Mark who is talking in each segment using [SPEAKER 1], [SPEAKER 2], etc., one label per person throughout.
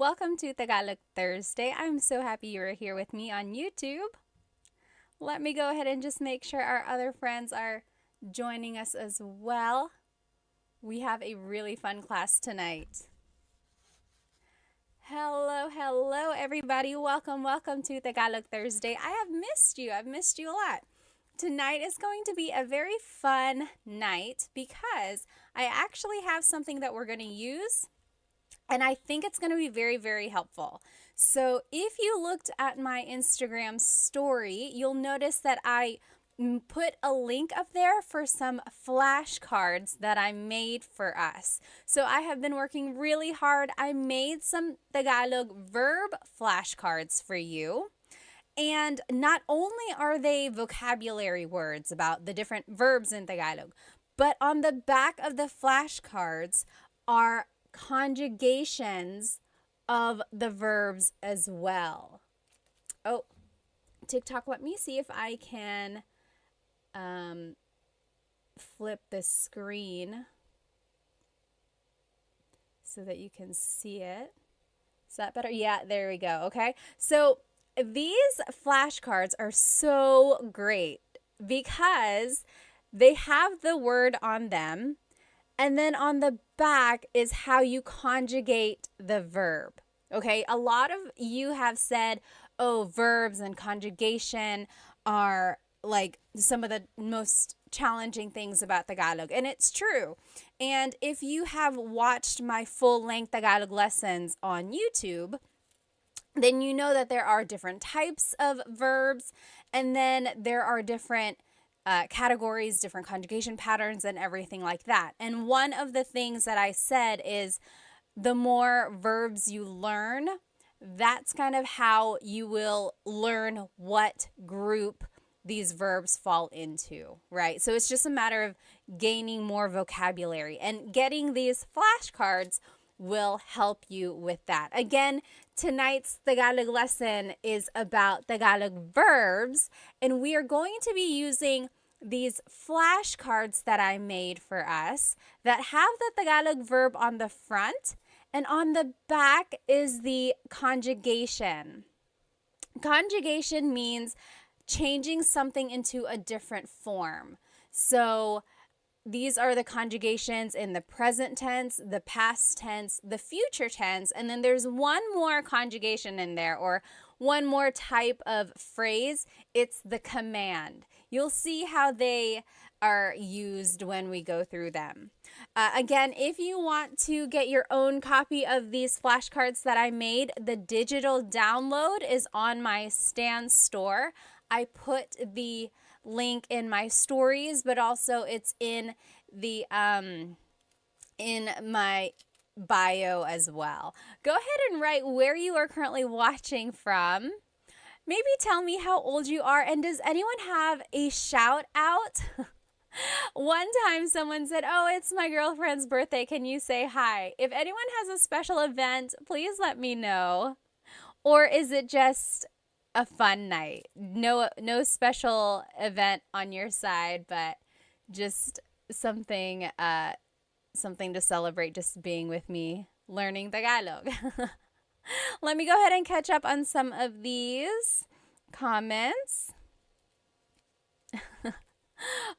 [SPEAKER 1] Welcome to Tagalog Thursday. I'm so happy you're here with me on YouTube. Let me go ahead and just make sure our other friends are joining us as well. We have a really fun class tonight. Hello, everybody. Welcome to Tagalog Thursday. I have missed you. I've missed you a lot. Tonight is going to be a very fun night because I actually have something that we're going to use, and I think it's going to be very, very helpful. So if you looked at my Instagram story, you'll notice that I put a link up there for some flashcards that I made for us. So I have been working really hard. I made some Tagalog verb flashcards for you. And not only are they vocabulary words about the different verbs in Tagalog, but on the back of the flashcards are conjugations of the verbs as well. Oh, TikTok, let me see if I can flip the screen so that you can see it. Is that better? Yeah, there we go. Okay. So these flashcards are so great because they have the word on them, and then on the back is how you conjugate the verb. Okay, a lot of you have said, oh, verbs and conjugation are like some of the most challenging things about Tagalog. And it's true. And if you have watched my full-length Tagalog lessons on YouTube, then you know that there are different types of verbs, and then there are different categories, different conjugation patterns, and everything like that. And one of the things that I said is the more verbs you learn, that's kind of how you will learn what group these verbs fall into, right? So it's just a matter of gaining more vocabulary, and getting these flashcards will help you with that. Again, tonight's Tagalog lesson is about Tagalog verbs, and we are going to be using these flashcards that I made for us that have the Tagalog verb on the front, and on the back is the conjugation. Conjugation means changing something into a different form. So these are the conjugations in the present tense, the past tense, the future tense, and then there's one more conjugation in there, or one more type of phrase. It's the command. You'll see how they are used when we go through them. Again, if you want to get your own copy of these flashcards that I made, the digital download is on my Stan store. I put the link in my stories, but also it's in the in my bio as well. Go ahead and write where you are currently watching from. Maybe tell me how old you are, and does anyone have a shout out? One time someone said, oh, it's my girlfriend's birthday. Can you say hi? If anyone has a special event, please let me know. Or is it just a fun night? No special event on your side, but just something to celebrate just being with me learning Tagalog. Let me go ahead and catch up on some of these comments.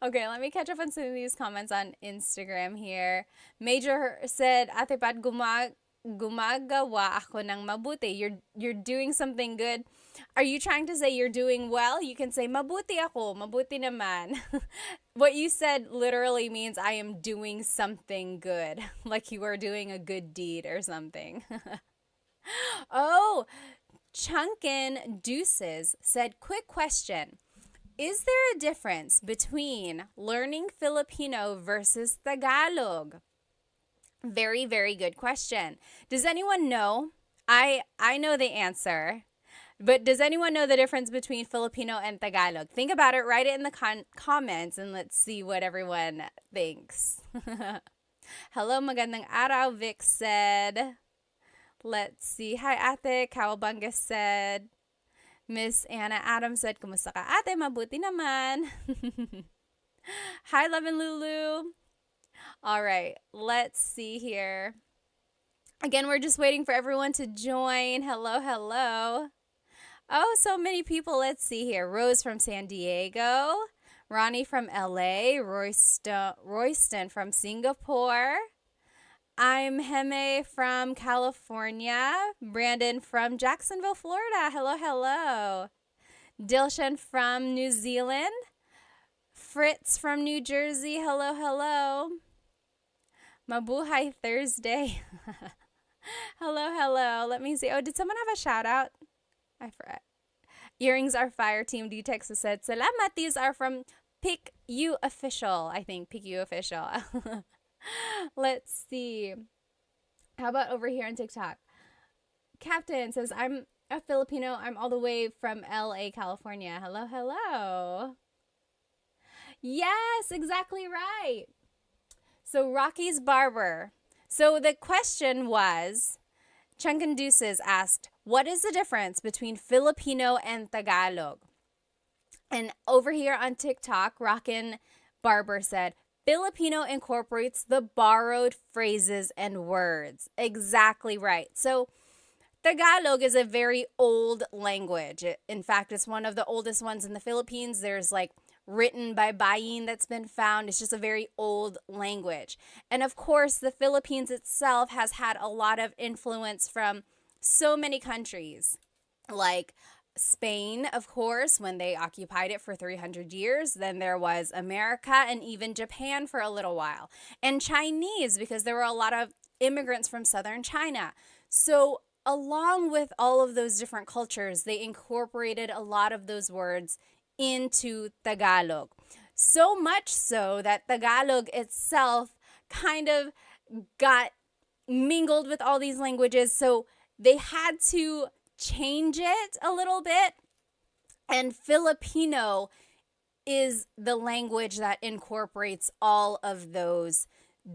[SPEAKER 1] Okay, let me catch up on some of these comments on Instagram here. Major said, Ate Pat, gumagawa ako ng mabuti. You're doing something good. Are you trying to say you're doing well? You can say, mabuti ako, mabuti naman. What you said literally means I am doing something good. Like you are doing a good deed or something. Oh, Chunkin Deuces said, quick question. Is there a difference between learning Filipino versus Tagalog? Very, very good question. Does anyone know? I know the answer, but does anyone know the difference between Filipino and Tagalog? Think about it, write it in the comments, and let's see what everyone thinks. Hello, magandang araw, Vic said. Let's see. Hi, ate. Kawabanga said. Miss Anna Adams said, kumusta ka, ate? Mabuti naman. Hi, Love and Lulu. All right, let's see here. Again, we're just waiting for everyone to join. Hello, hello. Oh, so many people. Let's see here. Rose from San Diego, Ronnie from LA, Royston from Singapore. I'm Heme from California, Brandon from Jacksonville, Florida. Hello, hello. Dilshan from New Zealand, Fritz from New Jersey. Hello, hello. Mabuhay Thursday. Hello, hello. Let me see. Oh, did someone have a shout out? I forgot. Earrings are fire. Team D Texas said, Salamat. These are from Pick You Official. I think Pick You Official. Let's see. How about over here on TikTok? Captain says, I'm a Filipino. I'm all the way from LA, California. Hello, hello. Yes, exactly right. So Rocky's Barber. So the question was, Chunkin Deuces asked, what is the difference between Filipino and Tagalog? And over here on TikTok, Rockin' Barber said, Filipino incorporates the borrowed phrases and words. Exactly right. So Tagalog is a very old language. In fact, it's one of the oldest ones in the Philippines. There's like written by Bayin that's been found. It's just a very old language. And of course, the Philippines itself has had a lot of influence from so many countries, like Spain, of course, when they occupied it for 300 years. Then there was America and even Japan for a little while. And Chinese, because there were a lot of immigrants from southern China. So along with all of those different cultures, they incorporated a lot of those words into Tagalog. So much so that Tagalog itself kind of got mingled with all these languages. So they had to change it a little bit. And Filipino is the language that incorporates all of those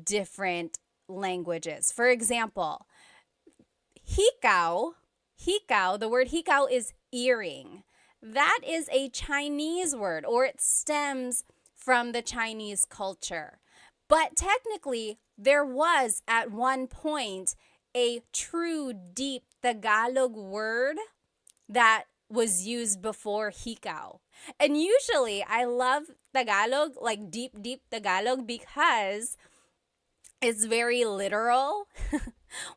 [SPEAKER 1] different languages. For example, hikaw, the word hikaw is earring. That is a Chinese word, or it stems from the Chinese culture. But technically, there was at one point a true deep Tagalog word that was used before hikaw. And usually, I love Tagalog, like deep, deep Tagalog, because it's very literal.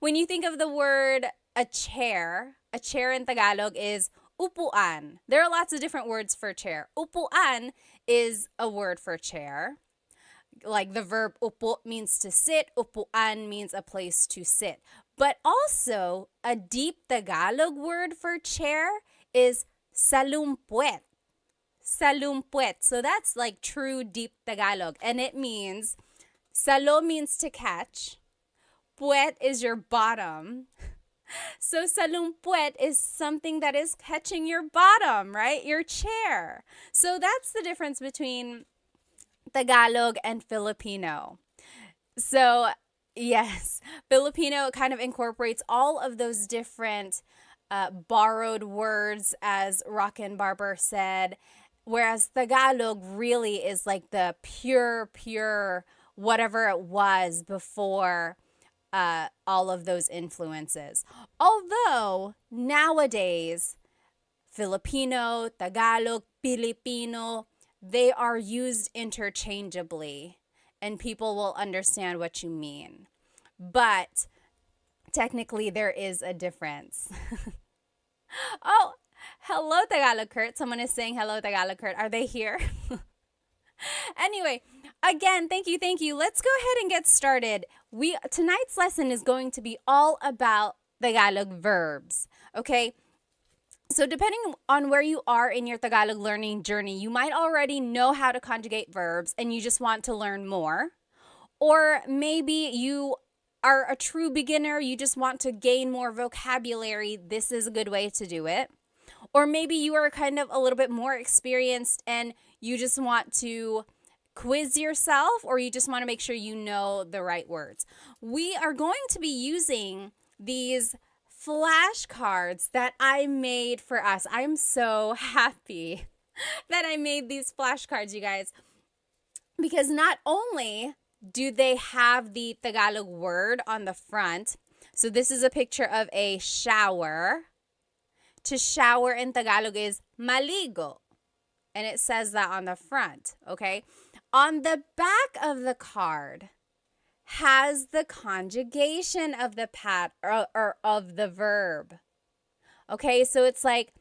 [SPEAKER 1] When you think of the word a chair in Tagalog is upuan. There are lots of different words for chair. Upuan is a word for chair. Like the verb upo means to sit, upuan means a place to sit. But also, a deep Tagalog word for chair is salumpuet. Salumpuet. So that's like true deep Tagalog. And it means, salo means to catch. Puet is your bottom. So salumpuet is something that is catching your bottom, right? Your chair. So that's the difference between Tagalog and Filipino. So yes, Filipino kind of incorporates all of those different borrowed words, as Rockin' Barber said, whereas Tagalog really is like the pure whatever it was before all of those influences. Although nowadays, Filipino, Tagalog, Filipino, they are used interchangeably and people will understand what you mean. But technically, there is a difference. Oh, hello, Tagalog Kurt. Someone is saying hello, Tagalog Kurt. Are they here? Anyway, again, thank you. Let's go ahead and get started. Tonight's lesson is going to be all about Tagalog verbs, okay? So depending on where you are in your Tagalog learning journey, you might already know how to conjugate verbs and you just want to learn more. Or maybe you are a true beginner, you just want to gain more vocabulary. This is a good way to do it. Or maybe you are kind of a little bit more experienced and you just want to quiz yourself, or you just want to make sure you know the right words. We are going to be using these flashcards that I made for us. I'm so happy that I made these flashcards, you guys, because not only do they have the Tagalog word on the front, So this is a picture of a shower. To shower in Tagalog is maligo. And it says that on the front, okay? On the back of the card has the conjugation of the or of the verb. Okay, so it's like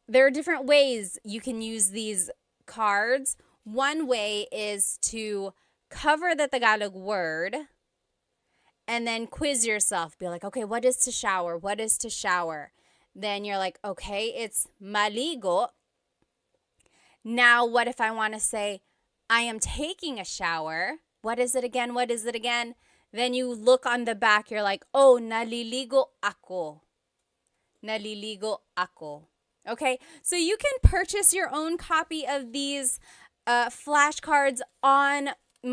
[SPEAKER 1] there are different ways you can use these cards. One way is to cover the Tagalog word and then quiz yourself. Be like, okay, what is to shower? What is to shower? Then you're like, okay, it's maligo. Now, what if I want to say, I am taking a shower? What is it again? What is it again? Then you look on the back, you're like, oh, naliligo ako. Naliligo ako. Okay, so you can purchase your own copy of these flashcards on in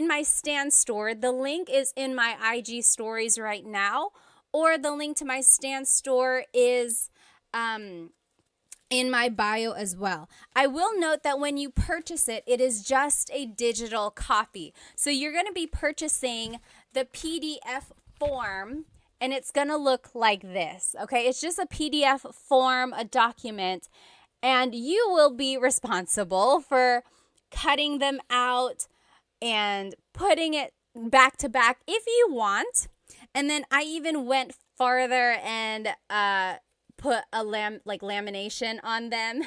[SPEAKER 1] my Stan store. The link is in my IG stories right now, or the link to my Stan store is in my bio as well. I will note that when you purchase it, it is just a digital copy. So you're going to be purchasing the PDF form, and it's going to look like this, okay? It's just a PDF form, a document, and you will be responsible for cutting them out and putting it back to back if you want. And then I even went farther and put a lamination on them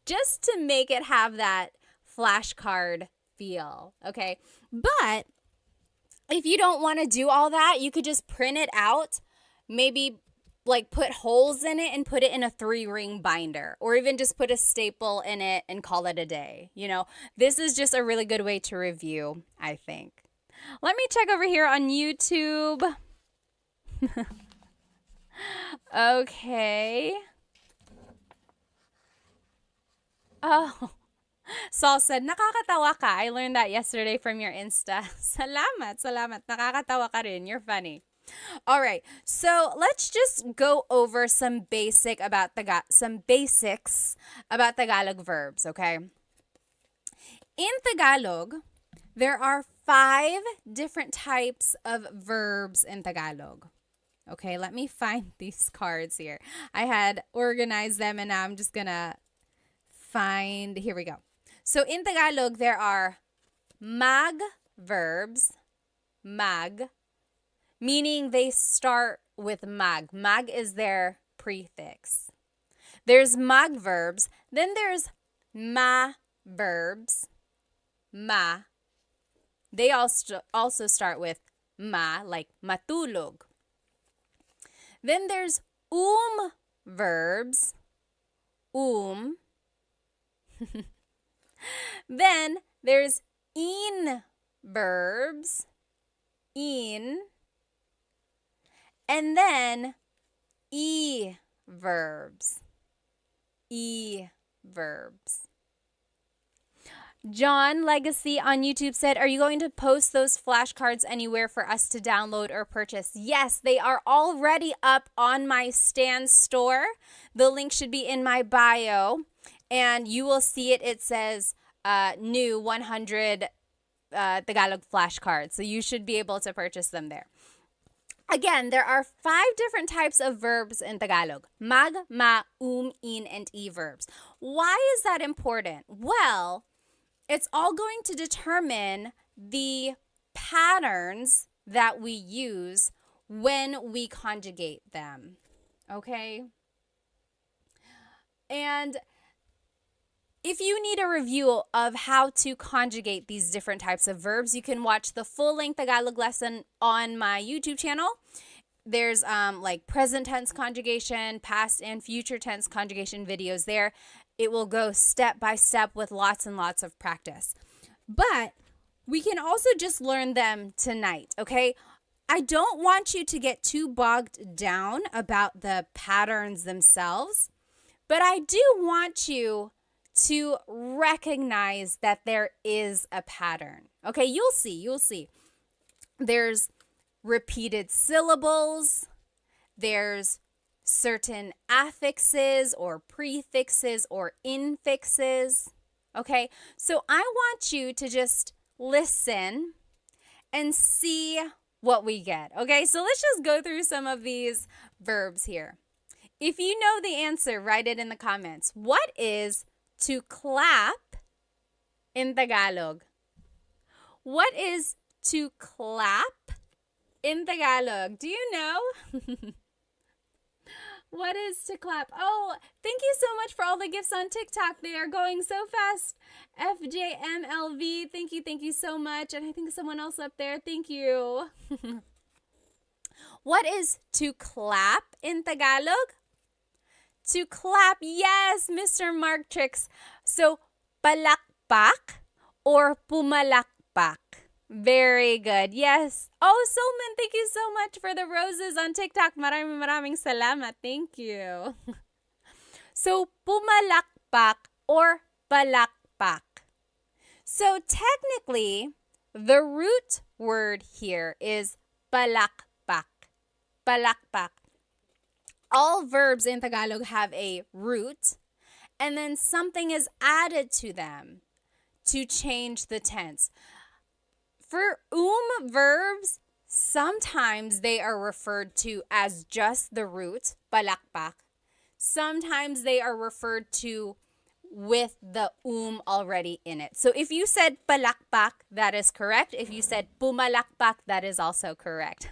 [SPEAKER 1] just to make it have that flashcard feel, okay? But if you don't want to do all that, you could just print it out, maybe like put holes in it and put it in a 3-ring binder, or even just put a staple in it and call it a day. You know, this is just a really good way to review, I think. Let me check over here on YouTube. Okay. Oh, Saul said, nakakatawa ka. I learned that yesterday from your Insta. Salamat. Nakakatawa ka rin. You're funny. All right. So let's just go over some basics about Tagalog verbs, okay? In Tagalog, there are 5 different types of verbs in Tagalog. Okay, let me find these cards here. I had organized them and now I'm just gonna find, here we go. So in Tagalog, there are mag verbs, mag, meaning they start with mag. Mag is their prefix. There's mag verbs, then there's ma verbs, ma. They also start with ma, like matulog. Then there's verbs, Then there's in verbs, in. And then e verbs, John Legacy on YouTube said, are you going to post those flashcards anywhere for us to download or purchase? Yes, they are already up on my Stan store. The link should be in my bio, and you will see it. It says new 100 Tagalog flashcards, so you should be able to purchase them there. Again, there are 5 different types of verbs in Tagalog. Mag, ma, in, and e verbs. Why is that important? Well, it's all going to determine the patterns that we use when we conjugate them, okay? And if you need a review of how to conjugate these different types of verbs, you can watch the full-length Tagalog lesson on my YouTube channel. There's like present tense conjugation, past and future tense conjugation videos there. It will go step by step with lots and lots of practice. But we can also just learn them tonight, okay? I don't want you to get too bogged down about the patterns themselves, but I do want you to recognize that there is a pattern. Okay, you'll see. There's repeated syllables. There's certain affixes or prefixes or infixes. Okay, so I want you to just listen and see what we get. Okay, so let's just go through some of these verbs here. If you know the answer, write it in the comments. What is to clap in Tagalog? What is to clap in Tagalog? Do you know? What is to clap? Oh, thank you so much for all the gifts on TikTok. They are going so fast. FJMLV, thank you so much. And I think someone else up there, thank you. What is to clap in Tagalog? To clap, yes, Mr. Mark Tricks. So, palakpak or pumalakpak? Very good. Yes. Oh, Solman, thank you so much for the roses on TikTok. Maraming salamat. Thank you. So, pumalakpak or palakpak. So, technically, the root word here is palakpak. Palakpak. All verbs in Tagalog have a root, and then something is added to them to change the tense. For verbs, sometimes they are referred to as just the root, palakpak. Sometimes they are referred to with the already in it. So if you said palakpak, that is correct. If you said pumalakpak, that is also correct.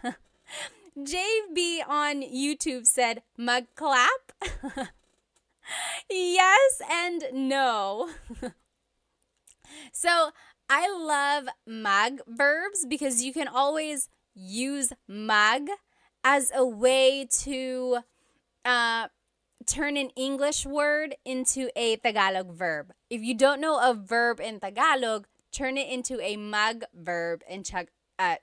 [SPEAKER 1] JB on YouTube said magclap. Yes and no. So I love mag verbs because you can always use mag as a way to turn an English word into a Tagalog verb. If you don't know a verb in Tagalog, turn it into a mag verb and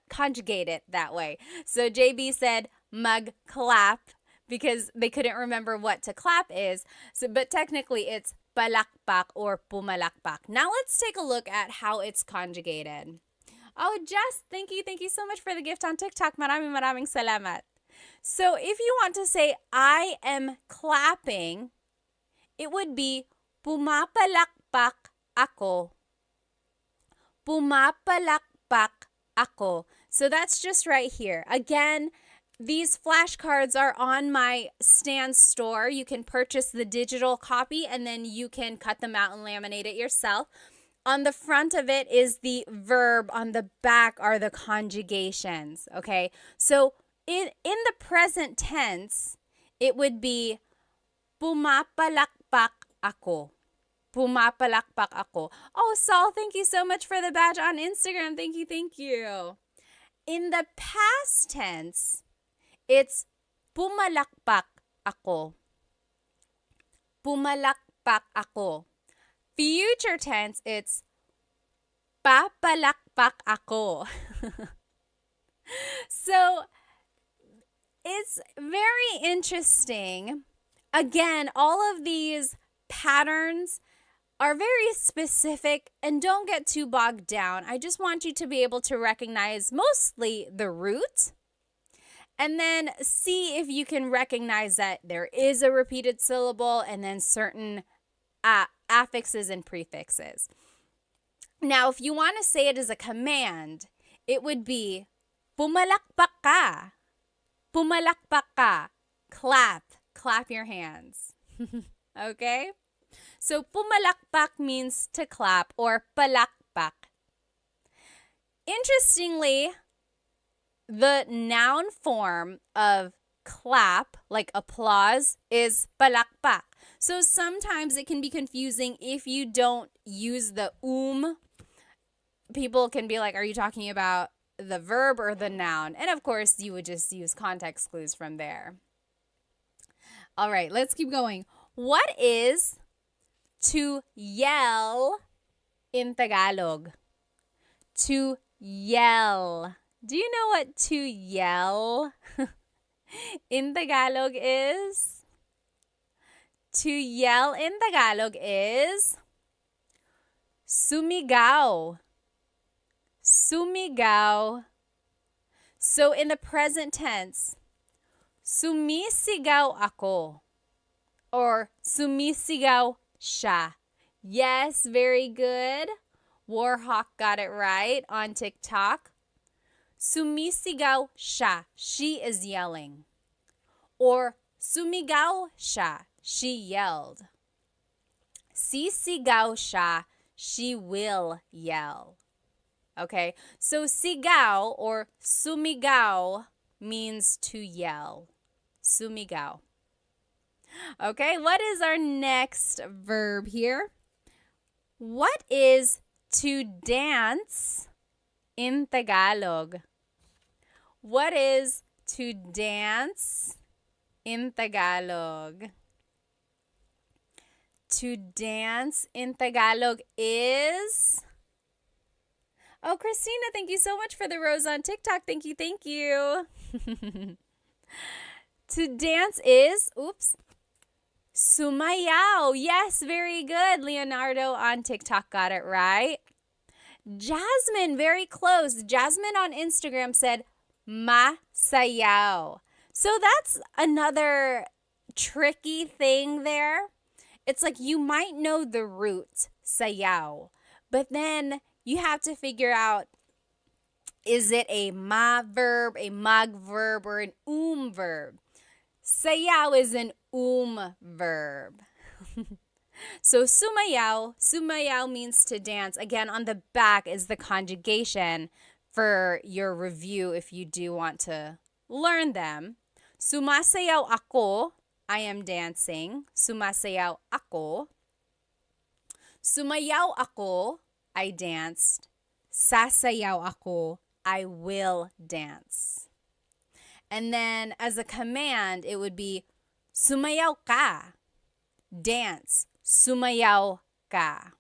[SPEAKER 1] conjugate it that way. So JB said magclap because they couldn't remember what to clap is. So, but technically it's palakpak or pumalakpak. Now let's take a look at how it's conjugated. Oh, Jess, thank you so much for the gift on TikTok. Maraming salamat. So if you want to say I am clapping, it would be pumapalakpak ako. Pumapalakpak ako. So that's just right here. Again, these flashcards are on my Stan store. You can purchase the digital copy and then you can cut them out and laminate it yourself. On the front of it is the verb. On the back are the conjugations. Okay, so in the present tense, it would be pumapalakpak ako. Pumapalakpak ako. Oh, Saul, thank you so much for the badge on Instagram. Thank you. In the past tense, it's pumalakpak ako. Pumalakpak ako. Future tense, it's papalakpak ako. So, it's very interesting. Again, all of these patterns are very specific and don't get too bogged down. I just want you to be able to recognize mostly the root and then see if you can recognize that there is a repeated syllable and then certain affixes and prefixes. Now, if you want to say it as a command, it would be pumalakpak ka. Pumalakpak ka. Clap your hands. Okay? So pumalakpak means to clap or palakpak. Interestingly, the noun form of clap, like applause, is palakpak. So sometimes it can be confusing if you don't use the People can be like, are you talking about the verb or the noun? And of course, you would just use context clues from there. All right, let's keep going. What is to yell in Tagalog? To yell. Do you know what to yell in Tagalog is? To yell in Tagalog is sumigaw. Sumigaw. So in the present tense, sumisigaw ako or sumisigaw siya. Yes, very good. Warhawk got it right on TikTok. Sumisigaw siya. She is yelling. Or sumigaw siya. She yelled. Sisigaw siya. She will yell. Okay, so sigaw or sumigaw means to yell. Sumigaw. Okay, what is our next verb here? What is to dance in Tagalog? What is to dance in Tagalog? To dance in Tagalog is... Oh, Christina, thank you so much for the rose on TikTok. Thank you, thank you. To dance is, sumayaw. Yes, very good. Leonardo on TikTok got it right. Jasmine, very close. Jasmine on Instagram said, masayaw. So that's another tricky thing there. It's like you might know the root, sayaw, but then you have to figure out, is it a ma verb, a mag verb, or an verb? Sayaw is an verb. So sumayaw means to dance. Again, on the back is the conjugation for your review if you do want to learn them. Sumasayaw ako, I am dancing. Sumasayaw ako. Sumayaw ako, I danced. Sasayaw ako, I will dance. And then as a command, it would be sumayaw ka. Dance. Sumayaw ka.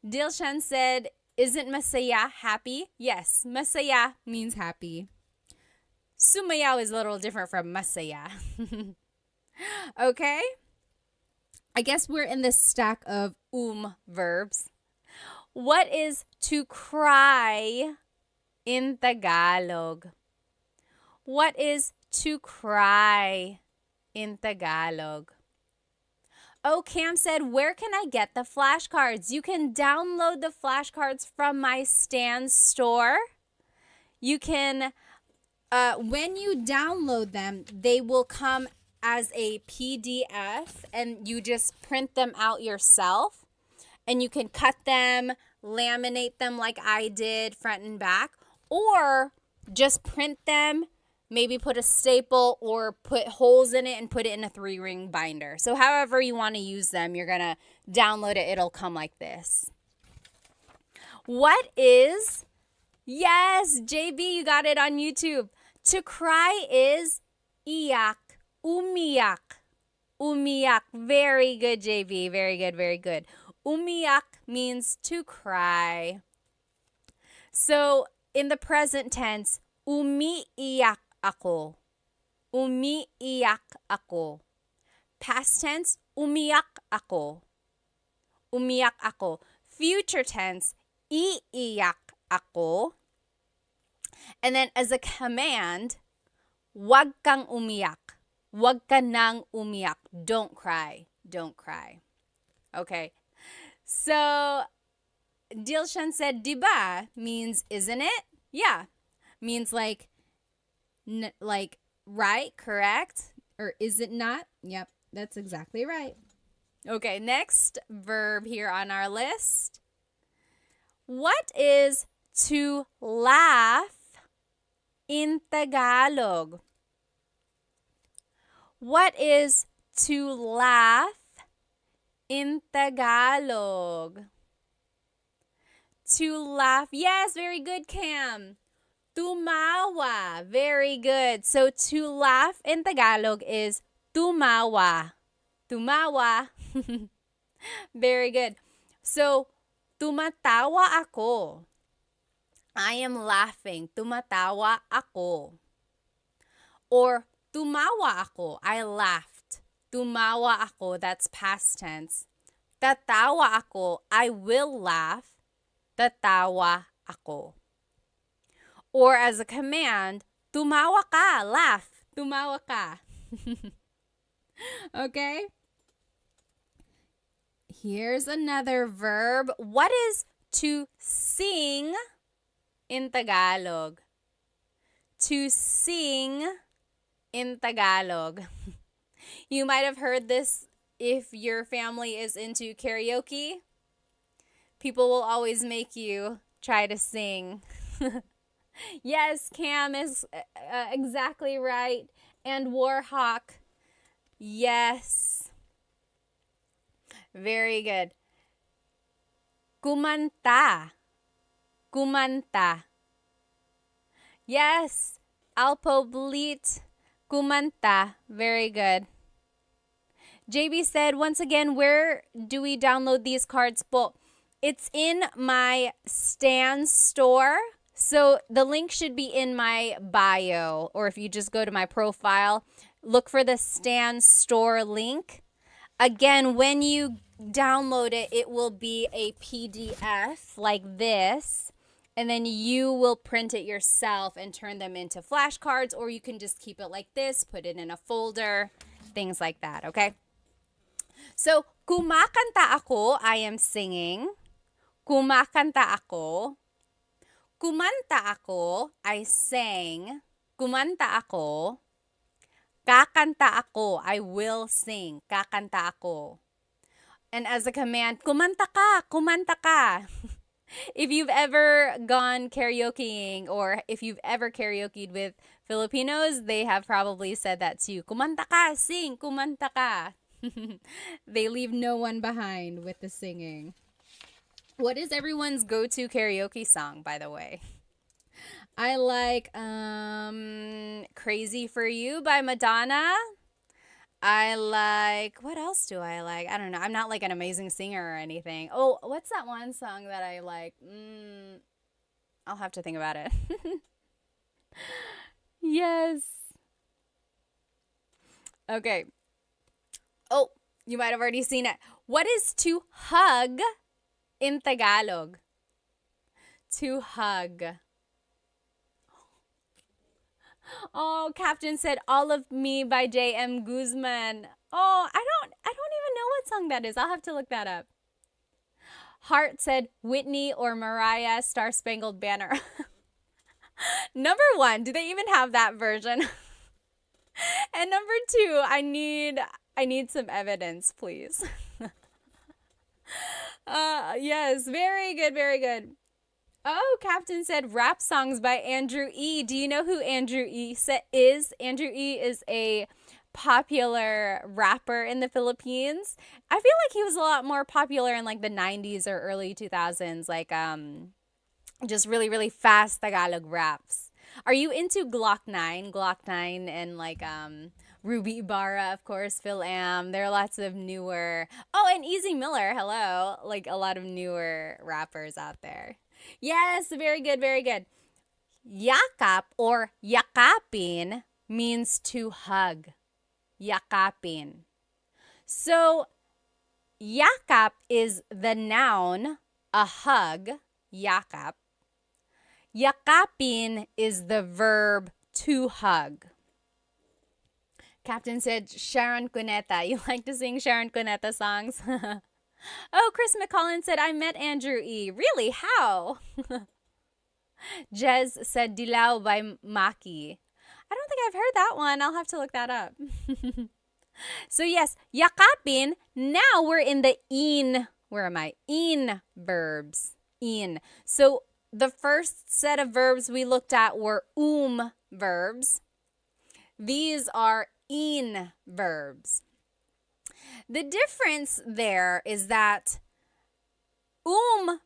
[SPEAKER 1] Dilshan said, isn't masaya happy? Yes, masaya means happy. Sumayaw is a little different from masaya. Okay? I guess we're in this stack of verbs. What is to cry in Tagalog? What is to cry in Tagalog? Oh, Cam said, where can I get the flashcards? You can download the flashcards from my Stan store. You can, when you download them, they will come as a PDF and you just print them out yourself. And you can cut them, laminate them like I did, front and back, or just print them, maybe put a staple or put holes in it and put it in a 3-ring binder. So however you want to use them, you're going to download it. It'll come like this. What is, yes, JB, you got it on YouTube. To cry is iyak, umiyak, umiyak. Very good, JB. Very good, very good. Umiyak means to cry. So in the present tense, umiiyak ako. Umiiyak ako. Past tense, umiyak ako. Umiyak ako. Future tense, iiyak ako. And then as a command, wag kang umiyak. Wag ka nang umiyak. Don't cry. Don't cry. Okay. So Dilshan said, diba means isn't it? Yeah. Means like right, correct? Or is it not? Yep, that's exactly right. Okay, next verb here on our list. What is to laugh in Tagalog? What is to laugh in Tagalog? To laugh. Yes, very good, Cam. Tumawa. Very good. So to laugh in Tagalog is tumawa. Tumawa. Very good. So tumatawa ako. I am laughing. Tumatawa ako. Or tumawa ako. I laughed. Tumawa ako. That's past tense. Tatawa ako. I will laugh. Tatawa ako. Or as a command, tumawa ka. Laugh. Tumawa ka. Okay? Here's another verb. What is to sing in Tagalog. To sing in Tagalog. You might have heard this if your family is into karaoke. People will always make you try to sing. Yes, Cam is exactly right. And Warhawk. Yes. Very good. Kumanta. Kumanta. Yes. Alpo Blit. Kumanta. Very good. JB said, once again, where do we download these cards po? It's in my Stan store. So the link should be in my bio, or if you just go to my profile, look for the Stan store link. Again, when you download it, it will be a PDF like this, and then you will print it yourself and turn them into flashcards, or you can just keep it like this, put it in a folder, things like that, okay? So, kumakanta ako, I am singing. Kumakanta ako. Kumanta ako, I sang. Kumanta ako. Kakanta ako, I will sing. Kakanta ako. And as a command, kumanta ka, kumanta ka. If you've ever gone karaokeing or if you've ever karaokeed with Filipinos, they have probably said that too. Kumanta ka, sing, kumanta ka. They leave no one behind with the singing. What is everyone's go-to karaoke song, by the way? I like Crazy for You by Madonna. I like, what else do I like? I don't know. I'm not like an amazing singer or anything. Oh, what's that one song that I like? I'll have to think about it. Yes. Okay. Oh, you might have already seen it. What is to hug in Tagalog? To hug. Oh, Captain said All of Me by J.M. Guzman. Oh, I don't even know what song that is. I'll have to look that up. Hart said Whitney or Mariah Star Spangled Banner. Number 1, do they even have that version? And number 2, I need some evidence, please. Yes, very good, very good. Oh, Captain said rap songs by Andrew E. Do you know who Andrew E. is? Andrew E. is a popular rapper in the Philippines. I feel like he was a lot more popular in like the 90s or early 2000s, like just really, really fast Tagalog raps. Are you into Glock 9? Glock 9 and like Ruby Ibarra, of course, Phil Am. There are lots of newer. Oh, and Easy Miller, hello. Like a lot of newer rappers out there. Yes, very good, very good. Yakap or yakapin means to hug. Yakapin. So, yakap is the noun, a hug, yakap. Yakapin is the verb to hug. Captain said Sharon Cuneta. You like to sing Sharon Cuneta songs? Oh, Chris McCollin said, I met Andrew E. Really? How? Jez said Dilaw by Maki. I don't think I've heard that one. I'll have to look that up. So yes, yakapin. Now we're in the in. Where am I? In verbs. In. So the first set of verbs we looked at were verbs. These are in verbs. The difference there is that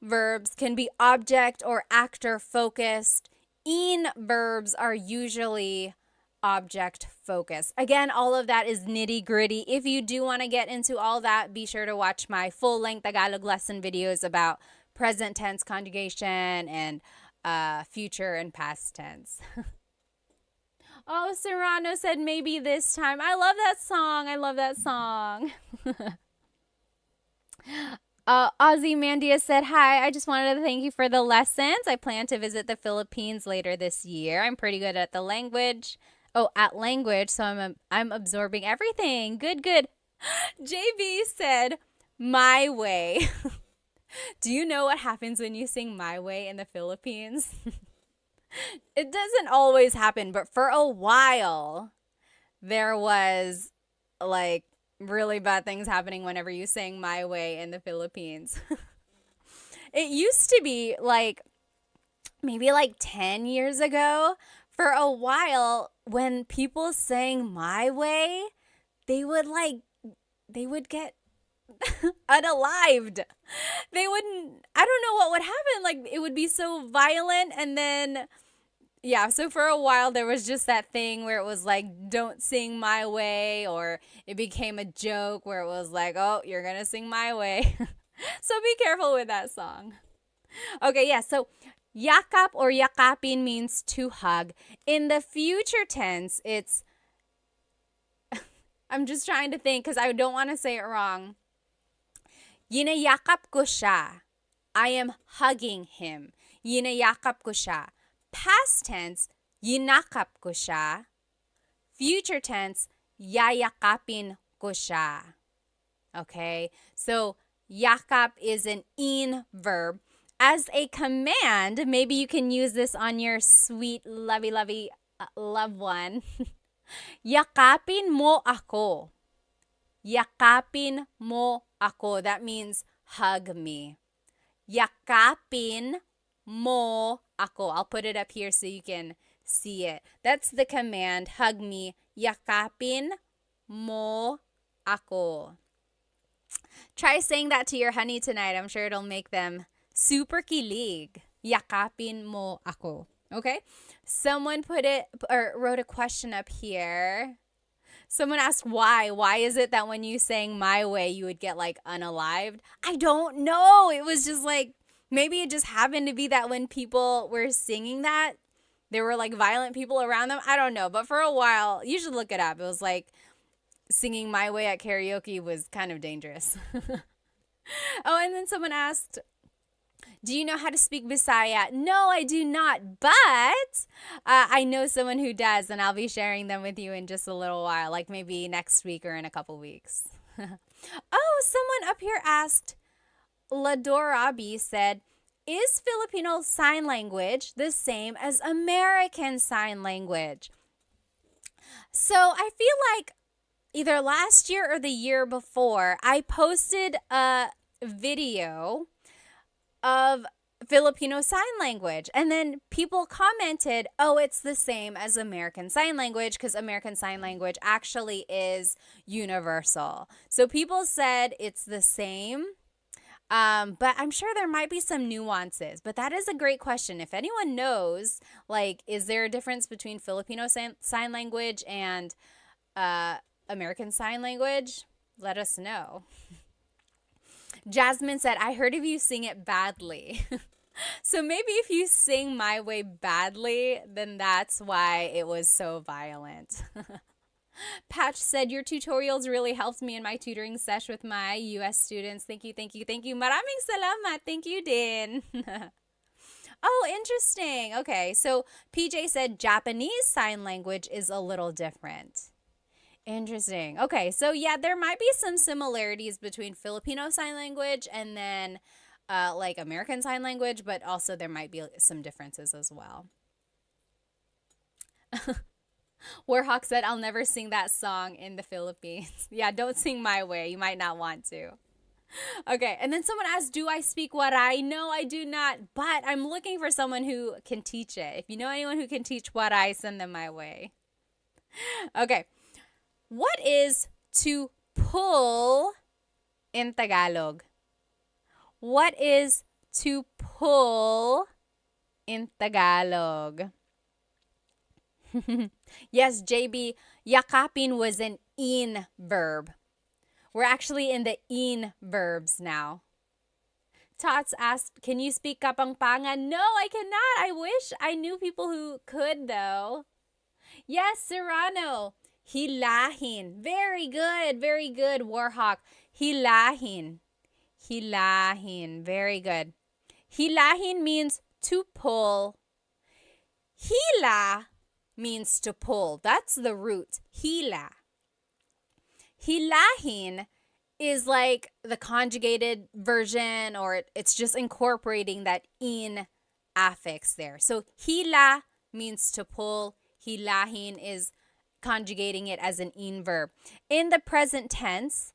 [SPEAKER 1] verbs can be object or actor focused. In verbs are usually object focused. Again, all of that is nitty gritty. If you do want to get into all that, be sure to watch my full length Tagalog lesson videos about present tense conjugation and future and past tense. Oh, Serrano said maybe this time. I love that song. I love that song. Ozzy Mandia said, hi, I just wanted to thank you for the lessons. I plan to visit the Philippines later this year. I'm pretty good at the language. Oh, at language, so I'm absorbing everything. Good, good. JB said, my way. Do you know what happens when you sing My Way in the Philippines? It doesn't always happen, but for a while, there was like really bad things happening whenever you sang My Way in the Philippines. It used to be like maybe like 10 years ago, for a while, when people sang My Way, they would like, they would get unalived. They wouldn't, I don't know what would happen. Like, it would be so violent. And then, yeah, so for a while, there was just that thing where it was like, don't sing My Way, or it became a joke where it was like, oh, you're going to sing My Way. So be careful with that song. Okay, yeah. So yakap or yakapin means to hug. In the future tense, it's, I'm just trying to think because I don't want to say it wrong. Yinayakap ko siya. I am hugging him. Yinayakap ko siya. Past tense, yinakap ko siya. Future tense, yayakapin ko siya. Okay, so yakap is an in verb. As a command, maybe you can use this on your sweet, lovey, loved one. Yakapin mo ako. Yakapin mo ako. That means hug me. Yakapin mo ako. I'll put it up here so you can see it. That's the command. Hug me. Yakapin mo ako. Try saying that to your honey tonight. I'm sure it'll make them super kilig. Yakapin mo ako. Okay? Someone put it or wrote a question up here. Someone asked why. Why is it that when you sang My Way, you would get like unalived? I don't know. It was just like, maybe it just happened to be that when people were singing that, there were like violent people around them. I don't know. But for a while, you should look it up. It was like singing My Way at karaoke was kind of dangerous. Oh, and then someone asked, do you know how to speak Bisaya? No, I do not, but I know someone who does, and I'll be sharing them with you in just a little while, like maybe next week or in a couple weeks. Oh, someone up here asked, Ladorabi said, is Filipino Sign Language the same as American Sign Language? So I feel like either last year or the year before, I posted a video of Filipino Sign Language. And then people commented, oh, it's the same as American Sign Language because American Sign Language actually is universal. So people said it's the same. But I'm sure there might be some nuances. But that is a great question. If anyone knows, like, is there a difference between Filipino Sign Language and American Sign Language? Let us know. Jasmine said, I heard of you sing it badly. So maybe if you sing My Way badly, then that's why it was so violent. Patch said, your tutorials really helped me in my tutoring sesh with my US students. Thank you, thank you, thank you. Maraming salamat. Thank you din. Oh, interesting. Okay, so PJ said Japanese Sign Language is a little different. Interesting. Okay, so yeah, there might be some similarities between Filipino Sign Language and then like American Sign Language, but also there might be some differences as well. Warhawk said, I'll never sing that song in the Philippines. Yeah, don't sing My Way. You might not want to. Okay, and then someone asked, do I speak Waray? No, I do not, but I'm looking for someone who can teach it. If you know anyone who can teach Waray, send them my way. Okay. What is to pull in Tagalog? What is to pull in Tagalog? Yes, JB, yakapin was an in verb. We're actually in the in verbs now. Tots asked, can you speak Kapampangan? No, I cannot. I wish I knew people who could, though. Yes, Serrano. Hilahin. Very good. Very good, Warhawk. Hilahin. Hilahin. Very good. Hilahin means to pull. Hila means to pull. That's the root. Hila. Hilahin is like the conjugated version, or it's just incorporating that in affix there. So hila means to pull. Hilahin is conjugating it as an in verb. In the present tense,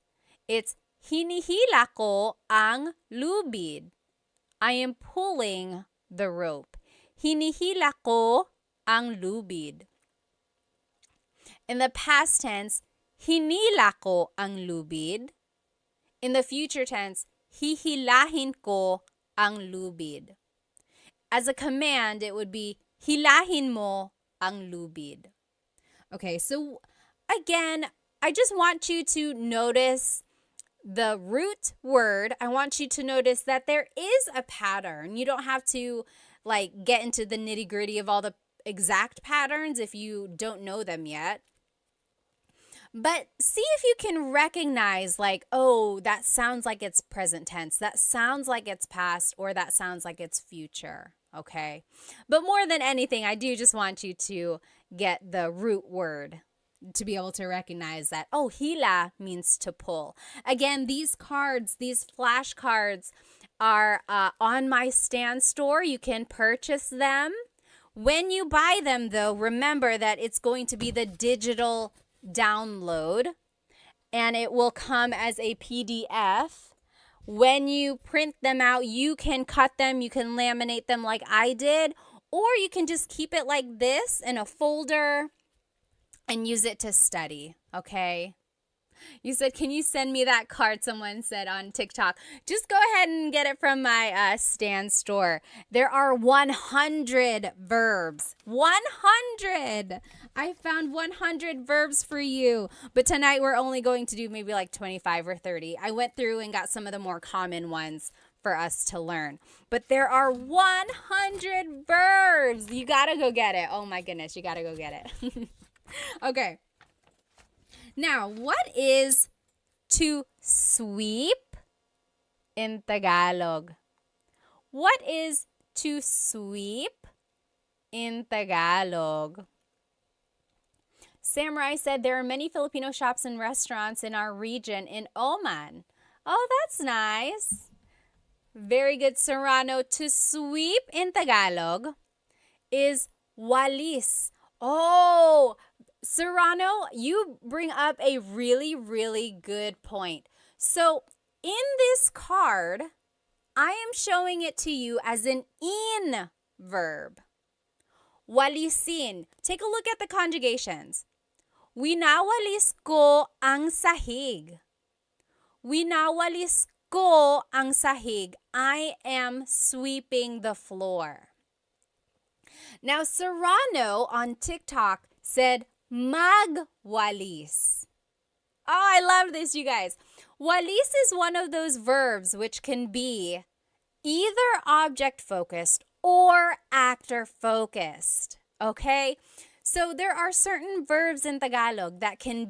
[SPEAKER 1] it's hinihila ko ang lubid. I am pulling the rope. Hinihila ko ang lubid. In the past tense, hinila ko ang lubid. In the future tense, hihilahin ko ang lubid. As a command, it would be hilahin mo ang lubid. Okay, so again, I just want you to notice the root word. I want you to notice that there is a pattern. You don't have to get into the nitty-gritty of all the exact patterns if you don't know them yet. But see if you can recognize oh, that sounds like it's present tense. That sounds like it's past, or that sounds like it's future. Okay. But more than anything, I do just want you to get the root word to be able to recognize that, oh, hila means to pull. Again, these cards, these flashcards are on my stand store. You can purchase them. When you buy them, though, remember that it's going to be the digital download, and it will come as a PDF. When you print them out, you can cut them, you can laminate them like I did, or you can just keep it like this in a folder and use it to study, okay? You said, can you send me that card? Someone said on TikTok. Just go ahead and get it from my stand store. There are 100 verbs. 100! I found 100 verbs for you. But tonight we're only going to do maybe 25 or 30. I went through and got some of the more common ones for us to learn. But there are 100 verbs. You gotta go get it. Oh my goodness, you gotta go get it. Okay. Now, what is to sweep in Tagalog? What is to sweep in Tagalog? Samurai said there are many Filipino shops and restaurants in our region in Oman. Oh, that's nice. Very good, Serrano. To sweep in Tagalog is walis. Oh, Serrano, you bring up a really, really good point. So in this card, I am showing it to you as an in verb. Walisin. Take a look at the conjugations. Winawalis ko ang sahig. Winawalis ko ang sahig. I am sweeping the floor. Now, Serrano on TikTok said, magwalis. Oh, I love this, you guys. Walis is one of those verbs which can be either object-focused or actor-focused. Okay? So there are certain verbs in Tagalog that can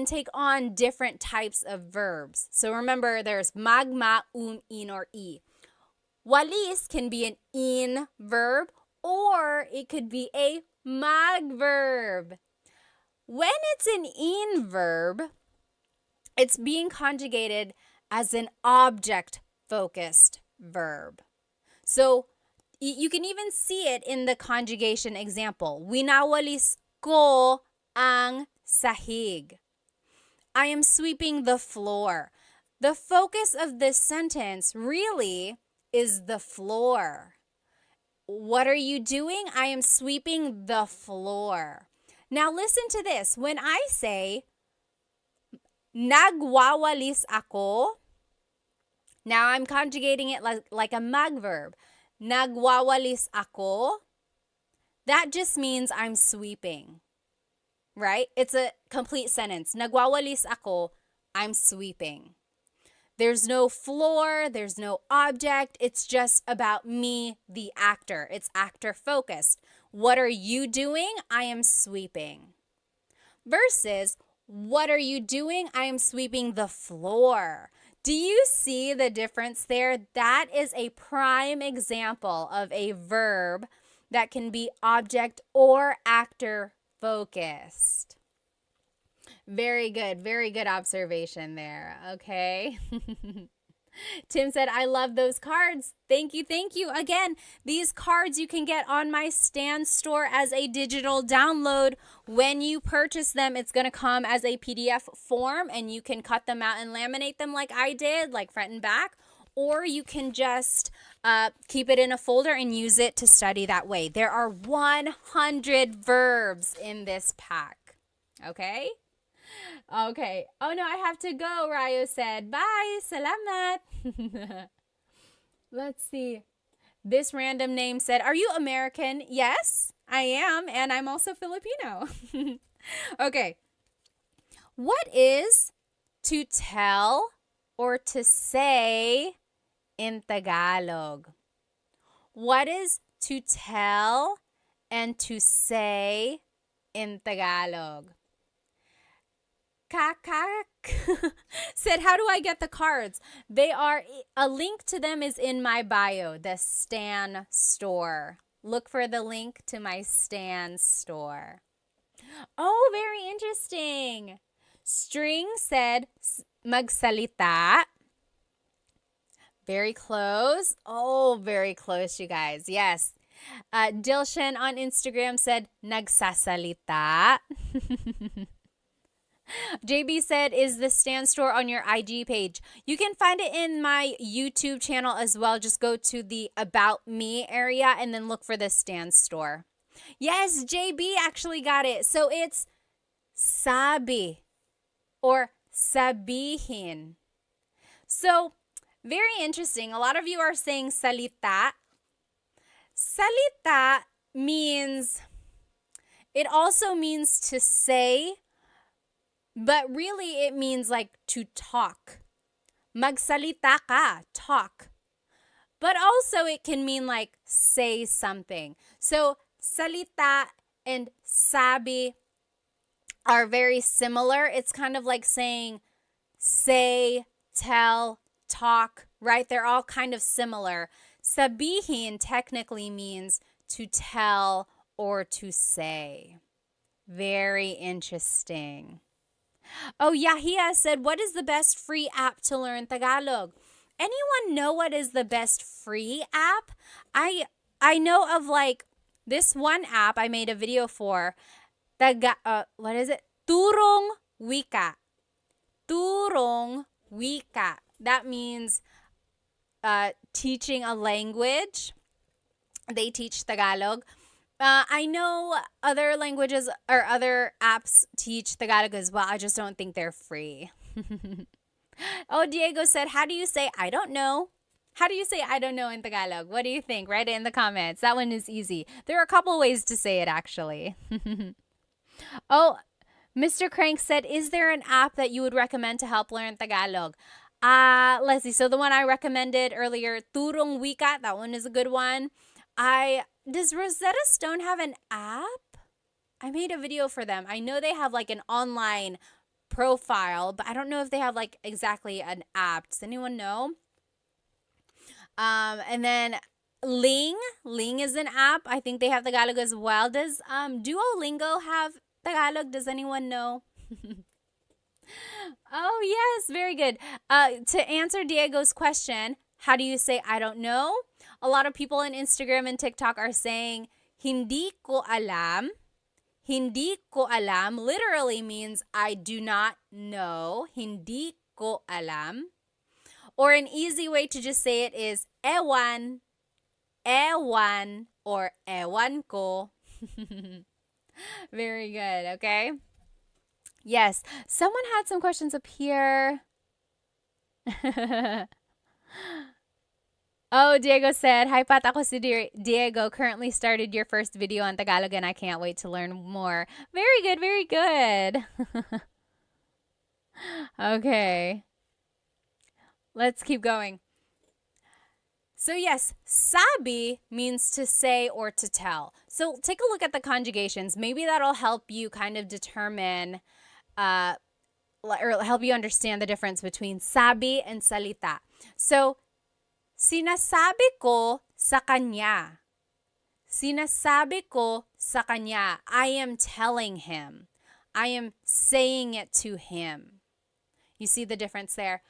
[SPEAKER 1] take on different types of verbs. So remember, there's magma, in, or i. Walis can be an in verb, or it could be a mag verb. When it's an in verb, it's being conjugated as an object-focused verb. So you can even see it in the conjugation example. Winawalis ko ang sahig. I am sweeping the floor. The focus of this sentence really is the floor. What are you doing? I am sweeping the floor. Now listen to this. When I say, nagwawalis ako, now I'm conjugating it like a mag verb. Nagwawalis ako, that just means I'm sweeping, right? It's a complete sentence. Nagwawalis ako, I'm sweeping. There's no floor, there's no object. It's just about me, the actor. It's actor focused. What are you doing? I am sweeping. Versus, what are you doing? I am sweeping the floor. Do you see the difference there? That is a prime example of a verb that can be object or actor focused. Very good observation there, okay? Tim said, I love those cards. Thank you. Thank you. Again, these cards you can get on my Stan store as a digital download. When you purchase them, it's going to come as a PDF form and you can cut them out and laminate them like I did, like front and back. Or you can just keep it in a folder and use it to study that way. There are 100 verbs in this pack. Okay? Okay. Oh no, I have to go, Rayo said. Bye. Salamat. Let's see. This random name said, are you American? Yes, I am. And I'm also Filipino. Okay. What is to tell or to say in Tagalog? What is to tell and to say in Tagalog? Kakak said, how do I get the cards? A link to them is in my bio, the Stan store. Look for the link to my Stan store. Oh, very interesting. String said, magsalita. Very close. Oh, very close, you guys. Yes. Dilshan on Instagram said, nagsasalita. JB said, is the Stan store on your IG page? You can find it in my YouTube channel as well. Just go to the About Me area and then look for the Stan store. Yes, JB actually got it. So it's sabi or sabihin. So very interesting. A lot of you are saying salita. Salita means, it also means to say, but really it means like to talk. Magsalita ka, talk. But also it can mean like say something. So salita and sabi are very similar. It's kind of like saying say, tell, talk, right? They're all kind of similar. Sabihin technically means to tell or to say. Very interesting. Oh, Yahia said, what is the best free app to learn Tagalog? Anyone know what is the best free app? I know of like this one app I made a video for. What is it? Turong Wika. Turong Wika. That means teaching a language. They teach Tagalog. I know other languages or other apps teach Tagalog as well. I just don't think they're free. Oh, Diego said, how do you say I don't know? How do you say I don't know in Tagalog? What do you think? Write it in the comments. That one is easy. There are a couple ways to say it actually. Oh, Mr. Crank said, is there an app that you would recommend to help learn Tagalog? Let's see. So the one I recommended earlier, Turong Wika, that one is a good one. Does Rosetta Stone have an app? I made a video for them. I know they have like an online profile, but I don't know if they have like exactly an app. Does anyone know? And then Ling is an app. I think they have Tagalog as well. Does Duolingo have Tagalog? Does anyone know? Oh, yes, very good. To answer Diego's question, how do you say I don't know? A lot of people on Instagram and TikTok are saying hindi ko alam. Hindi ko alam literally means I do not know. Hindi ko alam. Or an easy way to just say it is ewan, ewan, or ewan ko. Very good, okay? Yes, someone had some questions up here. Oh, Diego said, hi Pat, ako si Diego. Currently started your first video on Tagalog and I can't wait to learn more. Very good, very good. Okay. Let's keep going. So yes, sabi means to say or to tell. So take a look at the conjugations. Maybe that'll help you kind of determine or help you understand the difference between sabi and salita. So, sinasabi ko sa kanya. Sinasabi ko sa kanya. I am telling him. I am saying it to him. You see the difference there?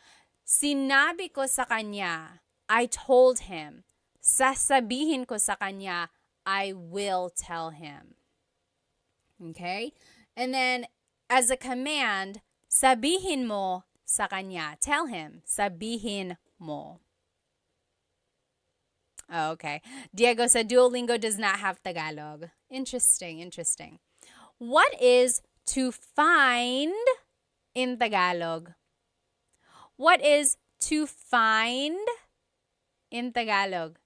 [SPEAKER 1] Sinabi ko sa kanya. I told him. Sasabihin ko sa kanya. I will tell him. Okay? And then, as a command, sabihin mo sa kanya. Tell him. Sabihin mo. Oh, okay. Diego said Duolingo does not have Tagalog. Interesting, interesting. What is to find in Tagalog? What is to find in Tagalog?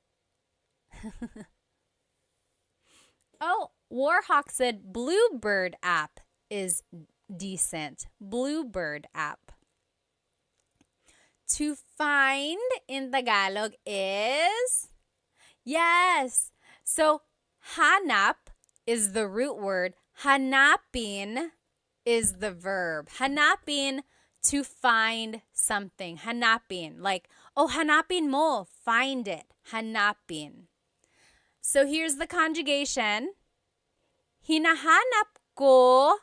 [SPEAKER 1] Oh, Warhawk said Bluebird app is decent. Bluebird app. To find in Tagalog is, yes. So, hanap is the root word. Hanapin is the verb. Hanapin, to find something. Hanapin. Like, oh, hanapin mo. Find it. Hanapin. So, here's the conjugation. Hinahanap ko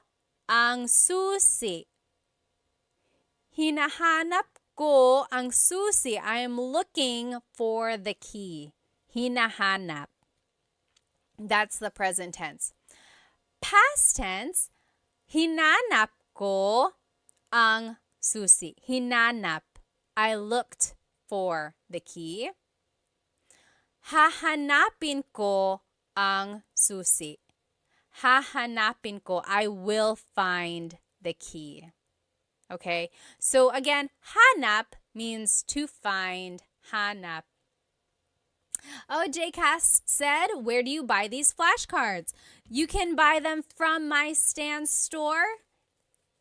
[SPEAKER 1] ang susi. Hinahanap ko ang susi. I am looking for the key. Hinahanap. That's the present tense. Past tense, hinanap ko ang susi. Hinanap. I looked for the key. Hahanapin ko ang susi. Hahanapin ko. I will find the key. Okay? So again, hanap means to find. Hanap. Oh, JCast said, where do you buy these flashcards? You can buy them from my Stan store.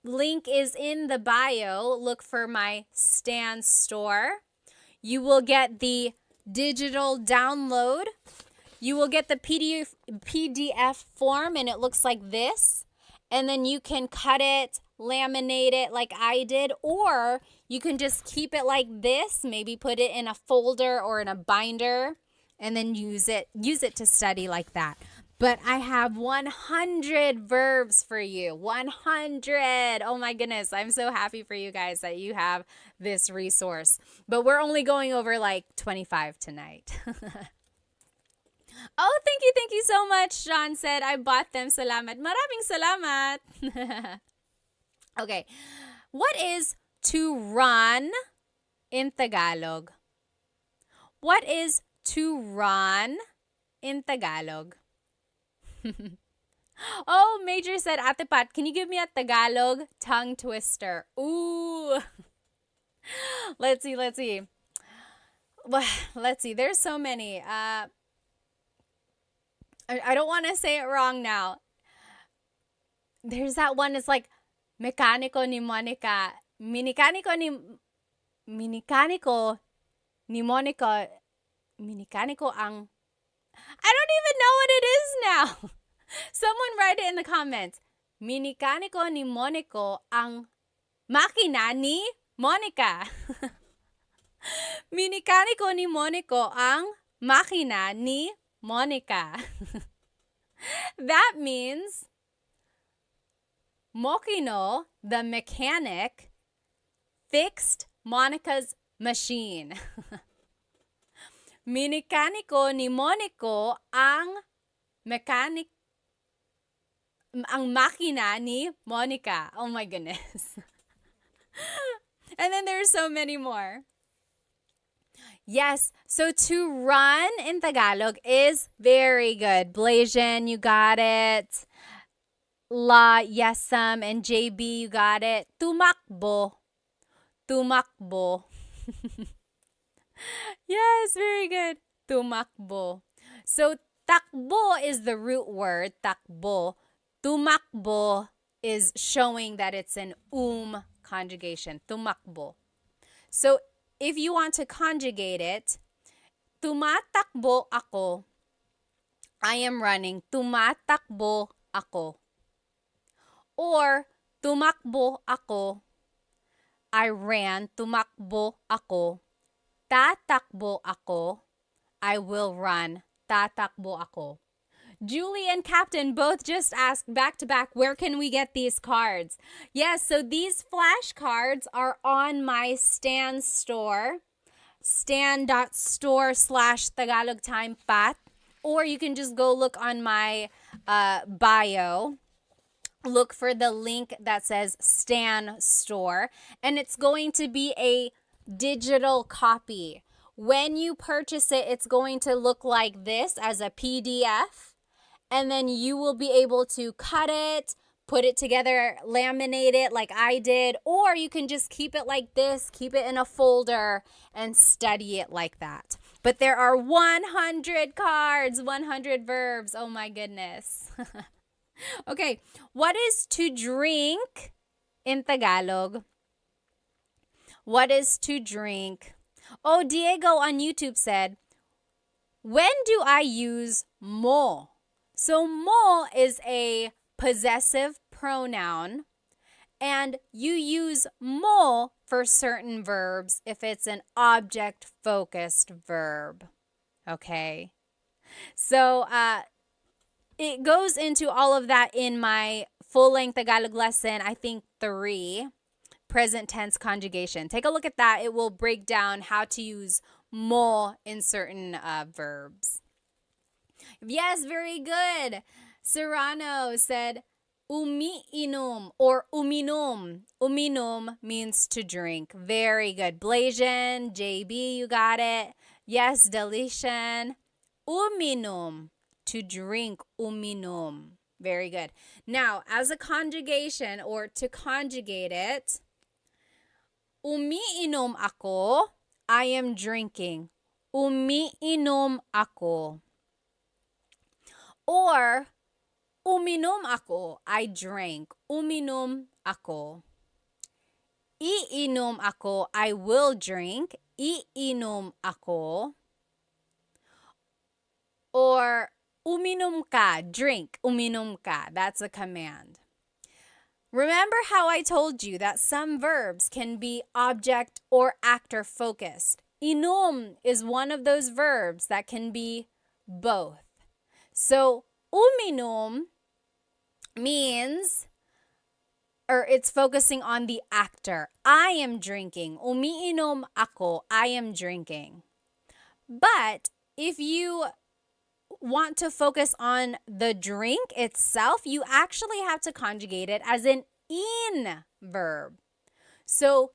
[SPEAKER 1] Link is in the bio. Look for my Stan store. You will get the digital download. You will get the PDF form, and it looks like this. And then you can cut it, laminate it like I did, or you can just keep it like this, maybe put it in a folder or in a binder, and then use it to study like that. But I have 100 verbs for you. 100. Oh my goodness. I'm so happy for you guys that you have this resource. But we're only going over like 25 tonight. Oh, thank you so much. Sean said, I bought them. Salamat. Maraming salamat. Okay. What is to run in Tagalog? What is to run in Tagalog? Oh, Major said, Ate Pat, can you give me a Tagalog tongue twister? Ooh. Let's see. Let's see. There's so many. I don't want to say it wrong now. There's that one. It's like Mecánico ni Monica. Minicánico ni Monica. Minicánico ang... I don't even know what it is now. Someone write it in the comments. Minicánico ni Monico ang makina ni Monica. Minicánico ni Monico ang makina ni Monica. That means Mokino, the mechanic, fixed Monica's machine. Minicánico ni Monico ang makina ni Monica. Oh my goodness. And then there's so many more. Yes, so to run in Tagalog is very good. Blasian, you got it. La, Yesam, and JB, you got it. Tumakbo. Tumakbo. Yes, very good. Tumakbo. So, takbo is the root word, takbo. Tumakbo is showing that it's an conjugation. Tumakbo. So, if you want to conjugate it, tumatakbo ako. I am running. Tumatakbo ako. Or, tumakbo ako. I ran. Tumakbo ako. Tatakbo ako. I will run. Tatakbo ako. Julie and Captain both just asked back to back, where can we get these cards? Yes, so these flashcards are on my Stan store, stan.store/Tagalog Time Pat, or you can just go look on my bio. Look for the link that says Stan Store, and it's going to be a digital copy. When you purchase it, it's going to look like this as a PDF, and then you will be able to cut it, put it together, laminate it like I did, or you can just keep it like this, keep it in a folder, and study it like that. But there are 100 cards, 100 verbs. Oh my goodness. Okay, what is to drink in Tagalog? What is to drink? Oh, Diego on YouTube said, when do I use mo? So mo is a possessive pronoun, and you use mo for certain verbs if it's an object-focused verb. Okay? So, it goes into all of that in my full-length Tagalog lesson, I think 3, present tense conjugation. Take a look at that. It will break down how to use mo in certain verbs. Yes, very good. Serrano said umiinom or uminom. Uminom means to drink. Very good. Blasian, JB, you got it. Yes, Delician. Uminom. To drink, uminom. Very good. Now, as a conjugation or to conjugate it, umiinom ako, I am drinking. Umiinom ako. Or, uminom ako, I drank. Uminom ako. Iinom ako, I will drink. Iinom ako. Or, uminom ka, drink, uminom ka. That's a command. Remember how I told you that some verbs can be object or actor focused. Inom is one of those verbs that can be both. So, uminom means, or it's focusing on the actor. I am drinking. Umiinom ako, I am drinking. But if you want to focus on the drink itself, you actually have to conjugate it as an in verb. So,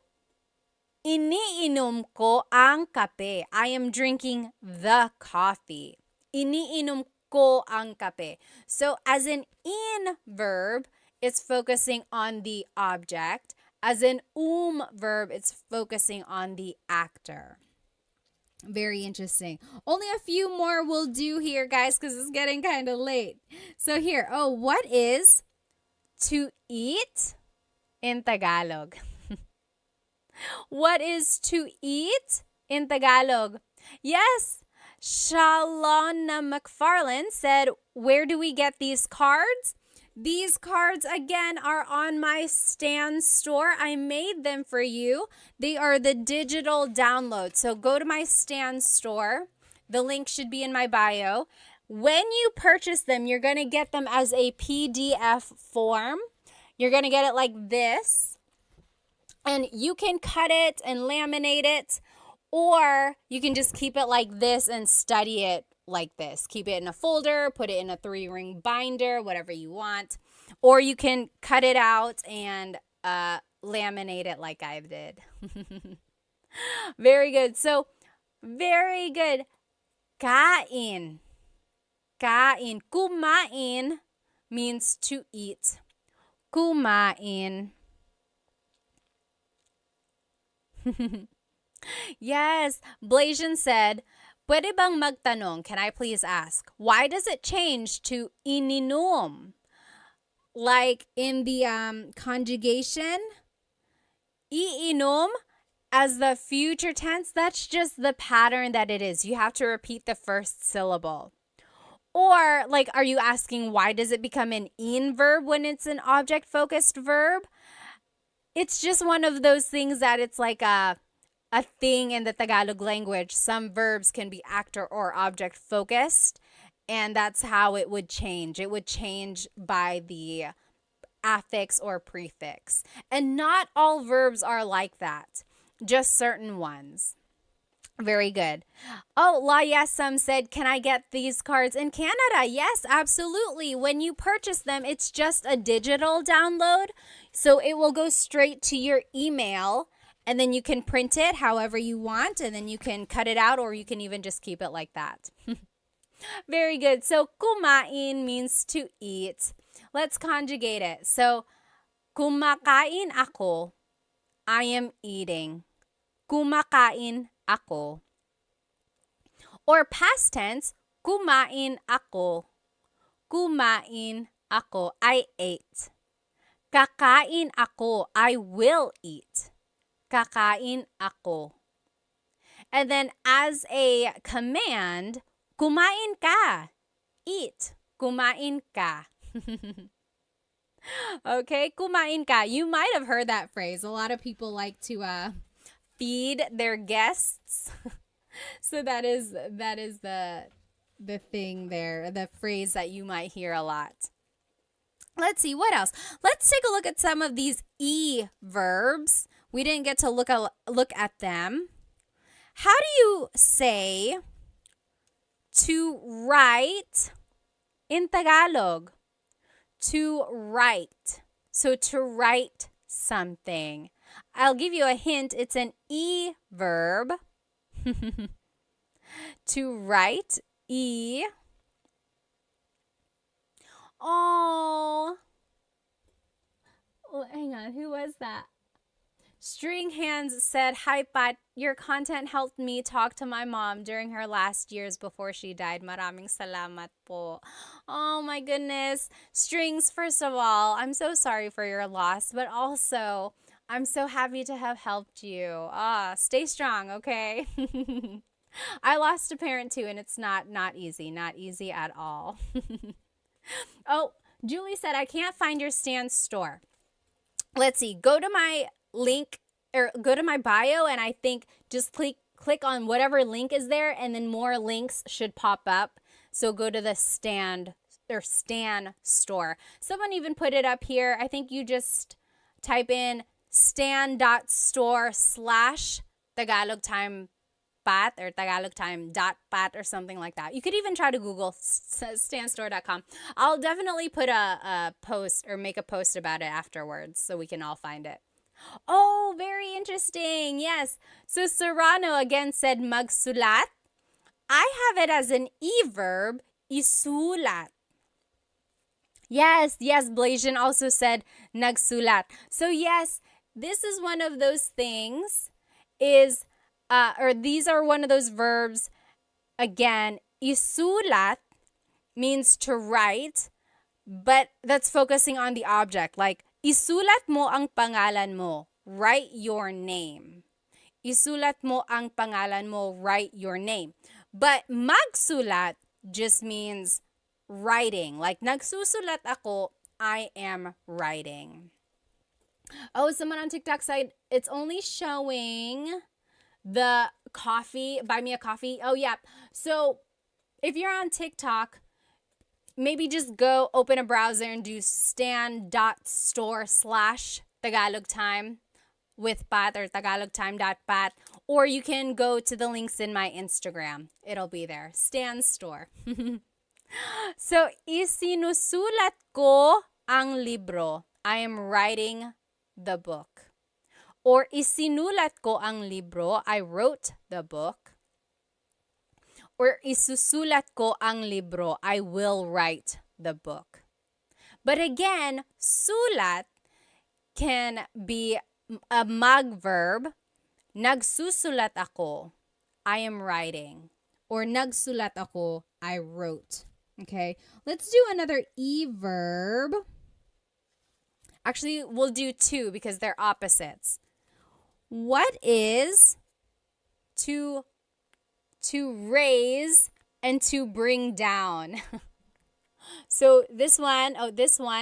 [SPEAKER 1] iniinom ko ang kape. I am drinking the coffee. Iniinom ko ang kape. So, as an in verb, it's focusing on the object. As an verb, it's focusing on the actor. Very interesting. Only a few more will do here, guys, because it's getting kind of late. So here, what is to eat in Tagalog? What is to eat in Tagalog? Yes, Shalona McFarland said, where do we get these cards? These cards, again, are on my Stan store. I made them for you. They are the digital download. So go to my Stan store. The link should be in my bio. When you purchase them, you're going to get them as a PDF form. You're going to get it like this. And you can cut it and laminate it, or you can just keep it like this and study it like this. Keep it in a folder, put it in a 3-ring binder, whatever you want. Or you can cut it out and laminate it like I did. Very good. So, very good. Kain. Kain. Kumain means to eat. Kumain. Yes. Blasian said, pwede bang magtanong? Can I please ask? Why does it change to ininom? Like in the conjugation, iinom as the future tense, that's just the pattern that it is. You have to repeat the first syllable. Or, like, are you asking why does it become an in verb when it's an object-focused verb? It's just one of those things that it's like a thing in the Tagalog language. Some verbs can be actor or object focused, And that's how it would change. It would change by the affix or prefix. And not all verbs are like that, just certain ones. Very good. Oh, La Yesam said, can I get these cards in Canada? Yes, absolutely. When you purchase them, it's just a digital download. So it will go straight to your email, and then you can print it however you want, and then you can cut it out, or you can even just keep it like that. Very good. So kumain means to eat. Let's conjugate it. So kumakain ako. I am eating. Kumakain ako. Or past tense, kumain ako. Kumain ako. I ate. Kakain ako. I will eat. Kakain ako. And then as a command, kumain ka. Eat. Kumain ka. Okay, kumain ka. You might have heard that phrase. A lot of people like to feed their guests. So that is the thing there, the phrase that you might hear a lot. Let's see, what else? Let's take a look at some of these E verbs. We didn't get to look at them. How do you say to write in Tagalog? To write. So to write something. I'll give you a hint. It's an E verb. To write, E. Oh, hang on. Who was that? String Hands said, hi, Pat. Your content helped me talk to my mom during her last years before she died. Maraming salamat po. Oh, my goodness. Strings, first of all, I'm so sorry for your loss, but also, I'm so happy to have helped you. Stay strong, okay? I lost a parent too, and it's not easy. Not easy at all. Oh, Julie said, I can't find your Stan store. Let's see. Go to my link or go to my bio, and I think just click on whatever link is there, and then more links should pop up. So go to the Stan store. Someone even put it up here. I think you just type in stan.store/Tagalog time pat or Tagalog time.pat or something like that. You could even try to Google stanstore.com. I'll definitely put a post or make a post about it afterwards so we can all find it. Oh, very interesting. Yes. So Serrano again said magsulat. I have it as an E verb, isulat. Yes, Blasian also said nagsulat. So yes, this is one of those things these are one of those verbs. Again, isulat means to write, but that's focusing on the object. Like, isulat mo ang pangalan mo. Write your name. Isulat mo ang pangalan mo. Write your name. But magsulat just means writing. Like, nagsusulat ako, I am writing. Oh, someone on TikTok said it's only showing the coffee, buy me a coffee. Oh, yeah. So if you're on TikTok, maybe just go open a browser and do stan.store/Tagalog time with Pat or tagalogtime.pat, or you can go to the links in my Instagram. It'll be there. Stan Store. So, isinusulat ko ang libro. I am writing the book. Or isinulat ko ang libro. I wrote the book. Or isusulat ko ang libro. I will write the book. But again, sulat can be a mag verb. Nagsusulat ako. I am writing. Or nagsulat ako. I wrote. Okay, let's do another E verb. Actually, we'll do two because they're opposites. What is to raise and to bring down? So this one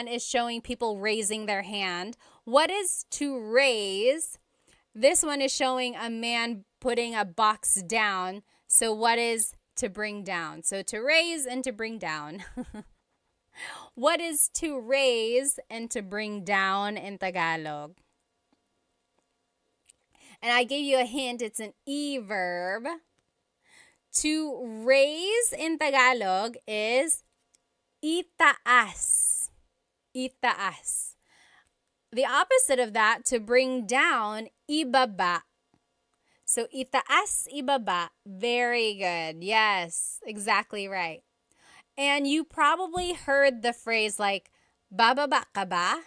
[SPEAKER 1] is showing people raising their hand. What is to raise? This one is showing a man putting a box down. So what is To bring down. So to raise and to bring down. What is to raise and to bring down in Tagalog? And I gave you a hint, it's an E verb. To raise in Tagalog is itaas. Itaas. The opposite of that, to bring down, ibaba. So itaas, ibaba. Very good. Yes, exactly right. And you probably heard the phrase like, bababa ka ba?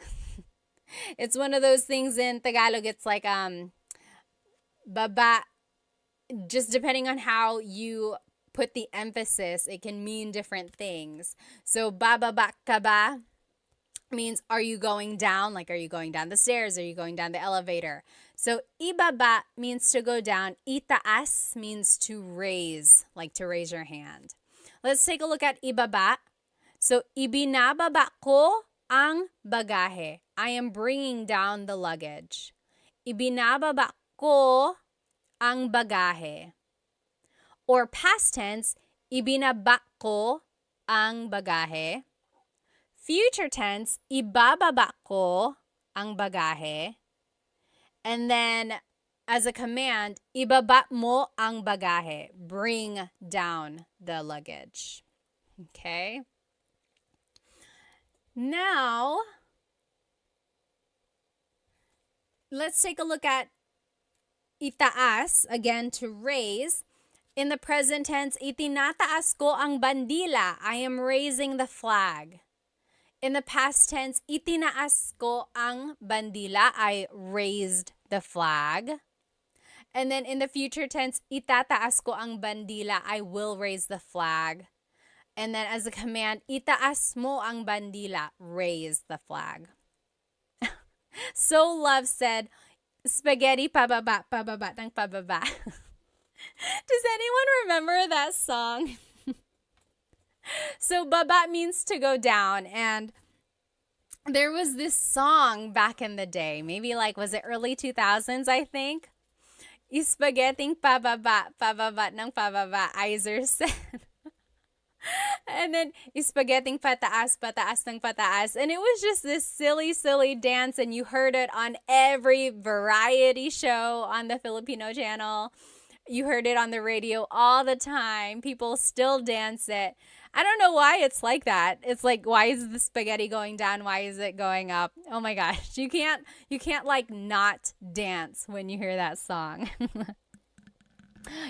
[SPEAKER 1] It's one of those things in Tagalog. It's like, baba, just depending on how you put the emphasis, it can mean different things. So, bababa ka ba means, are you going down? Like, are you going down the stairs? Are you going down the elevator? So, ibaba means to go down. Itaas means to raise, like to raise your hand. Let's take a look at ibaba. So, ibinababa ko ang bagahe. I am bringing down the luggage. Ibinababa ko ang bagahe. Or past tense, ibinaba ko ang bagahe. Future tense, ibababa ko ang bagahe. And then, as a command, ibaba mo ang bagahe. Bring down the luggage. Okay? Now, let's take a look at itaas, again, to raise. In the present tense, itinataas ko ang bandila. I am raising the flag. In the past tense, itinaas ko ang bandila. I raised the flag. And then in the future tense, itataas ko ang bandila. I will raise the flag. And then as a command, itaas mo ang bandila. Raise the flag. So Love said, spaghetti pababa, pababa ng pababa. Does anyone remember that song? So baba means to go down, and there was this song back in the day, maybe like, was it early 2000s, I think? Spaghetti pababa, pababa ng pababa, Iser said. And then spaghetti pataas, pataas ng pataas. And it was just this silly, silly dance, and you heard it on every variety show on the Filipino channel. You heard it on the radio all the time. People still dance it. I don't know why it's like that. It's like, why is the spaghetti going down? Why is it going up? Oh my gosh. You can't like not dance when you hear that song.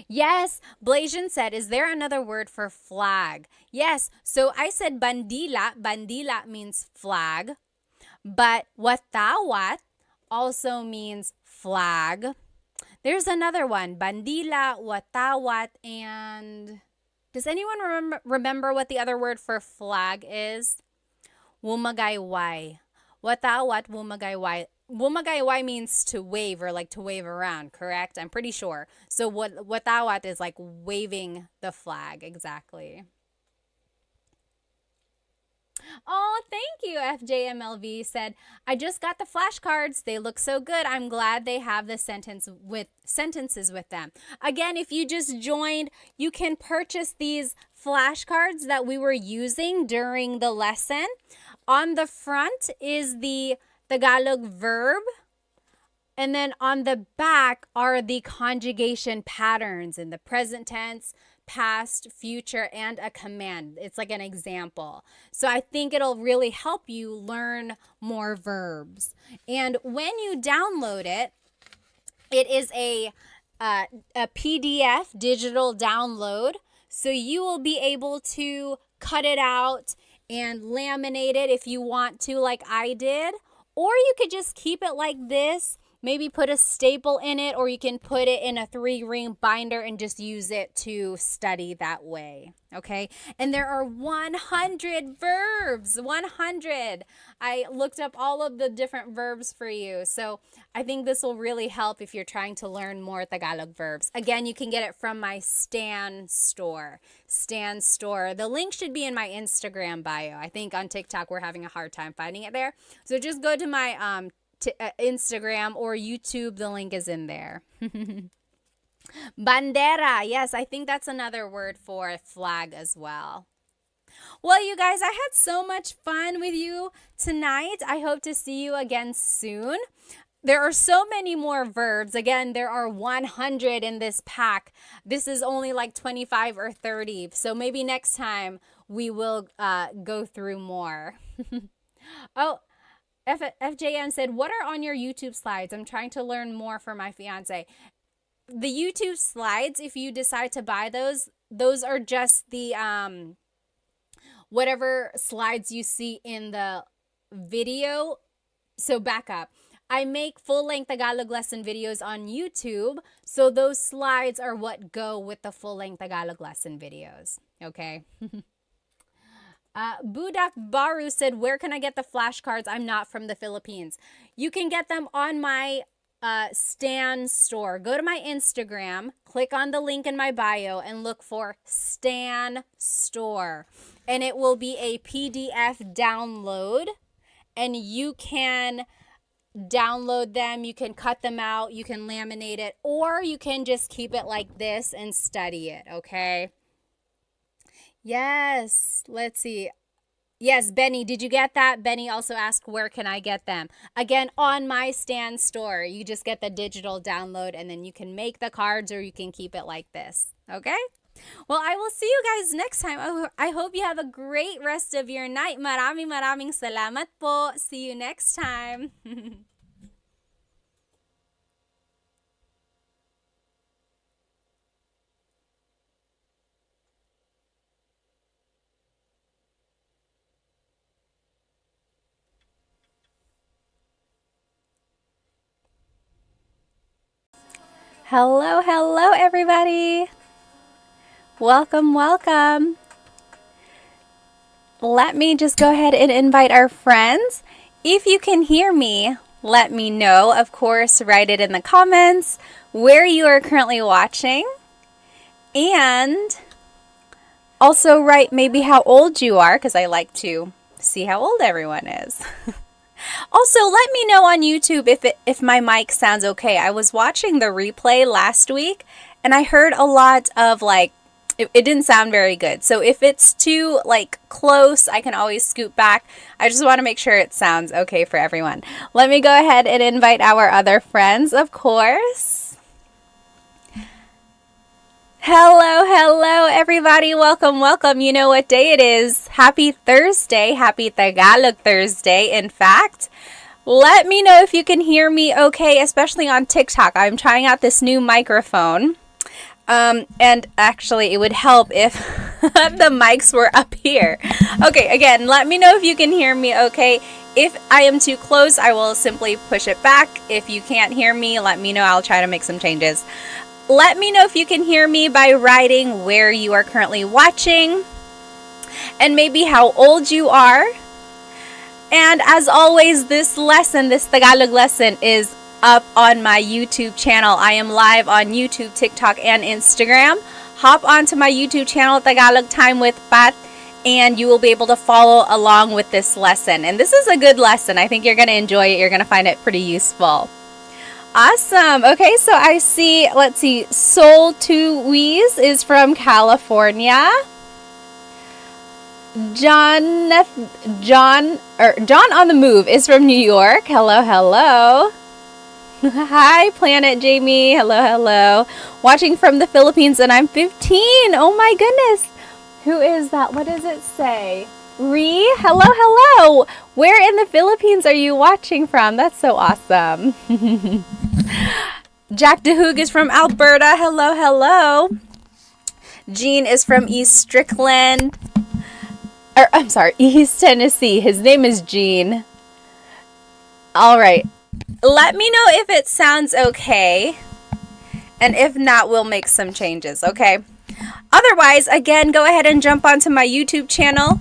[SPEAKER 1] Yes, Blasian said, is there another word for flag? Yes, so I said bandila. Bandila means flag. But watawat also means flag. There's another one, bandila, watawat, and does anyone remember what the other word for flag is? Wumagayway. Watawat, wumagayway. Wumagayway means to wave, or like to wave around, correct? I'm pretty sure. So watawat is like waving the flag, exactly. Oh, thank you, FJMLV said, I just got the flashcards. They look so good. I'm glad they have the sentences with them. Again, if you just joined, you can purchase these flashcards that we were using during the lesson. On the front is the Tagalog verb, and then on the back are the conjugation patterns in the present tense, past, future, and a command. It's like an example. So I think it'll really help you learn more verbs. And when you download it, it is a PDF digital download. So you will be able to cut it out and laminate it if you want to, like I did. Or you could just keep it like this. Maybe put a staple in it, or you can put it in a 3-ring binder and just use it to study that way, okay? And there are 100 verbs, 100. I looked up all of the different verbs for you, so I think this will really help if you're trying to learn more Tagalog verbs. Again, you can get it from my Stan store. Stan store. The link should be in my Instagram bio. I think on TikTok we're having a hard time finding it there. So just go to my Instagram or YouTube. The link is in there. Bandera. Yes, I think that's another word for flag as well. Well, you guys, I had so much fun with you tonight. I hope to see you again soon. There are so many more verbs. Again, there are 100 in this pack. This is only like 25 or 30. So maybe next time we will go through more. Oh, FJM said, what are on your YouTube slides? I'm trying to learn more for my fiance. The YouTube slides, if you decide to buy those are just the whatever slides you see in the video. So back up. I make full-length Tagalog lesson videos on YouTube, so those slides are what go with the full-length Tagalog lesson videos. Okay. Budak Baru said, where can I get the flashcards? I'm not from the Philippines. You can get them on my Stan store. Go to my Instagram, click on the link in my bio, and look for Stan store. And it will be a PDF download, and you can download them, you can cut them out, you can laminate it, or you can just keep it like this and study it, okay? Yes, let's see. Yes, Benny, did you get that? Benny also asked, where can I get them? Again, on my Stan store. You just get the digital download, and then you can make the cards or you can keep it like this, okay? Well, I will see you guys next time. I hope you have a great rest of your night. Maraming salamat po. See you next time. Hello, hello, everybody. Welcome, welcome. Let me just go ahead and invite our friends. If you can hear me, let me know. Of course, write it in the comments where you are currently watching. And also write maybe how old you are, because I like to see how old everyone is. Also, let me know on YouTube if my mic sounds okay. I was watching the replay last week, and I heard a lot of it didn't sound very good. So if it's too close, I can always scoot back. I just want to make sure it sounds okay for everyone. Let me go ahead and invite our other friends, of course. Hello, hello, everybody. Welcome, welcome. You know what day it is. Happy Thursday. Happy Tagalog Thursday, in fact. Let me know if you can hear me okay, especially on TikTok. I'm trying out this new microphone. And actually, it would help if the mics were up here. Okay, again, let me know if you can hear me okay. If I am too close, I will simply push it back. If you can't hear me, let me know. I'll try to make some changes. Let me know if you can hear me by writing where you are currently watching and maybe how old you are. And as always, this Tagalog lesson is up on my YouTube channel. I am live on YouTube, TikTok, and Instagram. Hop onto my YouTube channel, Tagalog Time with Pat, and you will be able to follow along with this lesson. And this is a good lesson. I think you're going to enjoy it. You're going to find it pretty useful. Awesome. Okay, so I see, let's see, Soul to Weeze is from California. John on the Move is from New York. Hello, hello. Hi, Planet Jamie. Hello, hello. Watching from the Philippines, and I'm 15. Oh my goodness. Who is that? What does it say? Hello, hello. Where in the Philippines are you watching from? That's so awesome. Jack DeHoog is from Alberta. Hello, hello. Gene is from East Strickland. I'm sorry, East Tennessee. His name is Gene. All right. Let me know if it sounds okay. And if not, we'll make some changes, okay? Otherwise, again, go ahead and jump onto my YouTube channel.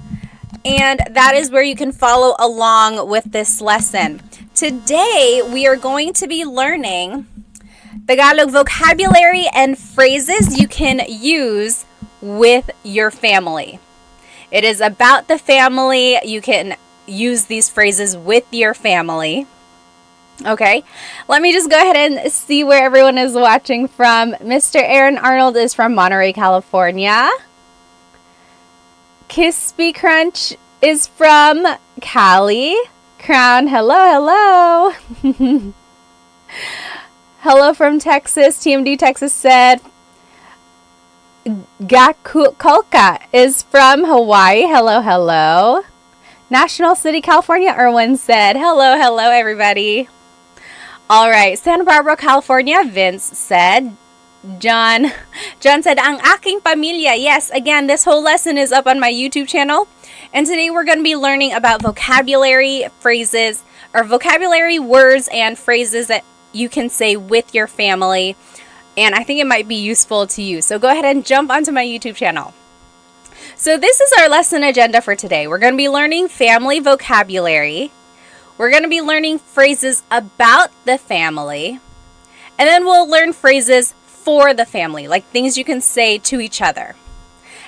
[SPEAKER 1] And that is where you can follow along with this lesson. Today, we are going to be learning Tagalog vocabulary and phrases you can use with your family. It is about the family. You can use these phrases with your family. Okay, let me just go ahead and see where everyone is watching from. Mr. Aaron Arnold is from Monterey, California. Crispy Crunch is from Cali. Crown, hello, hello. Hello from Texas. TMD Texas said. Gakukolka is from Hawaii. Hello, hello. National City, California, Erwin said. Hello, hello, everybody. All right, Santa Barbara, California, Vince said. John said, ang aking pamilya. Yes, again, this whole lesson is up on my YouTube channel. And today we're going to be learning about vocabulary phrases, or vocabulary words and phrases that you can say with your family. And I think it might be useful to you. So go ahead and jump onto my YouTube channel. So this is our lesson agenda for today. We're going to be learning family vocabulary. We're going to be learning phrases about the family. And then we'll learn phrases for the family, like things you can say to each other.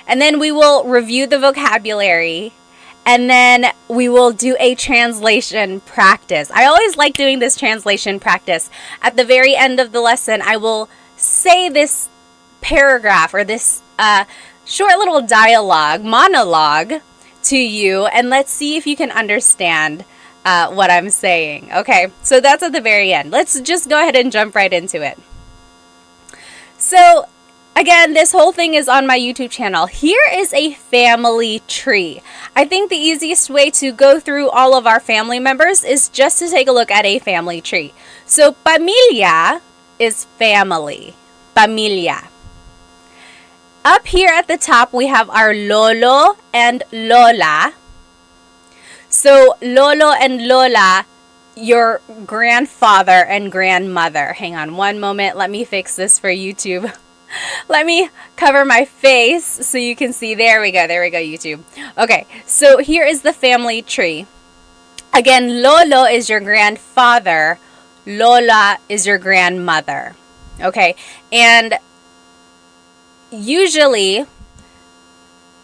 [SPEAKER 1] And then we will review the vocabulary. And then we will do a translation practice. I always like doing this translation practice. At the very end of the lesson, I will say this paragraph or this short little monologue to you, and let's see if you can understand what I'm saying. Okay, so that's at the very end. Let's just go ahead and jump right into it. So again, this whole thing is on my YouTube channel. Here is a family tree. I think the easiest way to go through all of our family members is just to take a look at a family tree. So pamilya is family. Pamilya. Up here at the top, we have our lolo and lola. So lolo and lola, your grandfather and grandmother. Hang on one moment. Let me fix this for YouTube. Let me cover my face so you can see. There we go, YouTube. Okay, so here is the family tree. Again, lolo is your grandfather. Lola is your grandmother. Okay, and usually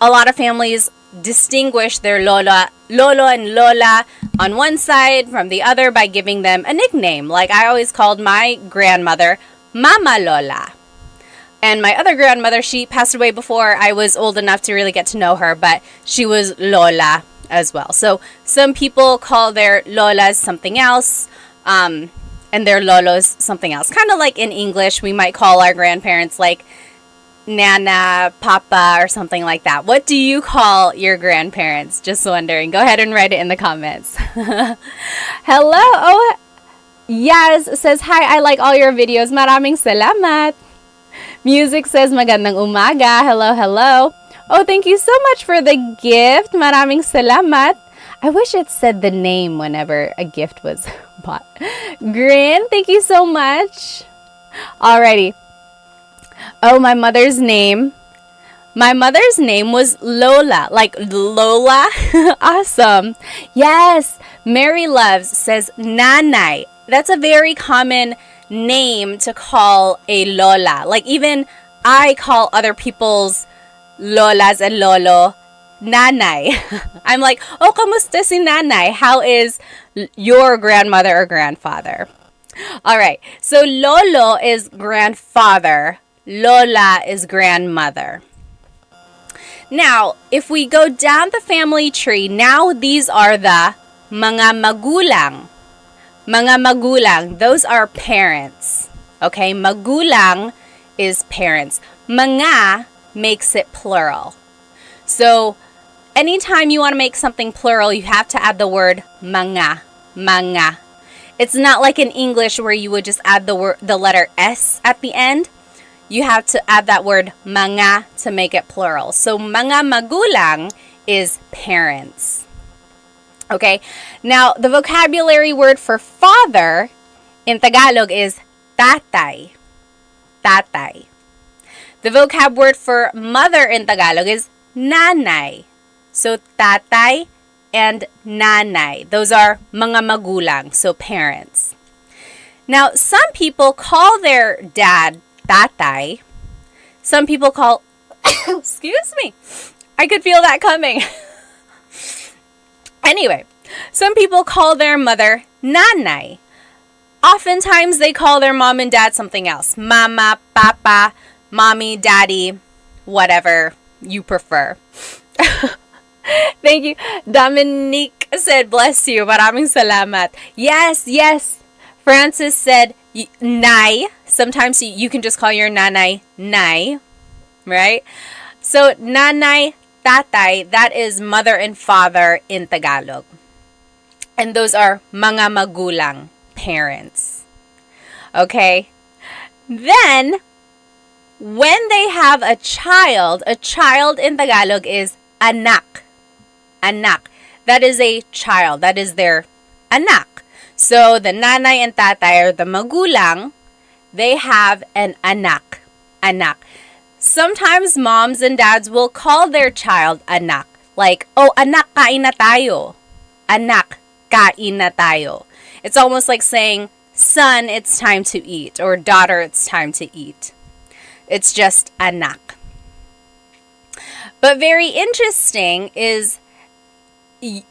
[SPEAKER 1] a lot of families distinguish their lolo and lola on one side from the other by giving them a nickname. Like I always called my grandmother Mama Lola. And my other grandmother, she passed away before I was old enough to really get to know her, but she was Lola as well. So some people call their Lolas something else, and their Lolos something else. Kind of like in English, we might call our grandparents like Nana, Papa, or something like that. What do you call your grandparents? Just wondering. Go ahead and write it in the comments. Hello. Oh, Yaz says, hi, I like all your videos. Maraming salamat. Music says, magandang umaga. Hello, hello. Oh, thank you so much for the gift. Maraming salamat. I wish it said the name whenever a gift was bought. Grin, thank you so much. Alrighty. Oh, my mother's name. My mother's name was Lola. Like Lola? Awesome. Yes. Mary Loves says Nanay. That's a very common name to call a Lola. Like even I call other people's Lolas and Lolo Nanay. I'm like, oh, kamusta si Nanay? How is your grandmother or grandfather? All right. So Lolo is grandfather. Lola is grandmother. Now, if we go down the family tree, now these are the mga magulang. Mga magulang, those are parents. Okay, magulang is parents. Mga makes it plural. So, anytime you want to make something plural, you have to add the word mga. Mga. It's not like in English where you would just add the letter S at the end. You have to add that word mga to make it plural. So, mga magulang is parents. Okay, now the vocabulary word for father in Tagalog is tatay. Tatay. The vocab word for mother in Tagalog is nanay. So tatay and nanay. Those are mga magulang, so parents. Now, some people call their dad tatay. Some people call, excuse me, I could feel that coming. Anyway, some people call their mother nanay. Oftentimes they call their mom and dad something else. Mama, papa, mommy, daddy, whatever you prefer. Thank you. Dominique said, bless you. Maraming salamat. Yes, yes. Francis said, nay. Sometimes you can just call your nanay, nay. Right? So, nanay, tatay, that is mother and father in Tagalog. And those are mga magulang, parents. Okay? Then, when they have a child in Tagalog is anak. Anak. That is a child. That is their anak. So, the nanay and tatay or the magulang, they have an anak. Anak. Sometimes moms and dads will call their child anak. Like, oh, anak, kain na tayo. Anak, kain na tayo. It's almost like saying, son, it's time to eat. Or daughter, it's time to eat. It's just anak. But very interesting is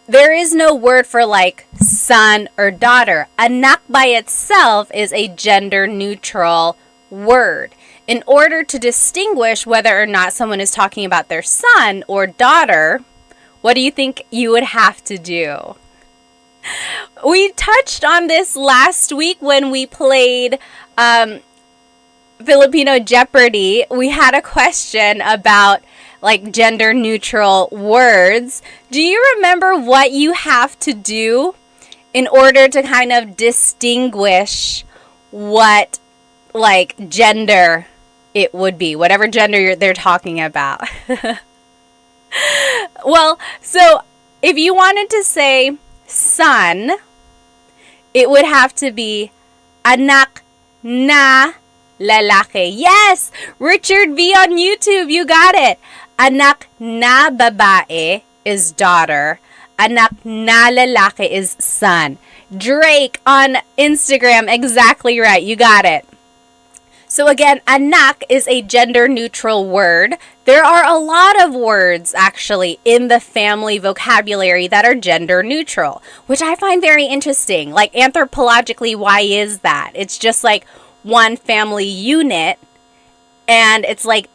[SPEAKER 1] there is no word for like son or daughter. Anak by itself is a gender neutral word. In order to distinguish whether or not someone is talking about their son or daughter, what do you think you would have to do? We touched on this last week when we played Filipino Jeopardy. We had a question about like gender neutral words. Do you remember what you have to do in order to kind of distinguish what like gender it would be, whatever gender they're talking about? Well, so if you wanted to say son, it would have to be anak na lalaki. Yes! Richard V on YouTube, you got it. Anak na babae is daughter. Anak na lalaki is son. Drake on Instagram, exactly right. You got it. So again, anak is a gender neutral word. There are a lot of words actually in the family vocabulary that are gender neutral, which I find very interesting. Like anthropologically, why is that? It's just like one family unit, and it's like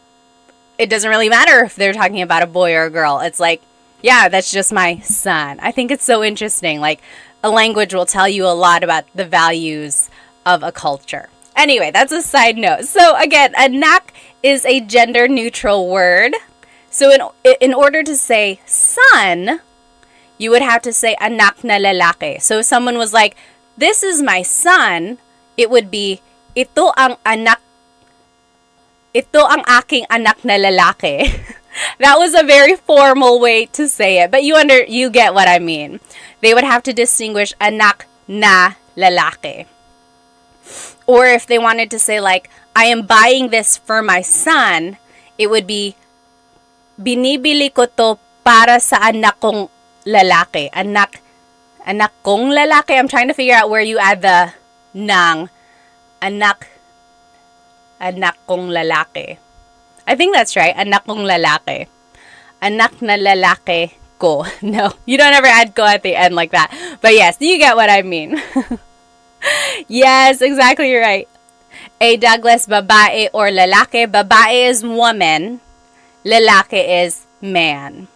[SPEAKER 1] it doesn't really matter if they're talking about a boy or a girl. It's like, yeah, that's just my son. I think it's so interesting. Like a language will tell you a lot about the values of a culture. Anyway, that's a side note. So again, anak is a gender neutral word. So in order to say son, you would have to say anak na lalaki. So if someone was like, this is my son, it would be ito ang aking anak na lalaki. That was a very formal way to say it, but you get what I mean. They would have to distinguish anak na lalaki. Or if they wanted to say like, I am buying this for my son, it would be binibili ko to para sa anak kong lalaki. Anak kong lalaki. I'm trying to figure out where you add the nang. Anak kong lalaki. I think that's right. Anak kong lalaki. Anak na lalaki ko. No, you don't ever add ko at the end like that. But yes, you get what I mean. Yes, exactly right. A Douglas, babae or lalaki. Babae is woman. Lalaki is man.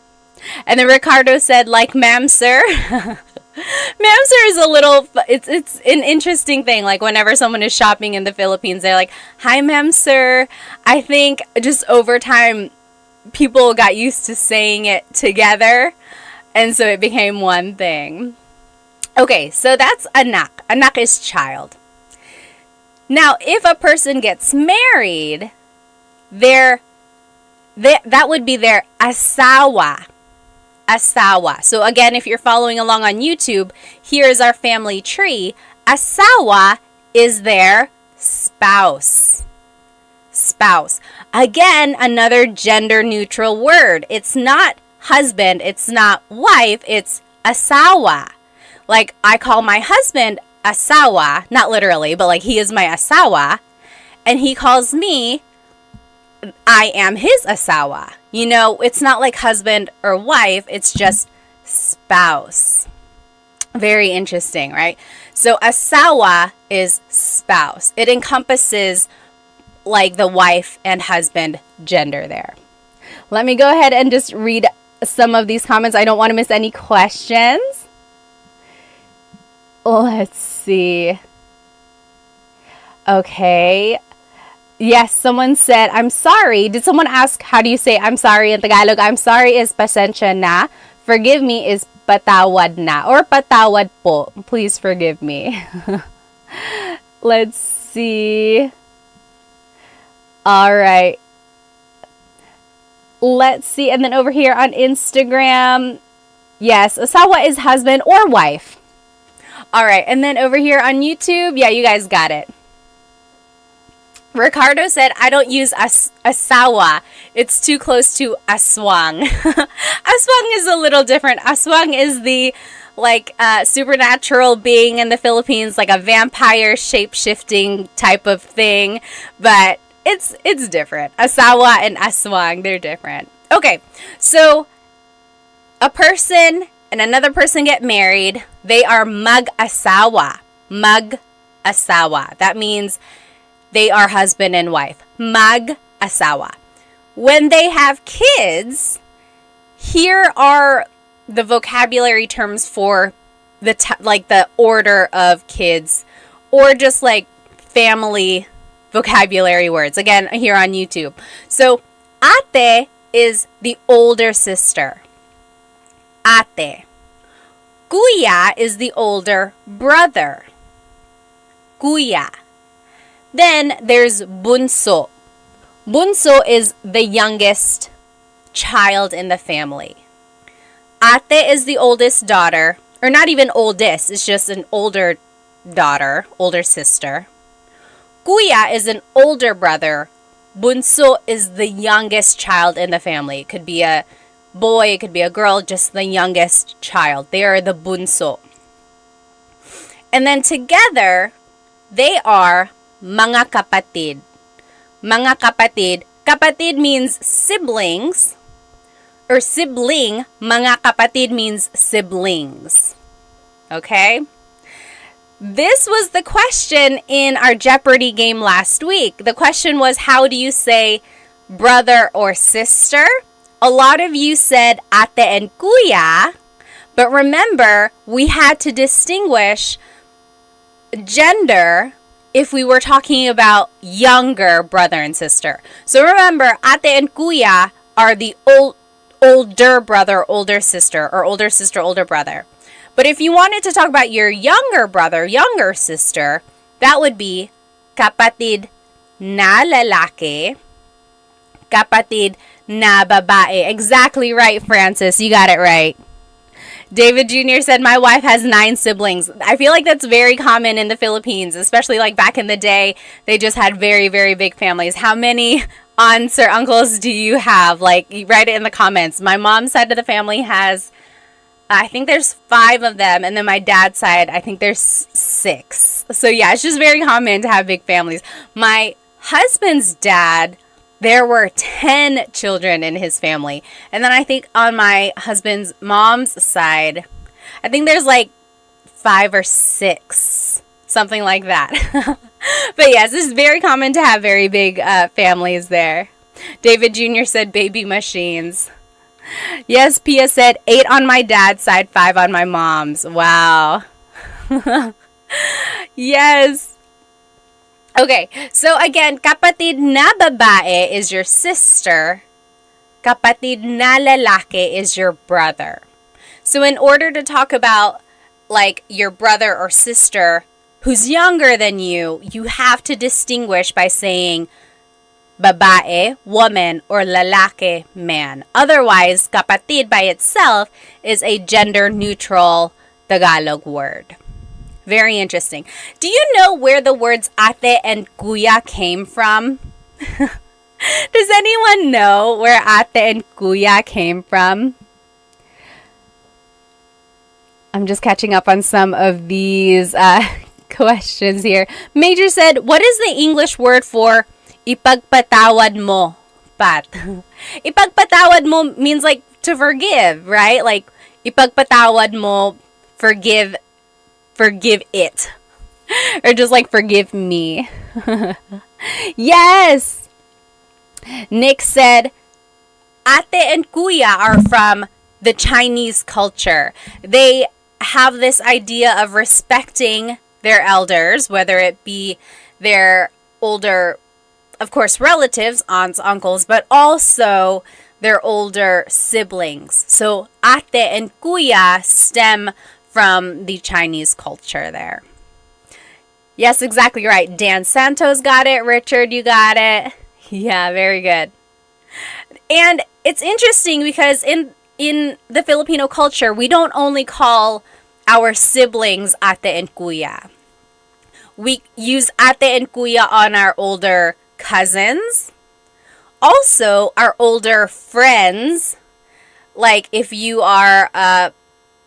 [SPEAKER 1] And then Ricardo said, like, ma'am, sir. Ma'am, sir is a little, it's an interesting thing. Like, whenever someone is shopping in the Philippines, they're like, hi, ma'am, sir. I think just over time, people got used to saying it together. And so it became one thing. Okay, so that's anak. Anak is child. Now, if a person gets married, that would be their asawa. Asawa. So again, if you're following along on YouTube, here's our family tree. Asawa is their spouse. Spouse. Again, another gender neutral word. It's not husband, it's not wife, it's asawa. Like, I call my husband asawa, not literally, but like he is my asawa, and he calls me, I am his asawa. You know, it's not like husband or wife, it's just spouse. Very interesting, right? So asawa is spouse. It encompasses like the wife and husband gender there. Let me go ahead and just read some of these comments. I don't want to miss any questions. Let's see. Okay. Yes, someone said, I'm sorry. Did someone ask, how do you say I'm sorry in Tagalog? I'm sorry is pasensya na. Forgive me is patawad na or patawad po. Please forgive me. Let's see. All right. Let's see. And then over here on Instagram, yes, asawa is husband or wife. All right. And then over here on YouTube, yeah, you guys got it. Ricardo said, I don't use asawa. It's too close to aswang. Aswang is a little different. Aswang is the supernatural being in the Philippines, like a vampire shape-shifting type of thing. But it's different. Asawa and aswang, they're different. Okay, so a person and another person get married. They are mag-asawa. Mag-asawa. That means they are husband and wife. Mag-asawa. When they have kids, here are the vocabulary terms for the order of kids, or just like family vocabulary words. Again, here on YouTube. So, ate is the older sister. Ate. Kuya is the older brother. Kuya. Then there's bunso. Bunso is the youngest child in the family. Ate is the oldest daughter, or not even oldest, it's just an older daughter, older sister. Kuya is an older brother. Bunso is the youngest child in the family. It could be a boy, it could be a girl, just the youngest child. They are the bunso. And then together, they are mga kapatid. Mga kapatid. Kapatid means siblings. Or sibling. Mga kapatid means siblings. Okay? This was the question in our Jeopardy game last week. The question was, how do you say brother or sister? A lot of you said ate and kuya. But remember, we had to distinguish gender if we were talking about younger brother and sister. So remember, ate and kuya are the older brother, older sister, or older sister, older brother. But if you wanted to talk about your younger brother, younger sister, that would be kapatid na lalaki, kapatid na babae. Exactly right, Francis. You got it right. David Jr. said, my wife has 9 siblings. I feel like that's very common in the Philippines, especially like back in the day. They just had very, very big families. How many aunts or uncles do you have? Like, write it in the comments. My mom's side of the family has, I think there's 5 of them. And then my dad's side, I think there's 6. So yeah, it's just very common to have big families. My husband's dad, there were 10 children in his family. And then I think on my husband's mom's side, I think there's like 5 or 6, something like that. But yes, it's very common to have very big families there. David Jr. said baby machines. Yes, Pia said 8 on my dad's side, 5 on my mom's. Wow. Yes. Okay, so again, kapatid na babae is your sister. Kapatid na lalaki is your brother. So in order to talk about like your brother or sister who's younger than you have to distinguish by saying babae, woman, or lalaki, man. Otherwise, kapatid by itself is a gender-neutral Tagalog word. Very interesting. Do you know where the words ate and kuya came from? Does anyone know where ate and kuya came from? I'm just catching up on some of these questions here. Major said, what is the English word for ipagpatawad mo, Pat? Ipagpatawad mo means like to forgive, right? Like ipagpatawad mo, forgive forgive it. Or just like forgive me. Yes! Nick said, ate and kuya are from the Chinese culture. They have this idea of respecting their elders, whether it be their older, of course, relatives, aunts, uncles, but also their older siblings. So ate and kuya stem from the Chinese culture there. Yes, exactly right. Dan Santos got it. Richard, you got it. Yeah, very good. And it's interesting because in the Filipino culture, we don't only call our siblings ate and kuya. We use ate and kuya on our older cousins. Also, our older friends. Like if you are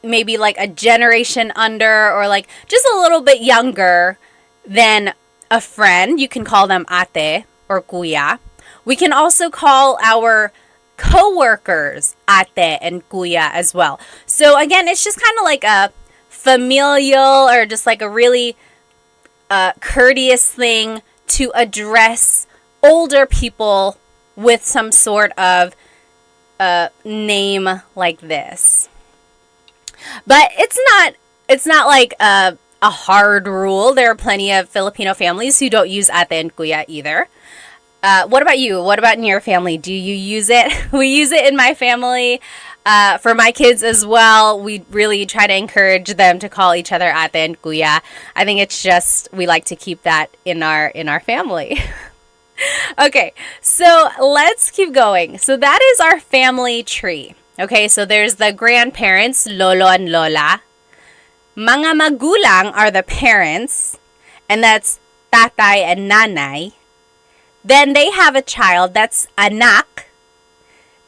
[SPEAKER 1] maybe like a generation under or like just a little bit younger than a friend, you can call them ate or kuya. We can also call our co-workers ate and kuya as well. So again, it's just kind of like a familial or just like a really courteous thing to address older people with some sort of name like this. But it's not like a hard rule. There are plenty of Filipino families who don't use ate and kuya either. What about you? What about in your family? Do you use it? We use it in my family. For my kids as well, we really try to encourage them to call each other ate and kuya. I think it's just we like to keep that in our family. Okay, so let's keep going. So that is our family tree. Okay, so there's the grandparents, lolo and lola. Mga magulang are the parents, and that's tatay and nanay. Then they have a child, that's anak.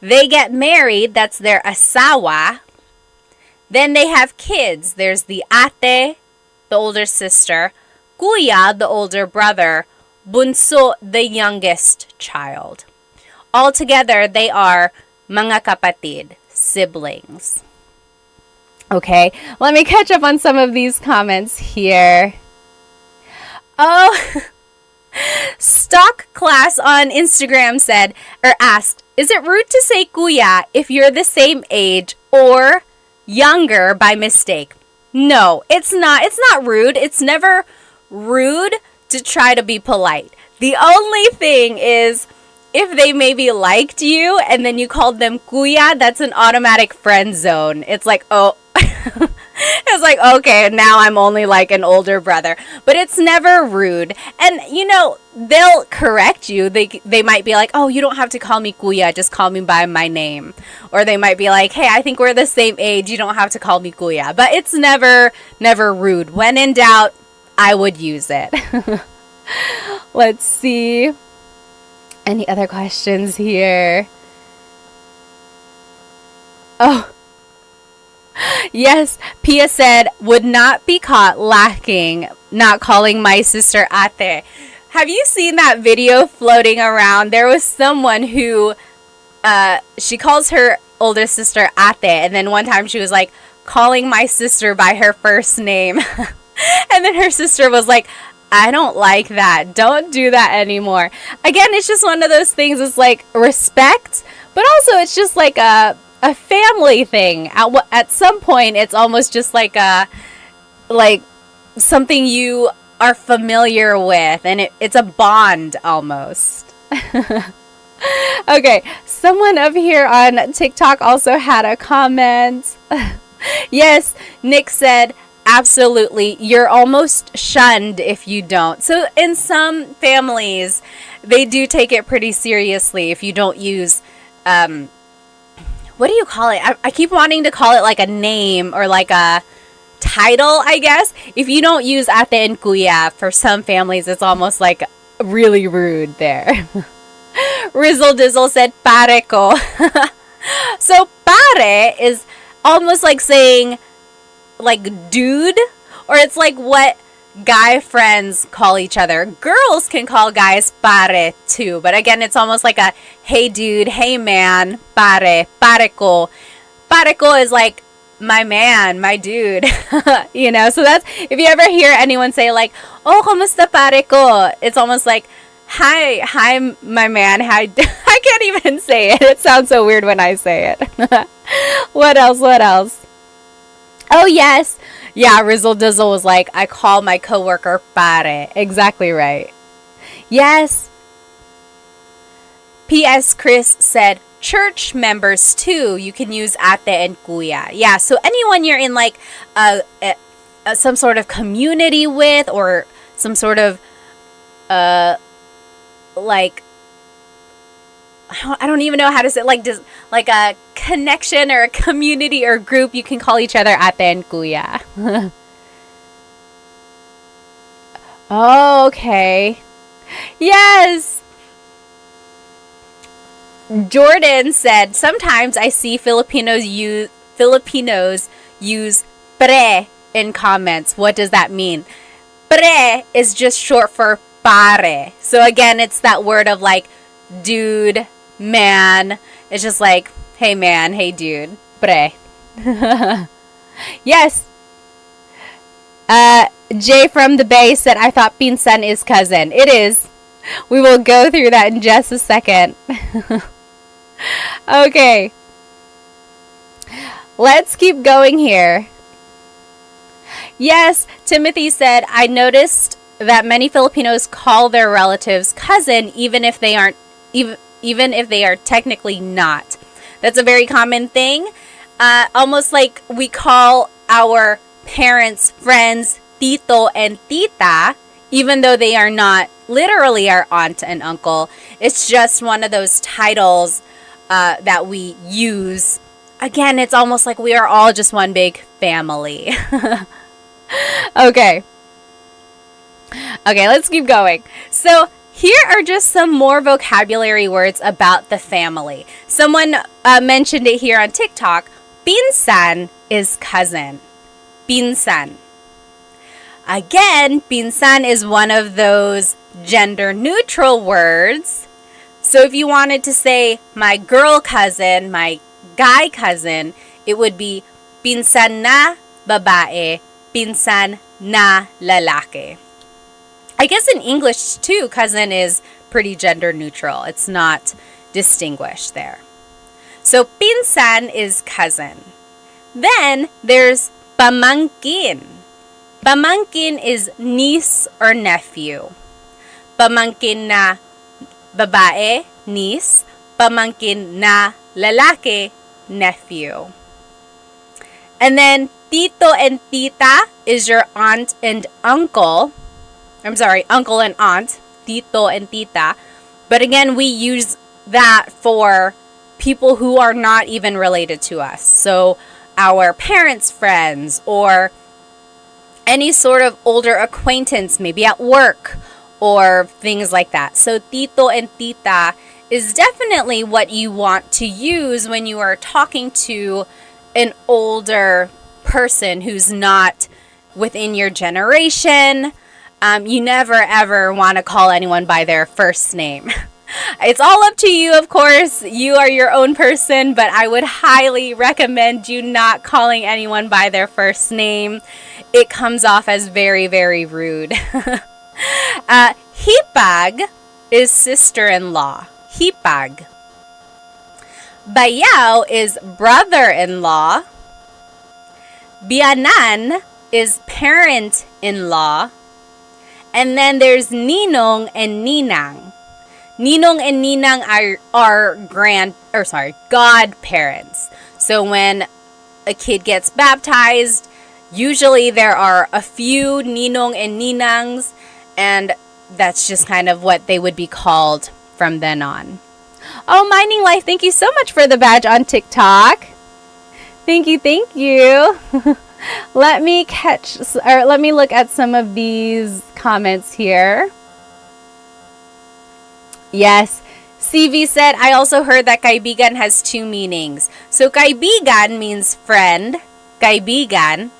[SPEAKER 1] They get married, that's their asawa. Then they have kids. There's the ate, the older sister, kuya, the older brother, bunso, the youngest child. Altogether, they are mga kapatid, siblings. Okay, let me catch up on some of these comments here. Oh, Stock Class on Instagram said or asked, is it rude to say kuya if you're the same age or younger by mistake? No, it's not. It's not rude. It's never rude to try to be polite. The only thing is if they maybe liked you and then you called them kuya, that's an automatic friend zone. It's like, oh, it's like, okay, now I'm only like an older brother. But it's never rude. And, you know, they'll correct you. They might be like, oh, you don't have to call me kuya. Just call me by my name. Or they might be like, hey, I think we're the same age. You don't have to call me kuya. But it's never rude. When in doubt, I would use it. Let's see. Any other questions here? Oh. Yes, Pia said, would not be caught lacking, not calling my sister ate. Have you seen that video floating around? There was someone who, she calls her older sister ate, and then one time she was like, calling my sister by her first name. And then her sister was like, I don't like that. Don't do that anymore. Again, it's just one of those things. It's like respect, but also it's just like a family thing. At some point, it's almost just like something you are familiar with, and it's a bond almost. Okay, someone up here on TikTok also had a comment. Yes, Nick said, absolutely, you're almost shunned if you don't. So in some families, they do take it pretty seriously if you don't use, what do you call it? I keep wanting to call it like a name or like a title, I guess. If you don't use ate and kuya, for some families, it's almost like really rude there. Rizzle Dizzle said, pare ko. So pare is almost like saying like dude, or it's like what guy friends call each other. Girls can call guys pare too, but again, it's almost like a hey dude, hey man, pare ko. Pare ko is like my man, my dude. So that's, if you ever hear anyone say like, oh, kamusta pare ko? It's almost like, hi, my man. Hi. I can't even say it. It sounds so weird when I say it. What else? Oh, yes. Yeah, Rizzle Dizzle was like, I call my coworker pare. Exactly right. Yes. P.S. Chris said, church members too, you can use ate and kuya. Yeah, so anyone you're in like some sort of community with, or some sort of like, I don't even know how to say it, like just like a connection or a community or group, you can call each other ate and kuya. Oh, okay. Yes. Jordan said, sometimes I see Filipinos use pre in comments. What does that mean? Pre is just short for pare. So again, it's that word of like dude, man. It's just like, hey man, hey dude, pre. Yes. Jay from the Bay said, I thought pinsan is cousin. It is. We will go through that in just a second. Okay. Let's keep going here. Yes, Timothy said, I noticed that many Filipinos call their relatives cousin even if they aren't, even if they are technically not. That's a very common thing. Almost like we call our parents' friends tito and tita, even though they are not literally our aunt and uncle. It's just one of those titles that we use. Again, it's almost like we are all just one big family. Okay, let's keep going. So here are just some more vocabulary words about the family. Someone mentioned it here on TikTok. Pinsan is cousin. Pinsan. Again, pinsan is one of those gender neutral words. So if you wanted to say my girl cousin, my guy cousin, it would be pinsan na babae, pinsan na lalaki. I guess in English too, cousin is pretty gender neutral. It's not distinguished there. So pinsan is cousin. Then there's pamangkin. Pamangkin is niece or nephew. Pamangkin na babae, niece. Pamangkin na lalaki, nephew. And then tito and tita is your aunt and uncle. I'm sorry, uncle and aunt. Tito and tita. But again, we use that for people who are not even related to us. So our parents' friends, or any sort of older acquaintance, maybe at work or things like that. So tito and tita is definitely what you want to use when you are talking to an older person who's not within your generation. You never ever want to call anyone by their first name. It's all up to you, of course. You are your own person, but I would highly recommend you not calling anyone by their first name. It comes off as very, very rude. Hipag is sister-in-law. Hipag. Bayaw is brother-in-law. Bianan is parent-in-law. And then there's ninong and ninang. Ninong and ninang are godparents. So when a kid gets baptized, usually there are a few ninong and ninangs, and that's just kind of what they would be called from then on. Oh, Mining Life, thank you so much for the badge on TikTok. Thank you. Let me look at some of these comments here. Yes, CV said, I also heard that kaibigan has two meanings. So kaibigan means friend, kaibigan.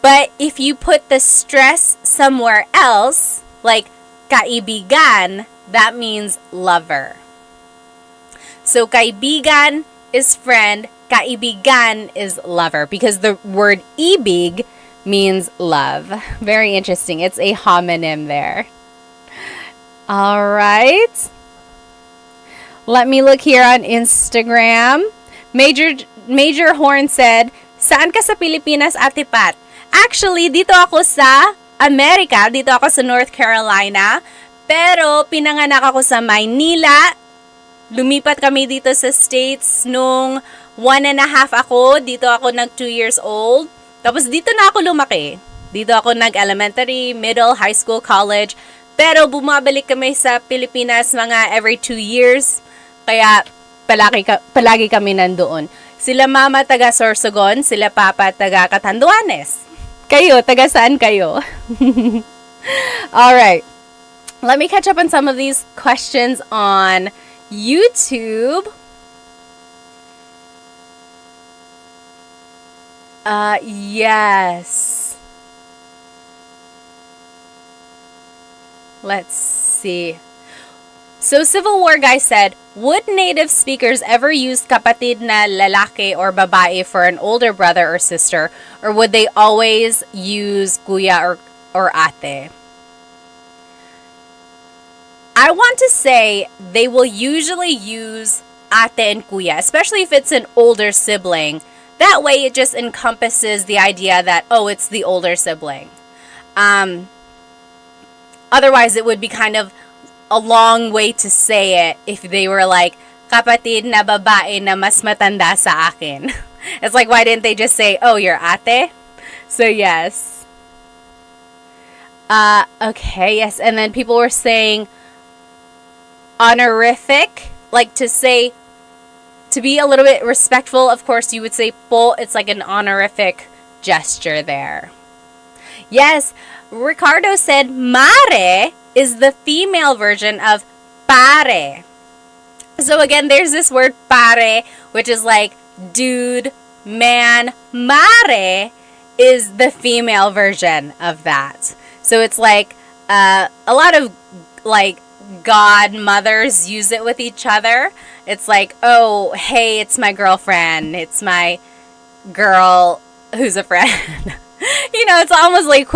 [SPEAKER 1] But if you put the stress somewhere else, like kaibigan, that means lover. So kaibigan is friend, kaibigan is lover because the word ibig means love. Very interesting. It's a homonym there. All right. Let me look here on Instagram. Major Horn said, "Saan ka sa Pilipinas, Ate Pat?" Actually, dito ako sa Amerika. Dito ako sa North Carolina. Pero pinanganak ako sa Maynila. Lumipat kami dito sa States nung 1.5 ako. Dito ako nag 2 years old. Tapos dito na ako lumaki. Dito ako nag-elementary, middle, high school, college. Pero bumabalik kami sa Pilipinas mga every 2 years. Kaya palagi kami nandoon. Sila mama taga Sorsogon, sila papa taga Catanduanes. Kayo, taga saan kayo? Alright. Let me catch up on some of these questions on YouTube. Yes. Let's see. So Civil War Guy said, would native speakers ever use kapatid na lalaki or babae for an older brother or sister, or would they always use kuya or ate? I want to say they will usually use ate and kuya, especially if it's an older sibling. That way it just encompasses the idea that, oh, it's the older sibling. Otherwise, it would be kind of a long way to say it if they were like, kapatid na babae na mas matanda sa akin. It's like, why didn't they just say, oh, you're ate? So, yes. Okay, yes. And then people were saying honorific, like to say, to be a little bit respectful, of course, you would say po. It's like an honorific gesture there. Yes, Ricardo said mare is the female version of pare. So again, there's this word pare, which is like dude, man. Mare is the female version of that. So it's like a lot of like godmothers use it with each other. It's like, oh, hey, it's my girlfriend. It's my girl who's a friend. You know, it's almost like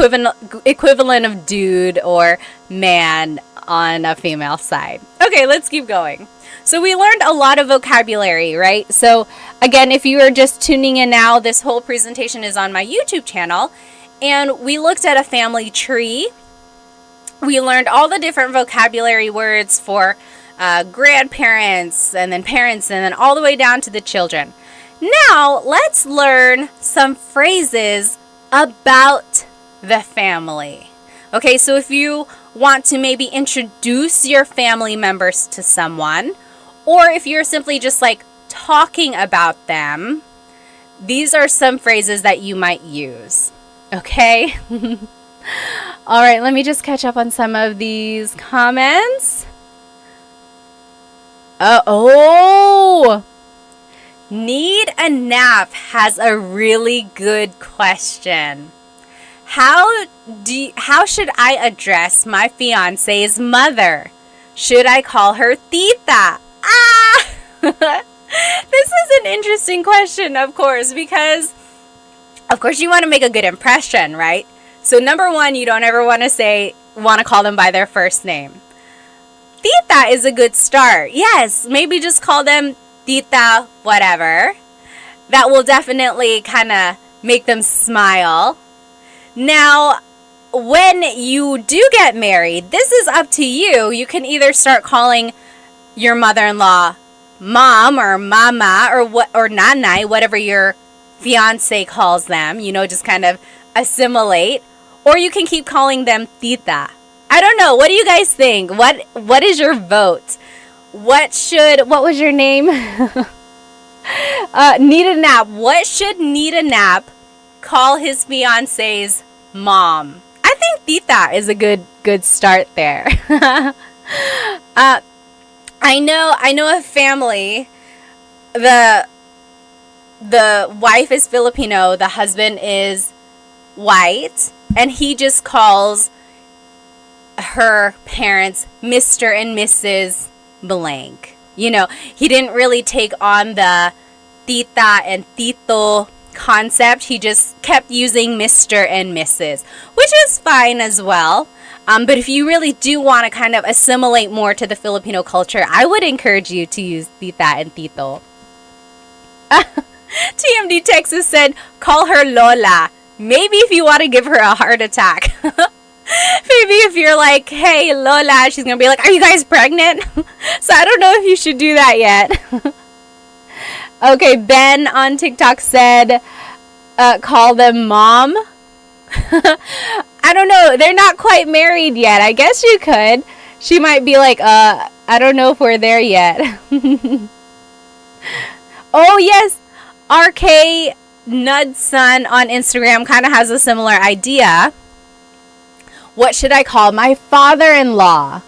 [SPEAKER 1] equivalent of dude or man on a female side. Okay, let's keep going. So we learned a lot of vocabulary, right? So again, if you are just tuning in now, this whole presentation is on my YouTube channel. And we looked at a family tree. We learned all the different vocabulary words for grandparents and then parents and then all the way down to the children. Now, let's learn some phrases about the family. Okay, so if you want to maybe introduce your family members to someone, or if you're simply just like talking about them, these are some phrases that you might use. Okay? All right, let me just catch up on some of these comments. Need a Nap has a really good question. How should I address my fiance's mother? Should I call her tita? This is an interesting question, of course, because of course you want to make a good impression, right? So number one, you don't ever want to call them by their first name. Tita is a good start. Yes, maybe just call them tita whatever. That will definitely kind of make them smile. Now, when you do get married, this is up to you. You can either start calling your mother-in-law mom or mama or nanay, whatever your fiance calls them, you know, just kind of assimilate, or you can keep calling them tita. I don't know. What do you guys think? What is your vote? What was your name? Need a Nap. What should Need a Nap call his fiance's mom? I think tita is a good start there. I know a family. The wife is Filipino, the husband is white, and he just calls her parents Mr. and Mrs. blank. You know, he didn't really take on the tita and tito concept. He just kept using Mr. and Mrs., which is fine as well. But if you really do want to kind of assimilate more to the Filipino culture, I would encourage you to use tita and tito. TMD Texas said, call her Lola. Maybe if you want to give her a heart attack. Maybe if you're like, hey, Lola, she's going to be like, are you guys pregnant? So I don't know if you should do that yet. Okay, Ben on TikTok said, call them mom. I don't know. They're not quite married yet. I guess you could. She might be like, I don't know if we're there yet. Oh, yes. RK Nudson on Instagram kind of has a similar idea. What should I call my father-in-law?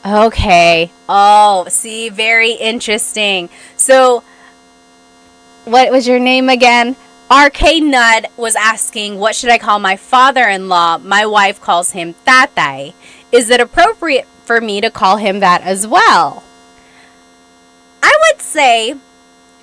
[SPEAKER 1] Okay. Oh, see, very interesting. So, what was your name again? RK Nud was asking, what should I call my father-in-law? My wife calls him tatay. Is it appropriate for me to call him that as well? I would say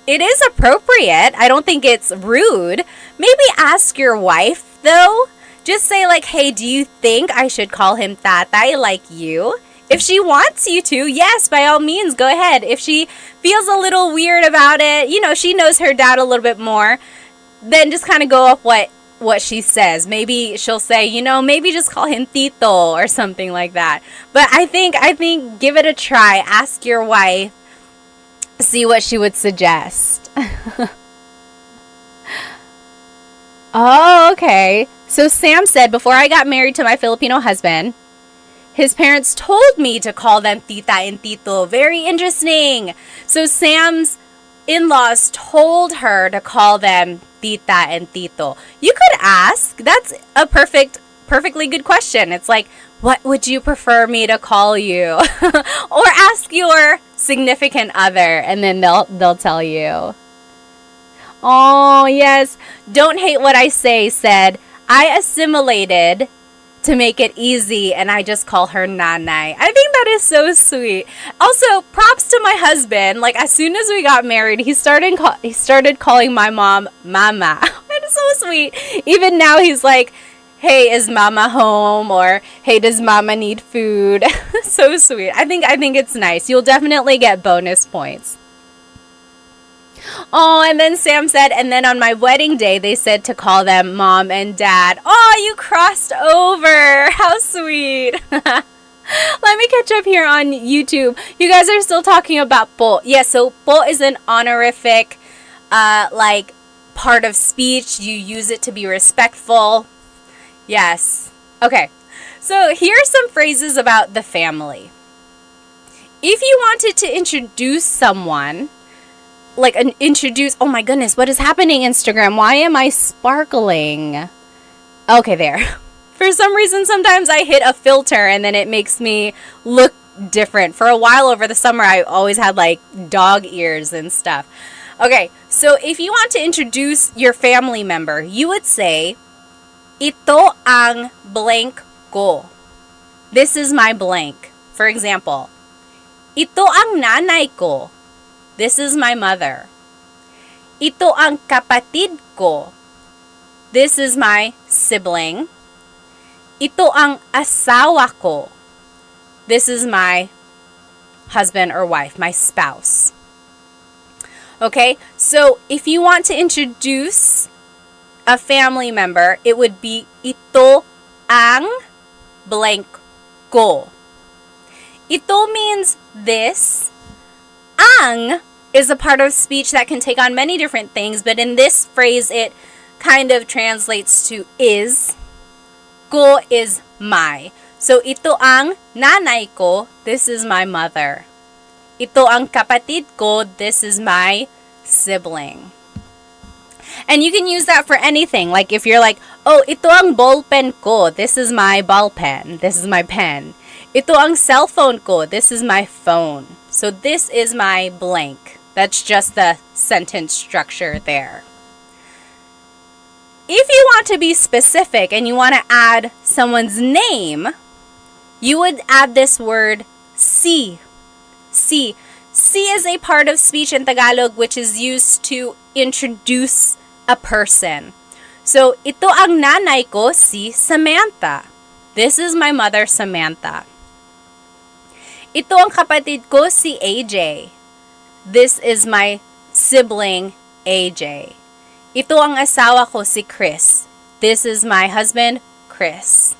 [SPEAKER 1] it is appropriate. I don't think it's rude. Maybe ask your wife, though. Just say like, hey, do you think I should call him tatay like you? If she wants you to, yes, by all means, go ahead. If she feels a little weird about it, she knows her dad a little bit more, then just kind of go off what she says. Maybe she'll say, maybe just call him Tito or something like that. But I think give it a try. Ask your wife, see what she would suggest. Oh, okay. So Sam said, before I got married to my Filipino husband, his parents told me to call them tita and tito. Very interesting. So Sam's in-laws told her to call them tita and tito. You could ask. That's a perfectly good question. It's like, what would you prefer me to call you? Or ask your significant other, and then they'll tell you. Oh, yes. Don't hate what I say said, I assimilated to make it easy, and I just call her nanay. I think that is so sweet. Also, props to my husband. Like, as soon as we got married, he started calling my mom mama. That is so sweet. Even now, he's like, hey, is mama home? Or, hey, does mama need food? So sweet. I think it's nice. You'll definitely get bonus points. Oh, and then Sam said, and then on my wedding day, they said to call them mom and dad. Oh, you crossed over. How sweet. Let me catch up here on YouTube. You guys are still talking about po. Yeah, so po is an honorific, part of speech. You use it to be respectful. Yes. Okay. So here are some phrases about the family. If you wanted to introduce someone, oh my goodness, what is happening, Instagram? Why am I sparkling? Okay, there. For some reason, sometimes I hit a filter and then it makes me look different. For a while over the summer, I always had dog ears and stuff. Okay, so if you want to introduce your family member, you would say, ito ang blank ko. This is my blank. For example, ito ang nanay ko. This is my mother. Ito ang kapatid ko. This is my sibling. Ito ang asawa ko. This is my husband or wife, my spouse. Okay, so if you want to introduce a family member, it would be ito ang blank ko. Ito means this. Ang is a part of speech that can take on many different things, but in this phrase, it kind of translates to is. Ko is my. So, ito ang nanay ko, this is my mother. Ito ang kapatid ko, this is my sibling. And you can use that for anything. Like if you're like, oh, ito ang ballpen ko, this is my ball pen, this is my pen. Ito ang cell phone ko, this is my phone. So this is my blank. That's just the sentence structure there. If you want to be specific and you want to add someone's name, you would add this word si. Si. Si is a part of speech in Tagalog which is used to introduce a person. So, ito ang nanay ko, si Samantha. This is my mother, Samantha. Ito ang kapatid ko, si AJ. This is my sibling, AJ. Ito ang asawa ko, si Chris. This is my husband, Chris.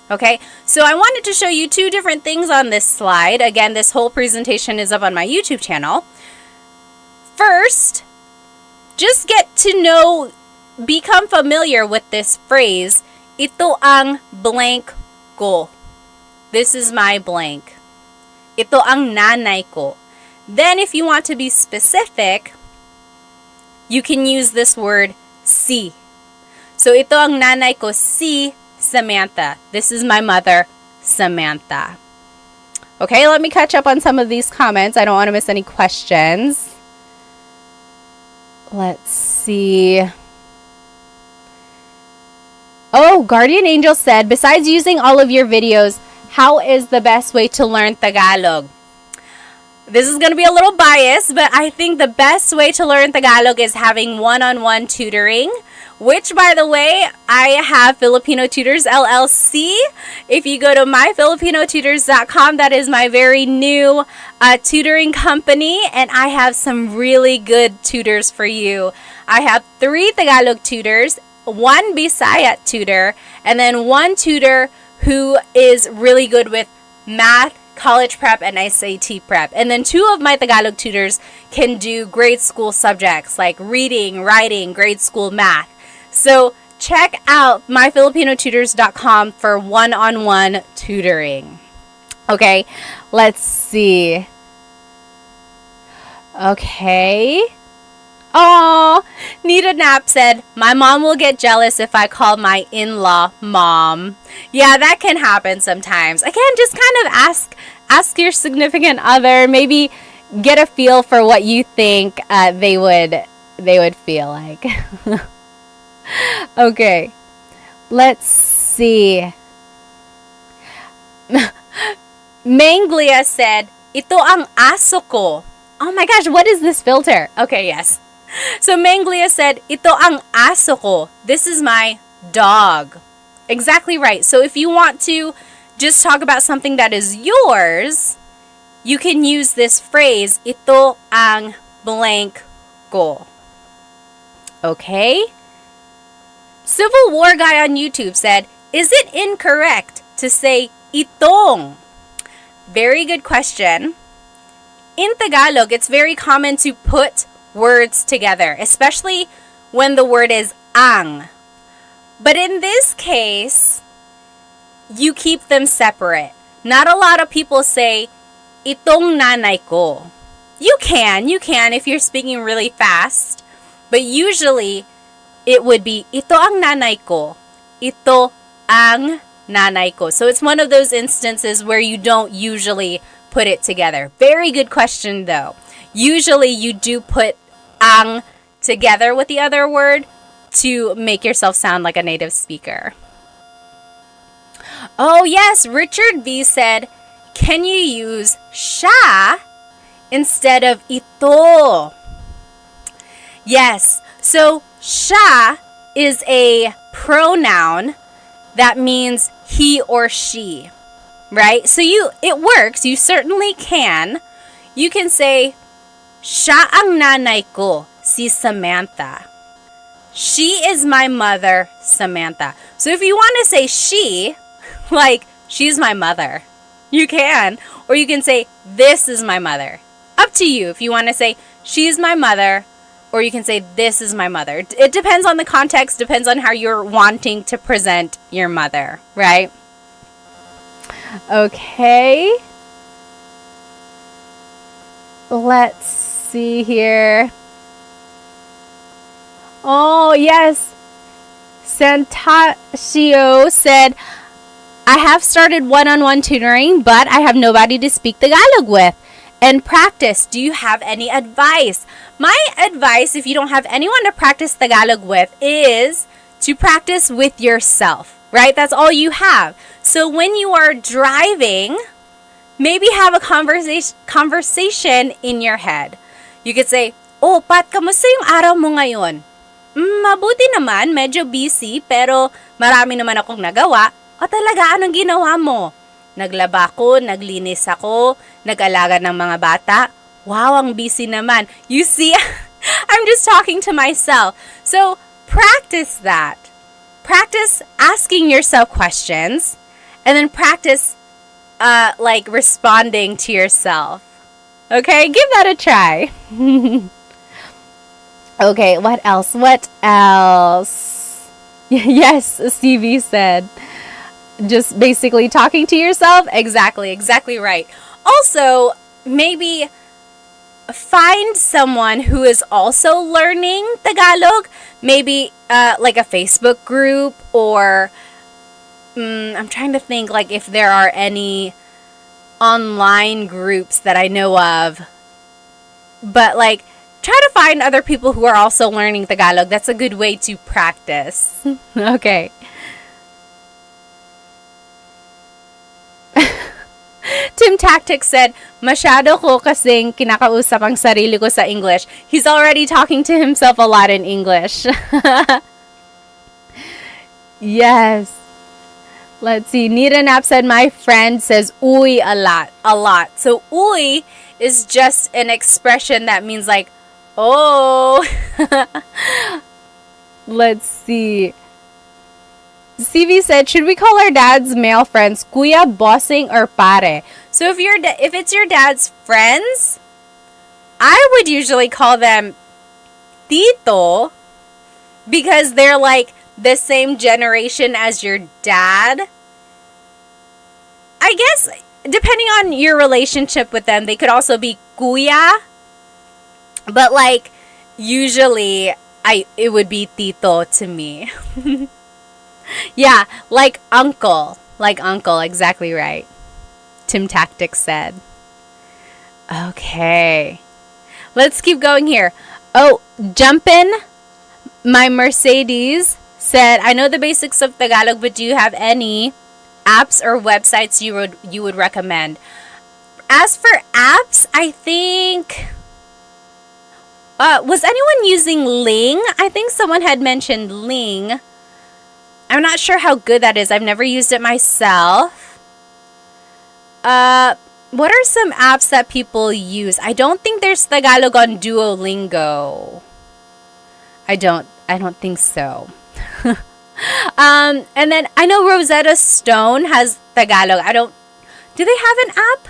[SPEAKER 1] Okay, so I wanted to show you two different things on this slide. Again, this whole presentation is up on my YouTube channel. First, just get to know, become familiar with this phrase, ito ang blank ko. This is my blank. Ito ang nanay ko. Then, if you want to be specific, you can use this word, si. So, ito ang nanay ko, si Samantha. This is my mother, Samantha. Okay, let me catch up on some of these comments. I don't want to miss any questions. Let's see. Oh, Guardian Angel said, besides using all of your videos, how is the best way to learn Tagalog? This is going to be a little biased, but I think the best way to learn Tagalog is having one-on-one tutoring, which, by the way, I have Filipino Tutors LLC. If you go to myfilipinotutors.com, that is my very new tutoring company, and I have some really good tutors for you. I have 3 Tagalog tutors, 1 Bisaya tutor, and then 1 tutor who is really good with math, college prep, and SAT prep. And then 2 of my Tagalog tutors can do grade school subjects like reading, writing, grade school math. So check out myfilipinotutors.com for one-on-one tutoring. Okay, let's see. Okay. Oh, Nita Knapp said, my mom will get jealous if I call my in-law mom. Yeah, that can happen sometimes. Again, just kind of ask your significant other. Maybe get a feel for what you think they would feel like. Okay, let's see. Manglia said, ito ang aso ko. Oh my gosh, what is this filter? Okay, yes. So Manglia said, ito ang aso ko. This is my dog. Exactly right. So if you want to just talk about something that is yours, you can use this phrase, ito ang blank ko. Okay? Civil War Guy on YouTube said, is it incorrect to say itong? Very good question. In Tagalog, it's very common to put words together, especially when the word is ang. But in this case, you keep them separate. Not a lot of people say, itong nanay ko. You can if you're speaking really fast. But usually, it would be, ito ang nanay ko. Ito ang nanay ko. So it's one of those instances where you don't usually put it together. Very good question, though. Usually, you do put ang together with the other word to make yourself sound like a native speaker. Oh, yes. Richard V said, can you use siya instead of ito? Yes. So, siya is a pronoun that means he or she, right? So it works. You certainly can. You can say, siya ang nanay ko, si Samantha. She is my mother, Samantha. So if you want to say she, like, she's my mother, you can. Or you can say, this is my mother. Up to you if you want to say, she's my mother, or you can say, this is my mother. It depends on the context, depends on how you're wanting to present your mother, right? Okay. Let's see here. Oh, yes. Santasio said, I have started one-on-one tutoring, but I have nobody to speak Tagalog with and practice. Do you have any advice? My advice, if you don't have anyone to practice Tagalog with, is to practice with yourself, right? That's all you have. So when you are driving, maybe have a conversation in your head. You could say, "Oh, Pat, kamusta yung araw mo ngayon?" Mabuti naman, medyo busy, pero marami naman akong nagawa. O talaga, anong ginawa mo? Naglaba ko, naglinis ako, nag-alaga ng mga bata. Wow, ang busy naman. You see, I'm just talking to myself. So, practice that. Practice asking yourself questions, and then practice like responding to yourself. Okay, give that a try. Okay, what else? What else? Yes, CV said. Just basically talking to yourself. Exactly right. Also, maybe find someone who is also learning Tagalog. Maybe like a Facebook group, or I'm trying to think like if there are any online groups that I know of. But like, try to find other people who are also learning Tagalog. That's a good way to practice. Okay. Tim Tactics said, masyado ko kasing kinakausap ang sarili ko sa English. He's already talking to himself a lot in English. Yes. Let's see. Nita Nap said, my friend says uy a lot. So uy is just an expression that means like, oh. Let's see. CV said, should we call our dad's male friends kuya, bossing, or pare? So if it's your dad's friends, I would usually call them tito, because they're like the same generation as your dad. I guess depending on your relationship with them, they could also be kuya, but like usually it would be tito to me. Yeah, like uncle, exactly right. Tim Tactics said. Okay, let's keep going here. Oh, Jumpin', my Mercedes said, I know the basics of Tagalog, but do you have any apps or websites you would recommend? As for apps, I think was anyone using Ling? I think someone had mentioned Ling. I'm not sure how good that is. I've never used it myself. What are some apps that people use? I don't think there's Tagalog on Duolingo. I don't think so. And then I know Rosetta Stone has Tagalog. Do they have an app?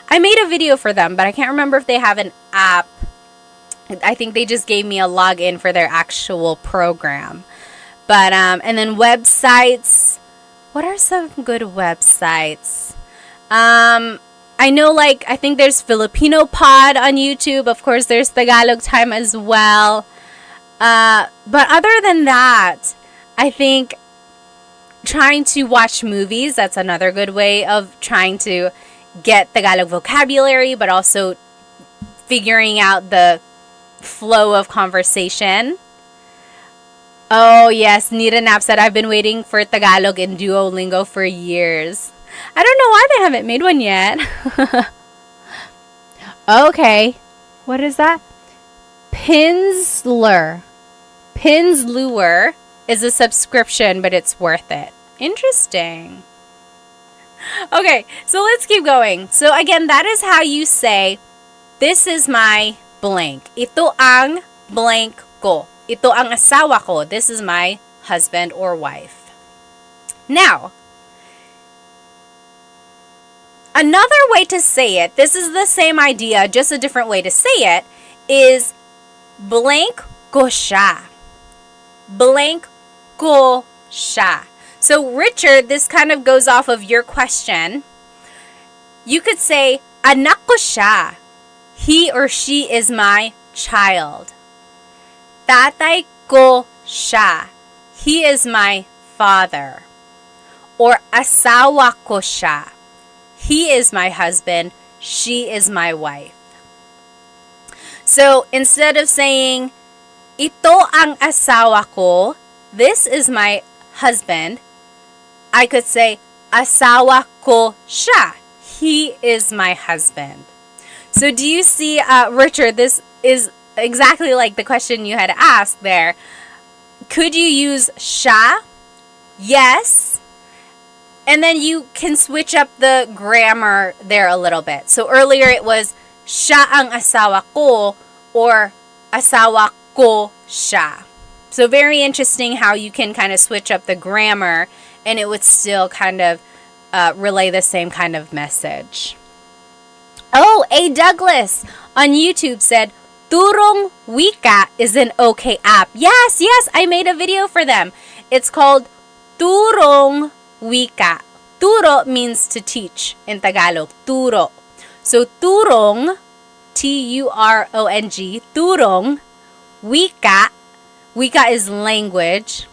[SPEAKER 1] I made a video for them, but I can't remember if they have an app. I think they just gave me a login for their actual program. But, and then websites. What are some good websites? I know, like, I think there's Filipino Pod on YouTube. Of course, there's Tagalog Time as well. But other than that, I think trying to watch movies, that's another good way of trying to get Tagalog vocabulary, but also figuring out the flow of conversation. Oh, yes. Nita Nap said, I've been waiting for Tagalog in Duolingo for years. I don't know why they haven't made one yet. Okay. What is that? Pinsler is a subscription, but it's worth it. Interesting. Okay, so let's keep going. So again, that is how you say, this is my blank. Ito ang blank ko. Ito ang asawa ko. This is my husband or wife. Now, another way to say it, this is the same idea, just a different way to say it, is blank ko siya. Blank ko siya. So, Richard, this kind of goes off of your question. You could say, anak ko siya. He or she is my child. Tatay ko siya. He is my father. Or asawa ko siya. He is my husband. She is my wife. So, instead of saying, ito ang asawa ko, this is my husband, I could say, asawa ko siya. He is my husband. So do you see, Richard, this is exactly like the question you had asked there. Could you use siya? Yes. And then you can switch up the grammar there a little bit. So earlier it was siya ang asawa ko or asawa ko siya. So very interesting how you can kind of switch up the grammar and it would still kind of relay the same kind of message. Oh, A. Douglas on YouTube said, Turong Wika is an okay app. Yes, I made a video for them. It's called Turong Wika. Turo means to teach in Tagalog. Turo. So Turong, T-U-R-O-N-G, Turong Wika. Wika is language.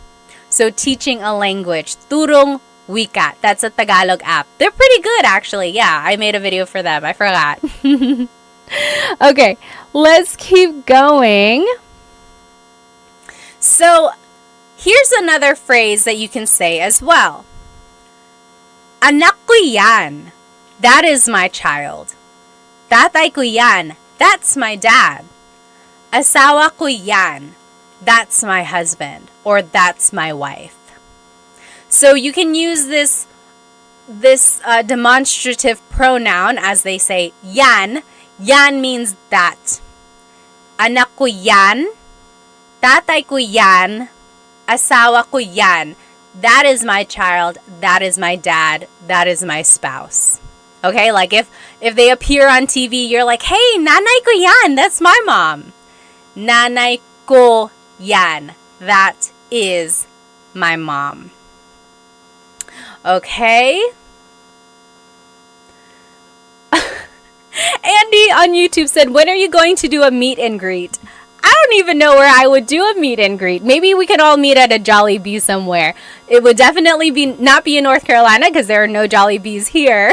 [SPEAKER 1] So teaching a language. Turong Wika. That's a Tagalog app. They're pretty good, actually. Yeah, I made a video for them. I forgot. Okay, let's keep going. So here's another phrase that you can say as well. Anak ko yan. That is my child. Tatay ko yan. That's my dad. Asawa ko yan. That's my husband. Or that's my wife. So you can use this demonstrative pronoun as they say yan. Yan means that. Anak ko yan. Tatay ko yan. Asawa ko yan. That is my child. That is my dad. That is my spouse. Okay, like if they appear on TV, you're like, hey, nanay ko yan. That's my mom. Nanay ko yan. That is my mom. Okay. Andy on YouTube said, when are you going to do a meet and greet? I don't even know where I would do a meet and greet. Maybe we could all meet at a Jollibee somewhere. It would definitely not be in North Carolina because there are no Jollibees here.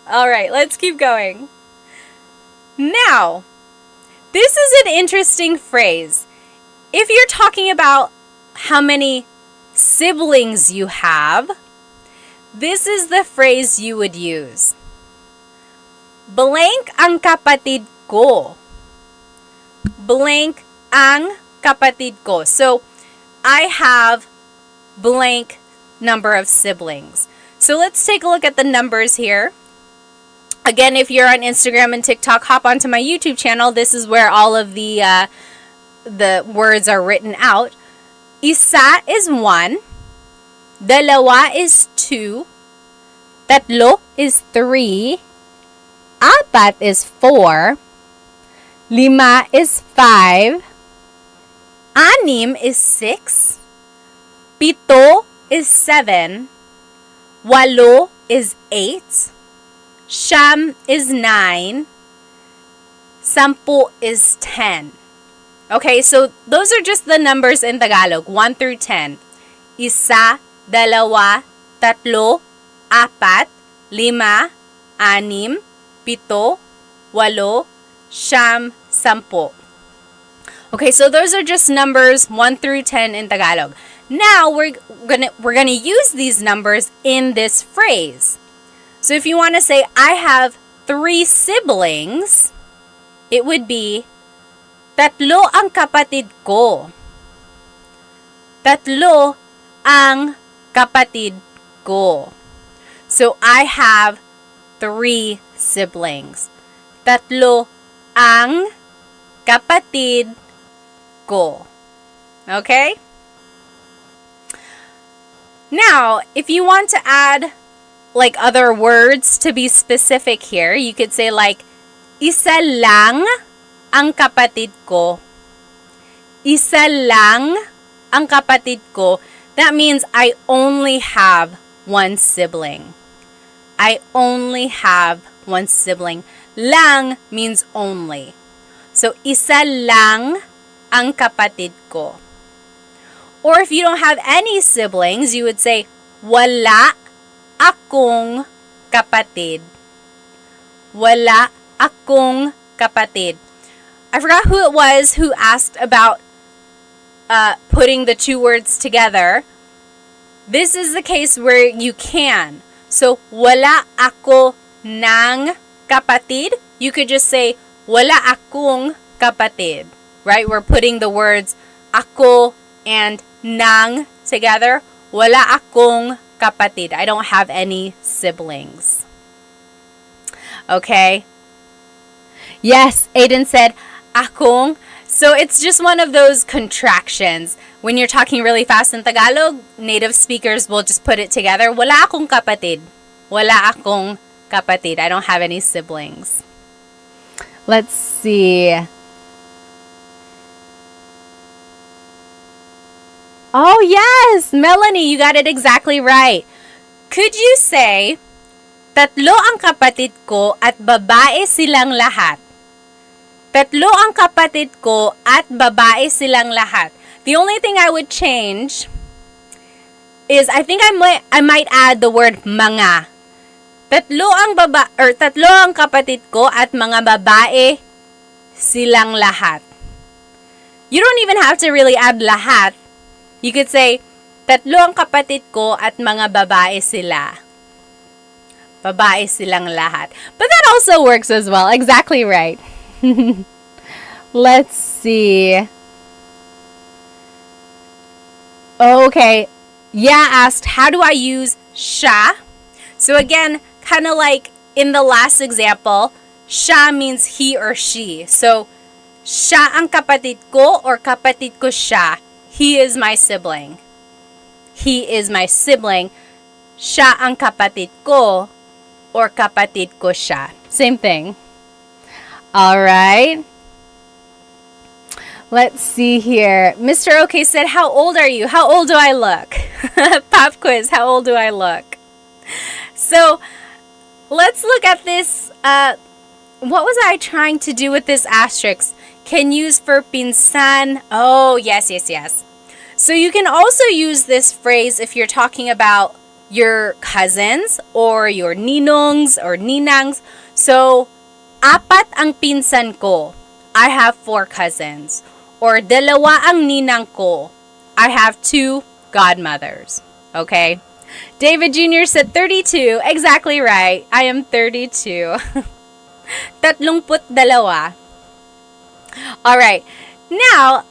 [SPEAKER 1] All right, let's keep going. Now, this is an interesting phrase. If you're talking about how many siblings you have, this is the phrase you would use. Blank ang kapatid ko. Blank ang kapatid ko. So, I have blank number of siblings. So, let's take a look at the numbers here. Again, if you're on Instagram and TikTok, hop onto my YouTube channel. This is where all of the words are written out. Isa is 1. Dalawa is 2. Tatlo is 3. Apat is 4. Lima is 5. Anim is 6. Pito is 7. Walo is 8. Siyam is 9. Sampu is 10. Okay, so those are just the numbers in Tagalog, 1 through 10. Isa, dalawa, tatlo, apat, lima, anim, pito, walo, siyam, sampo. Okay, so those are just numbers 1 through 10 in Tagalog. Now we're gonna use these numbers in this phrase. So if you want to say I have 3 siblings, it would be tatlo ang kapatid ko. Tatlo ang kapatid ko. So I have 3 siblings. Tatlo ang kapatid ko. Okay? Now, if you want to add like other words to be specific here, you could say like, isa lang ang kapatid ko. Isa lang ang kapatid ko. That means I only have 1 sibling. I only have 1 sibling. Lang means only. So, isa lang ang kapatid ko. Or if you don't have any siblings, you would say, wala akong kapatid. Wala akong kapatid. I forgot who it was who asked about putting the 2 words together. This is the case where you can. So, wala ako ng kapatid. You could just say, wala akong kapatid. Right? We're putting the words ako and nang together. Wala akong kapatid. I don't have any siblings. Okay? Yes, Aiden said, akong. So it's just one of those contractions. When you're talking really fast in Tagalog, native speakers will just put it together. Wala akong kapatid. Wala akong kapatid. I don't have any siblings. Let's see. Oh, yes! Melanie, you got it exactly right. Could you say, tatlo ang kapatid ko at babae silang lahat? Tatlo ang kapatid ko at babae silang lahat. The only thing I would change is I think I might add the word mga. Tatlo ang kapatid ko at mga babae silang lahat. You don't even have to really add lahat. You could say, tatlo ang kapatid ko at mga babae sila. Babae silang lahat. But that also works as well. Exactly right. Let's see. Okay. Yeah asked, how do I use siya? So again, kind of like in the last example, siya means he or she. So, siya ang kapatid ko or kapatid ko siya. He is my sibling. He is my sibling. Siya ang kapatid ko or kapatid ko siya. Same thing. All right. Let's see here. Mr. OK said, how old are you? How old do I look? Pop quiz, how old do I look? So, let's look at this. What was I trying to do with this asterisk? Can use for pinsan. Oh, yes. So you can also use this phrase if you're talking about your cousins or your ninongs or ninangs. So, apat ang pinsan ko. I have 4 cousins. Or dalawa ang ninang ko. I have 2 godmothers. Okay? David Jr. said 32. Exactly right. I am 32. 32. All right. Now,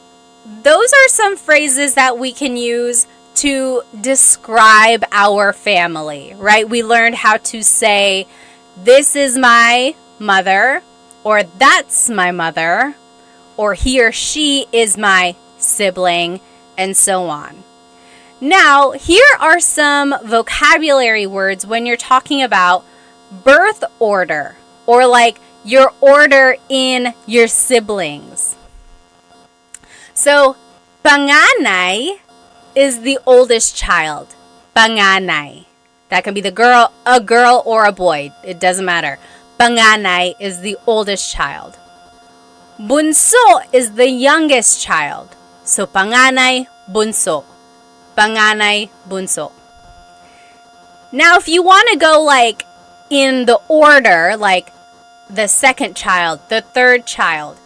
[SPEAKER 1] those are some phrases that we can use to describe our family, right? We learned how to say, this is my mother, or that's my mother, or he or she is my sibling, and so on. Now, here are some vocabulary words when you're talking about birth order, or like your order in your siblings. So, panganay is the oldest child. Panganay. That can be a girl or a boy. It doesn't matter. Panganay is the oldest child. Bunso is the youngest child. So, panganay, bunso. Panganay, bunso. Now, if you want to go like in the order, like the second child, the third child,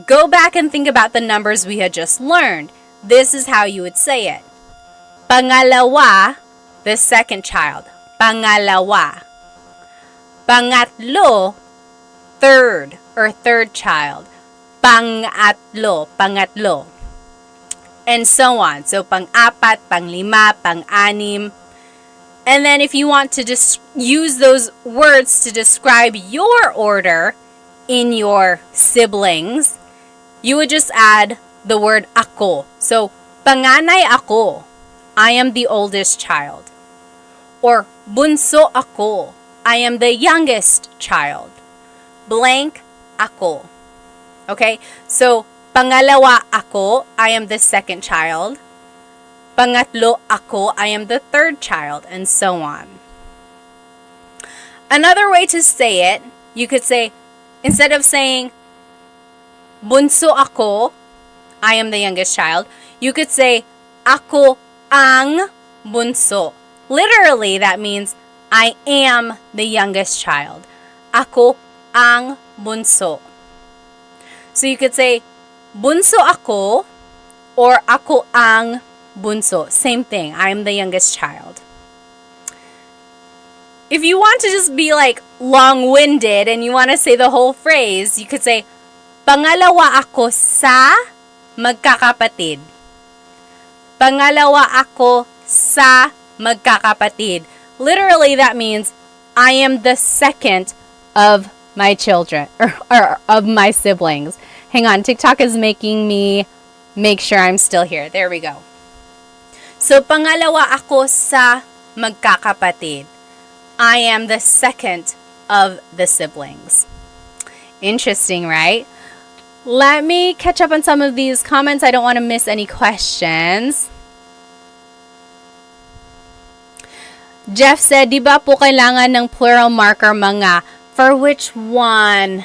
[SPEAKER 1] go back and think about the numbers we had just learned. This is how you would say it. Pangalawa, the second child. Pangalawa. Pangatlo, third or third child. Pangatlo, pangatlo. And so on. So, pang-apat, pang-lima, pang-anim. And then if you want to just use those words to describe your order in your siblings, you would just add the word ako. So, panganay ako. I am the oldest child. Or bunso ako. I am the youngest child. Blank ako. Okay? So, pangalawa ako. I am the second child. Pangatlo ako. I am the third child. And so on. Another way to say it, you could say, instead of saying, bunso ako, I am the youngest child, you could say, ako ang bunso. Literally, that means, I am the youngest child. Ako ang bunso. So you could say, bunso ako, or ako ang bunso. Same thing, I am the youngest child. if you want to just be like long-winded and you want to say the whole phrase, you could say, pangalawa ako sa magkakapatid. Pangalawa ako sa magkakapatid. Literally, that means I am the second of my children, or of my siblings. Hang on, TikTok is making me make sure I'm still here. There we go. So, pangalawa ako sa magkakapatid. I am the second of the siblings. Interesting, right? Let me catch up on some of these comments. I don't want to miss any questions. Jeff said, di ba po kailangan ng plural marker mga? For which one?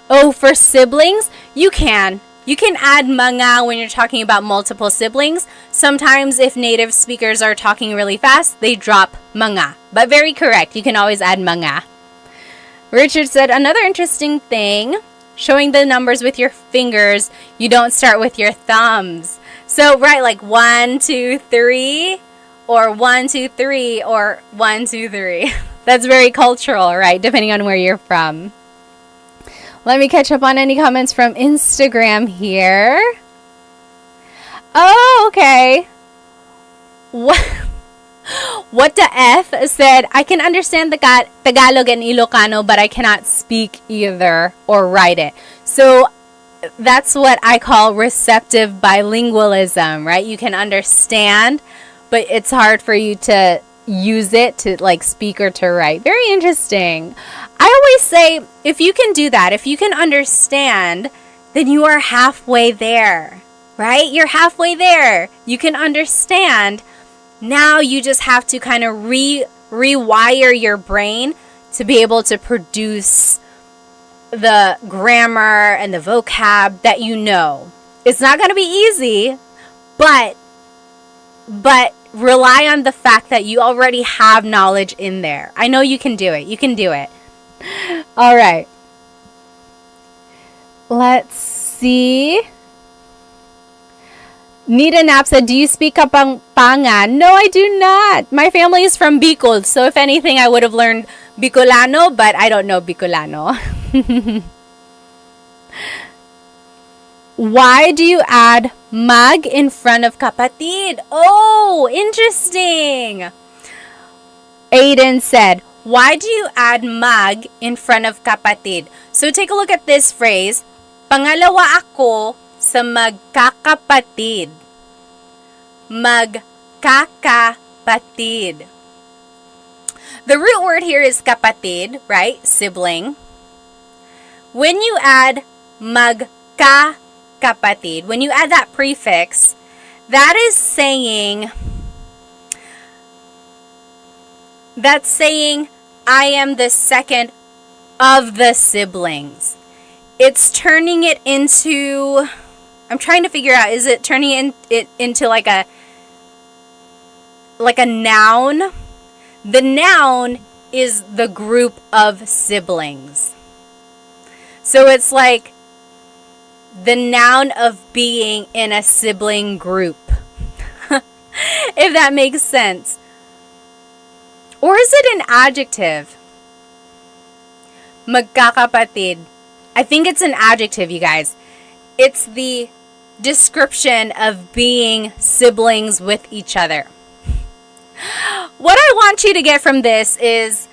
[SPEAKER 1] Oh, for siblings? You can. You can add mga when you're talking about multiple siblings. Sometimes if native speakers are talking really fast, they drop mga. But very correct. You can always add mga. Richard said, another interesting thing, showing the numbers with your fingers, you don't start with your thumbs. So, right, like 1, 2, 3, or 1, 2, 3, or 1, 2, 3. That's very cultural, right? Depending on where you're from. Let me catch up on any comments from Instagram here. Oh, okay. What the F said, I can understand the Tagalog and Ilocano, but I cannot speak either or write it. So that's what I call receptive bilingualism, right? You can understand, but it's hard for you to use it to like speak or to write. Very interesting. I always say, if you can do that, if you can understand, then you are halfway there, right? You're halfway there. You can understand. Now you just have to kind of rewire your brain to be able to produce the grammar and the vocab that you know. It's not going to be easy, but rely on the fact that you already have knowledge in there. I know you can do it. You can do it. All right. Let's see. Nita Knapp said, do you speak Kapampangan? No, I do not. My family is from Bicol, so if anything, I would have learned Bicolano, but I don't know Bicolano. Why do you add mag in front of kapatid? Oh, interesting. Aiden said, why do you add mag in front of kapatid? So take a look at this phrase. Pangalawa ako sa magkakapatid. Magkakapatid. The root word here is kapatid, right? Sibling. When you add magkakapatid, when you add that prefix, that is saying, I am the second of the siblings. It's turning it into, I'm trying to figure out, is it turning it into like a noun? The noun is the group of siblings. So it's like the noun of being in a sibling group. If that makes sense. Or is it an adjective? Magkakapatid. I think it's an adjective, you guys. It's the description of being siblings with each other. What I want you to get from this is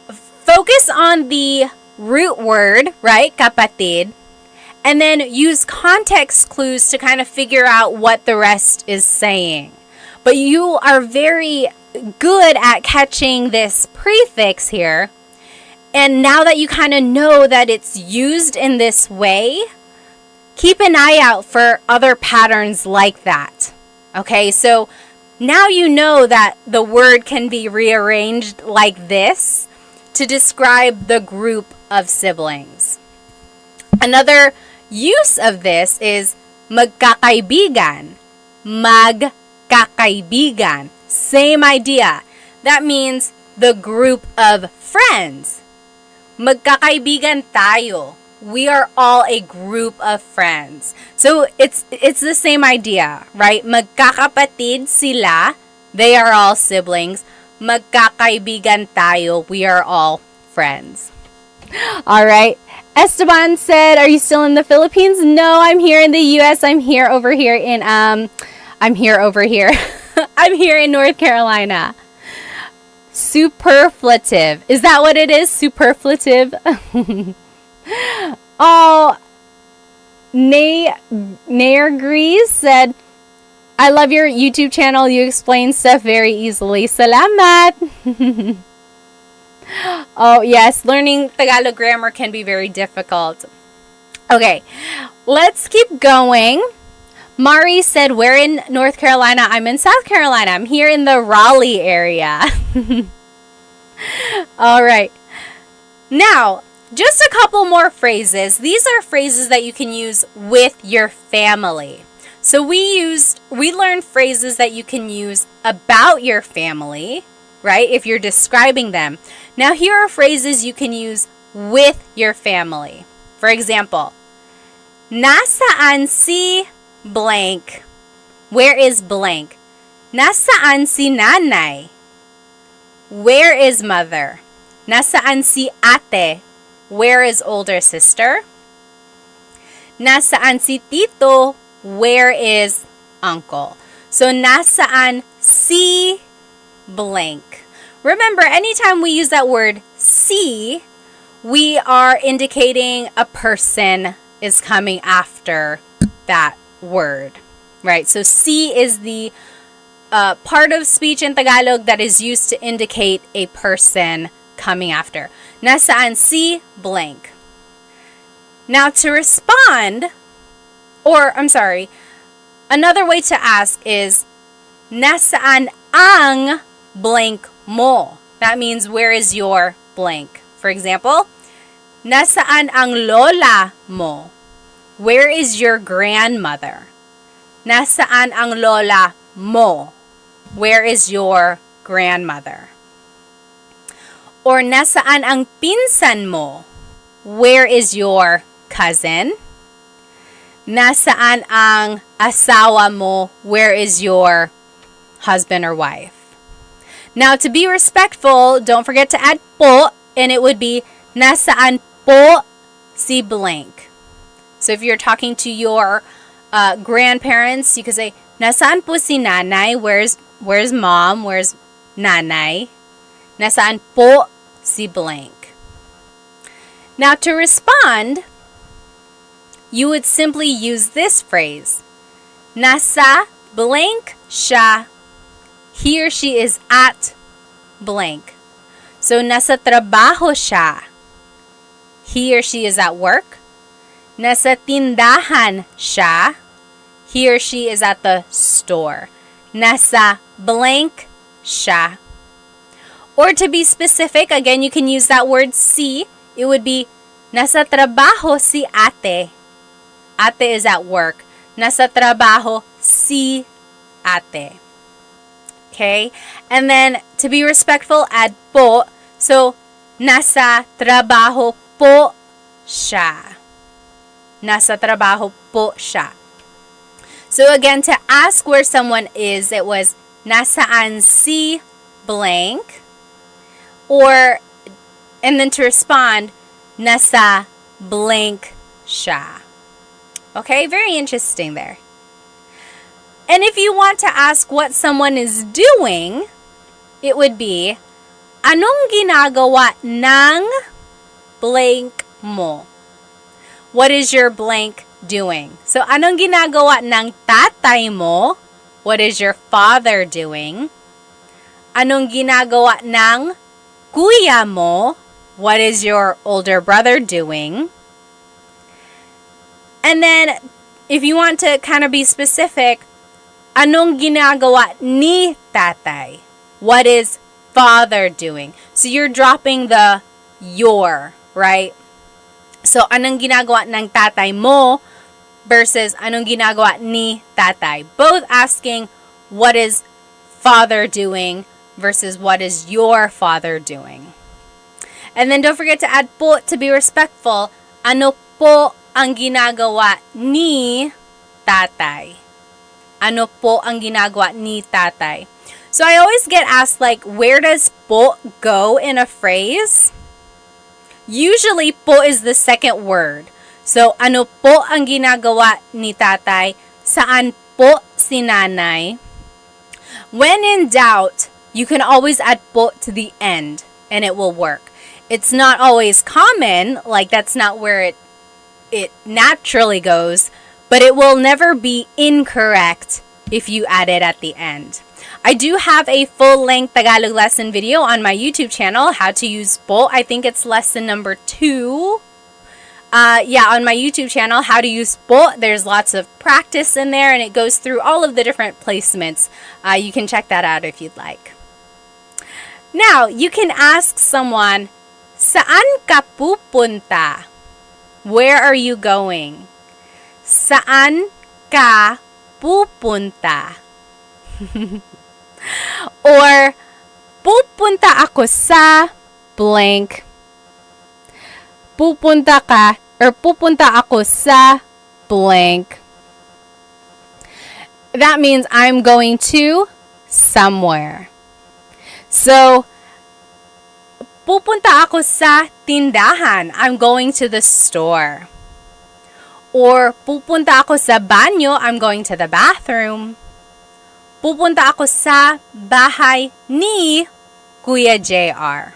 [SPEAKER 1] focus on the root word, right? Kapatid. And then use context clues to kind of figure out what the rest is saying. But you are very good at catching this prefix here. And now that you kind of know that it's used in this way, keep an eye out for other patterns like that. Okay, so now you know that the word can be rearranged like this to describe the group of siblings. Another use of this is magkakaibigan. Magkakaibigan. Same idea. That means the group of friends. Magkakaibigan tayo. We are all a group of friends. So it's the same idea, right? Magkakapatid sila. They are all siblings. magkakaibigan tayo. We are all friends. All right. Esteban said, "Are you still in the Philippines?" No, I'm here in the US. I'm here over here in I'm here over here. I'm here in North Carolina. Superflative. Is that what it is? Superflative? Oh, Nair Grease said, "I love your YouTube channel. You explain stuff very easily. Salamat." Oh, yes. Learning Tagalog grammar can be very difficult. Okay, let's keep going. Mari said, "Where in North Carolina?" I'm in South Carolina. I'm here in the Raleigh area. All right. Now, just a couple more phrases. These are phrases that you can use with your family. So we learned phrases that you can use about your family, right? If you're describing them. Now here are phrases you can use with your family. For example, nasaan si blank? Where is blank? Nasaan si nanay? Where is mother? Nasaan si ate? Where is older sister? Nasaan si tito? Where is uncle? So nasaan si blank. Remember, anytime we use that word si, we are indicating a person is coming after that word, right? So si is the part of speech in Tagalog that is used to indicate a person coming after. Nasaan si blank. Now to respond, another way to ask is, nasaan ang blank mo? That means, where is your blank? For example, nasaan ang lola mo? Where is your grandmother? Nasaan ang lola mo? Where is your grandmother? Or nasaan ang pinsan mo? Where is your cousin? Nasaan ang asawa mo? Where is your husband or wife? Now, to be respectful, don't forget to add po, and it would be nasaan po si blank. So if you're talking to your grandparents, you could say, nasaan po si nanay? Where's mom? Where's nanay? Nasaan po si blank? Now, to respond, you would simply use this phrase. Nasa blank siya. He or she is at blank. So, nasa trabaho siya. He or she is at work. Nasa tindahan siya. He or she is at the store. Nasa blank siya. Or to be specific, again, you can use that word si. It would be, nasa trabaho si ate. Ate is at work. Nasa trabaho si ate. Okay? And then, to be respectful, add po. So, nasa trabaho po siya. Nasa trabaho po siya. So, again, to ask where someone is, it was, nasaan si blank. And then to respond, nasa blank siya. Okay? Very interesting there. And if you want to ask what someone is doing, it would be, anong ginagawa ng blank mo? What is your blank doing? So, anong ginagawa ng tatay mo? What is your father doing? Anong ginagawa ng kuya mo? What is your older brother doing? And then, if you want to kind of be specific, anong ginagawa ni tatay? What is father doing? So you're dropping the your, right? So anong ginagawa ng tatay mo versus anong ginagawa ni tatay? Both asking what is father doing versus what is your father doing. And then don't forget to add po to be respectful. Ano po ang ginagawa ni tatay? Ano po ang ginagawa ni tatay? So I always get asked, like, where does po go in a phrase? Usually, po is the second word. So, ano po ang ginagawa ni tatay? Saan po si nanay? When in doubt, you can always add po to the end and it will work. It's not always common, like that's not where it naturally goes, but it will never be incorrect if you add it at the end. I do have a full-length Tagalog lesson video on my YouTube channel, how to use po. I think it's lesson number 2. On my YouTube channel, how to use po. There's lots of practice in there, and it goes through all of the different placements. You can check that out if you'd like. Now, you can ask someone, saan ka pupunta? Where are you going? Saan ka pupunta? Or, pupunta ako sa blank. Pupunta ka or pupunta ako sa blank. That means I'm going to somewhere. So, pupunta ako sa tindahan. I'm going to the store. Or, pupunta ako sa banyo. I'm going to the bathroom. Pupunta ako sa bahay ni Kuya JR.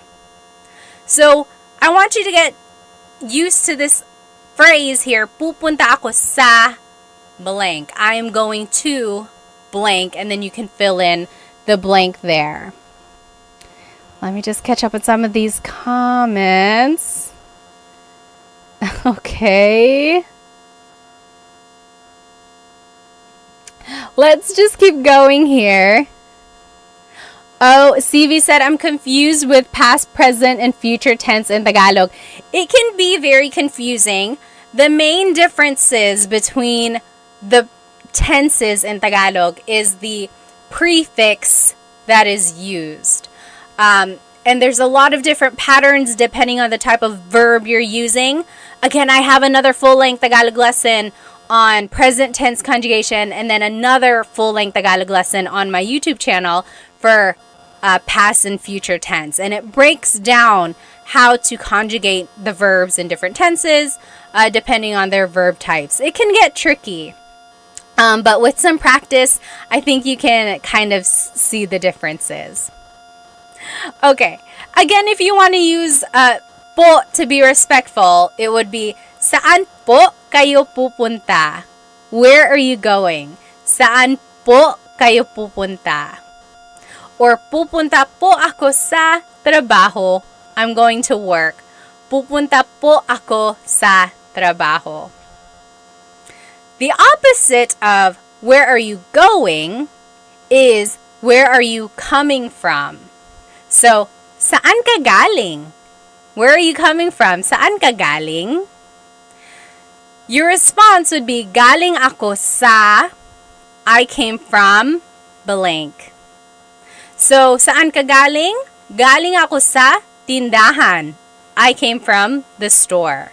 [SPEAKER 1] So, I want you to get used to this phrase here. Pupunta ako sa blank. I am going to blank, and then you can fill in the blank there. Let me just catch up with some of these comments. Okay. Let's just keep going here. Oh, CV said, I'm confused with past, present, and future tense in Tagalog. It can be very confusing. The main differences between the tenses in Tagalog is the prefix that is used. And there's a lot of different patterns depending on the type of verb you're using. Again, I have another full-length Tagalog lesson on present tense conjugation, and then another full-length Tagalog lesson on my YouTube channel for past and future tense. And it breaks down how to conjugate the verbs in different tenses depending on their verb types. It can get tricky, but with some practice, I think you can kind of see the differences. Okay, again, if you want to use po to be respectful, it would be, saan po kayo pupunta? Where are you going? Saan po kayo pupunta? Or pupunta po ako sa trabaho. I'm going to work. Pupunta po ako sa trabaho. The opposite of where are you going is where are you coming from? So, saan ka galing? Where are you coming from? Saan ka galing? Your response would be, galing ako sa, I came from, blank. So, saan ka galing? Galing ako sa tindahan. I came from the store.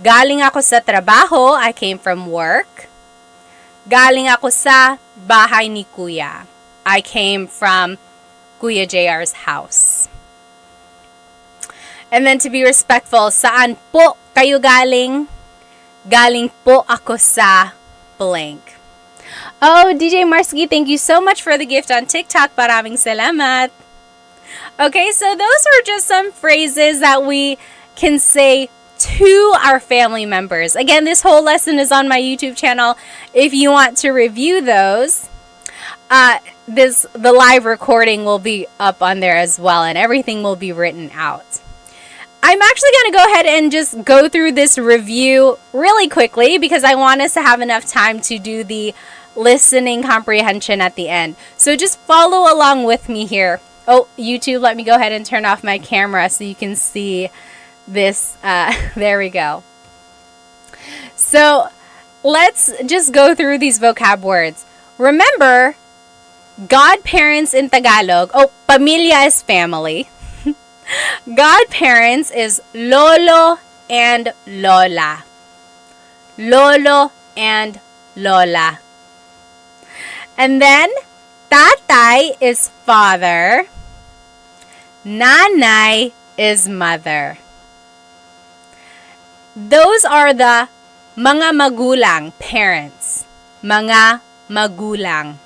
[SPEAKER 1] Galing ako sa trabaho. I came from work. Galing ako sa bahay ni Kuya. I came from Kuya JR's house. And then to be respectful, saan po kayo galing? Galing po ako sa blank. Oh, DJ Marsky, thank you so much for the gift on TikTok. Maraming salamat. Okay, so those were just some phrases that we can say to our family members. Again, this whole lesson is on my YouTube channel if you want to review those. The live recording will be up on there as well, and everything will be written out. I'm actually going to go ahead and just go through this review really quickly because I want us to have enough time to do the listening comprehension at the end. So just follow along with me here. Oh, YouTube, let me go ahead and turn off my camera so you can see this. There we go. So let's just go through these vocab words. Remember, godparents in Tagalog, pamilya is family. Godparents is lolo and lola. Lolo and lola. And then, Tatay is father. Nanay is mother. Those are the mga magulang, parents. Mga magulang.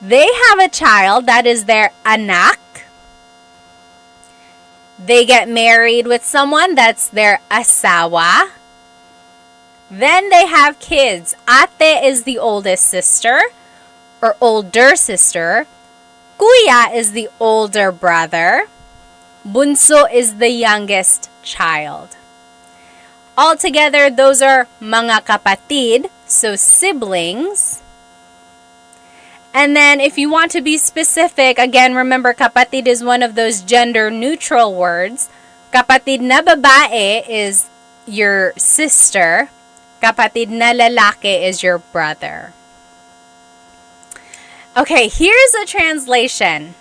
[SPEAKER 1] They have a child, that is their anak. They get married with someone, that's their asawa. Then they have kids. Ate is the oldest sister or older sister. Kuya is the older brother. Bunso is the youngest child. Altogether, those are mga kapatid, so siblings. And then if you want to be specific, again, remember kapatid is one of those gender neutral words. Kapatid na babae is your sister. Kapatid na lalaki is your brother. Okay, here's a translation.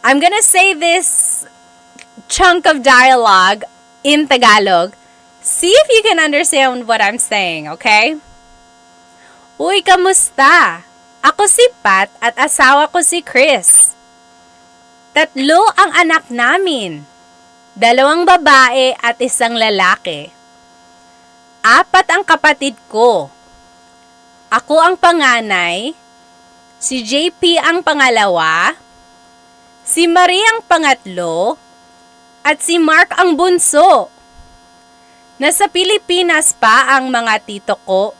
[SPEAKER 1] I'm gonna say this chunk of dialogue in Tagalog. See if you can understand what I'm saying, okay? Uy, kamusta? Ako si Pat at asawa ko si Chris. 3 ang anak namin. 2 babae at 1 lalaki. 4 ang kapatid ko. Ako ang panganay. Si JP ang pangalawa. Si Marie ang pangatlo. At si Mark ang bunso. Nasa Pilipinas pa ang mga tito ko.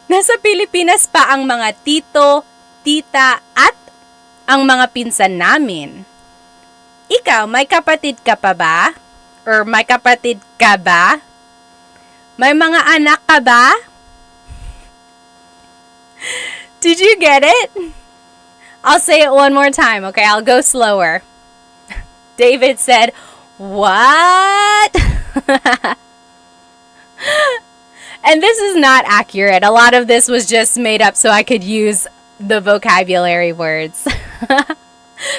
[SPEAKER 1] Nasa Pilipinas pa ang mga tito, tita, at ang mga pinsan namin. Ikaw, may kapatid ka pa ba? Or may kapatid ka ba? May mga anak ka ba? Did you get it? I'll say it one more time, okay? I'll go slower. David said, "What?" And this is not accurate. A lot of this was just made up so I could use the vocabulary words.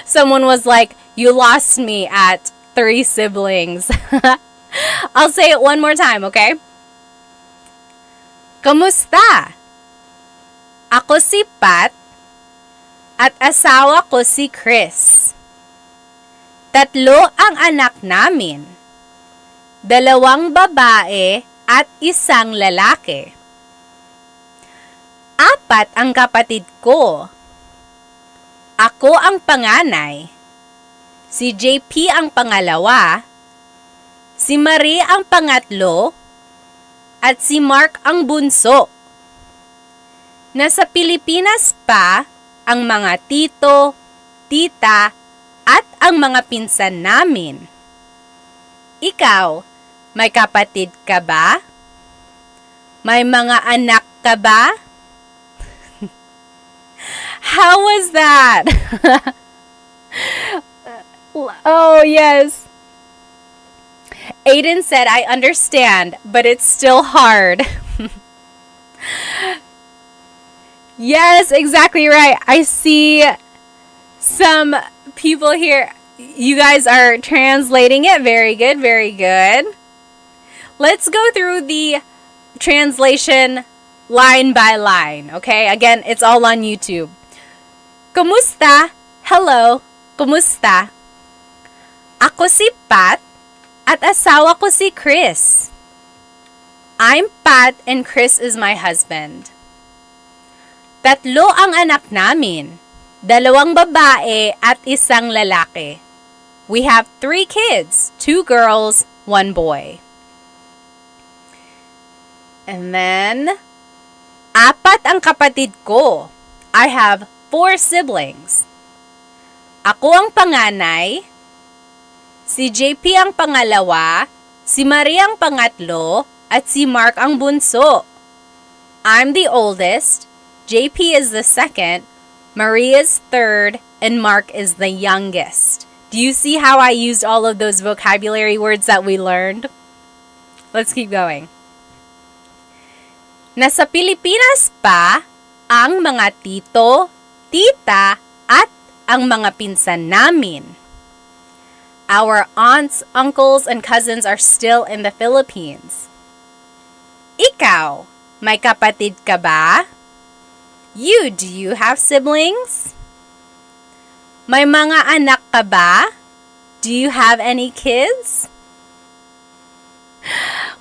[SPEAKER 1] Someone was like, "You lost me at 3 siblings." I'll say it one more time, okay? Kamusta? Ako si Pat at asawa ko si Chris. 3 ang anak namin. 2 babae at 1 lalaki. 4 ang kapatid ko. Ako ang panganay. Si JP ang pangalawa. Si Marie ang pangatlo. At si Mark ang bunso. Nasa Pilipinas pa ang mga tito, tita, at ang mga pinsan namin. Ikaw, may kapatid ka ba? May mga anak ka ba? How was that? Oh, yes. Aiden said, "I understand, but it's still hard." Yes, exactly right. I see some people here. You guys are translating it. Very good, very good. Let's go through the translation line by line, okay? Again, it's all on YouTube. Kumusta? Hello. Kumusta? Ako si Pat at asawa ko si Chris. I'm Pat and Chris is my husband. 3 ang anak namin. 2 babae at 1 lalaki. We have 3 kids, 2 girls, 1 boy. And then, 4 ang kapatid ko. I have 4 siblings. Ako ang panganay. Si JP ang pangalawa. Si Marie ang pangatlo. At si Mark ang bunso. I'm the oldest. JP is the second. Marie is third. And Mark is the youngest. Do you see how I used all of those vocabulary words that we learned? Let's keep going. Nasa Pilipinas pa ang mga tito, tita, at ang mga pinsan namin. Our aunts, uncles, and cousins are still in the Philippines. Ikaw, may kapatid ka ba? Do you have siblings? May mga anak ka ba? Do you have any kids?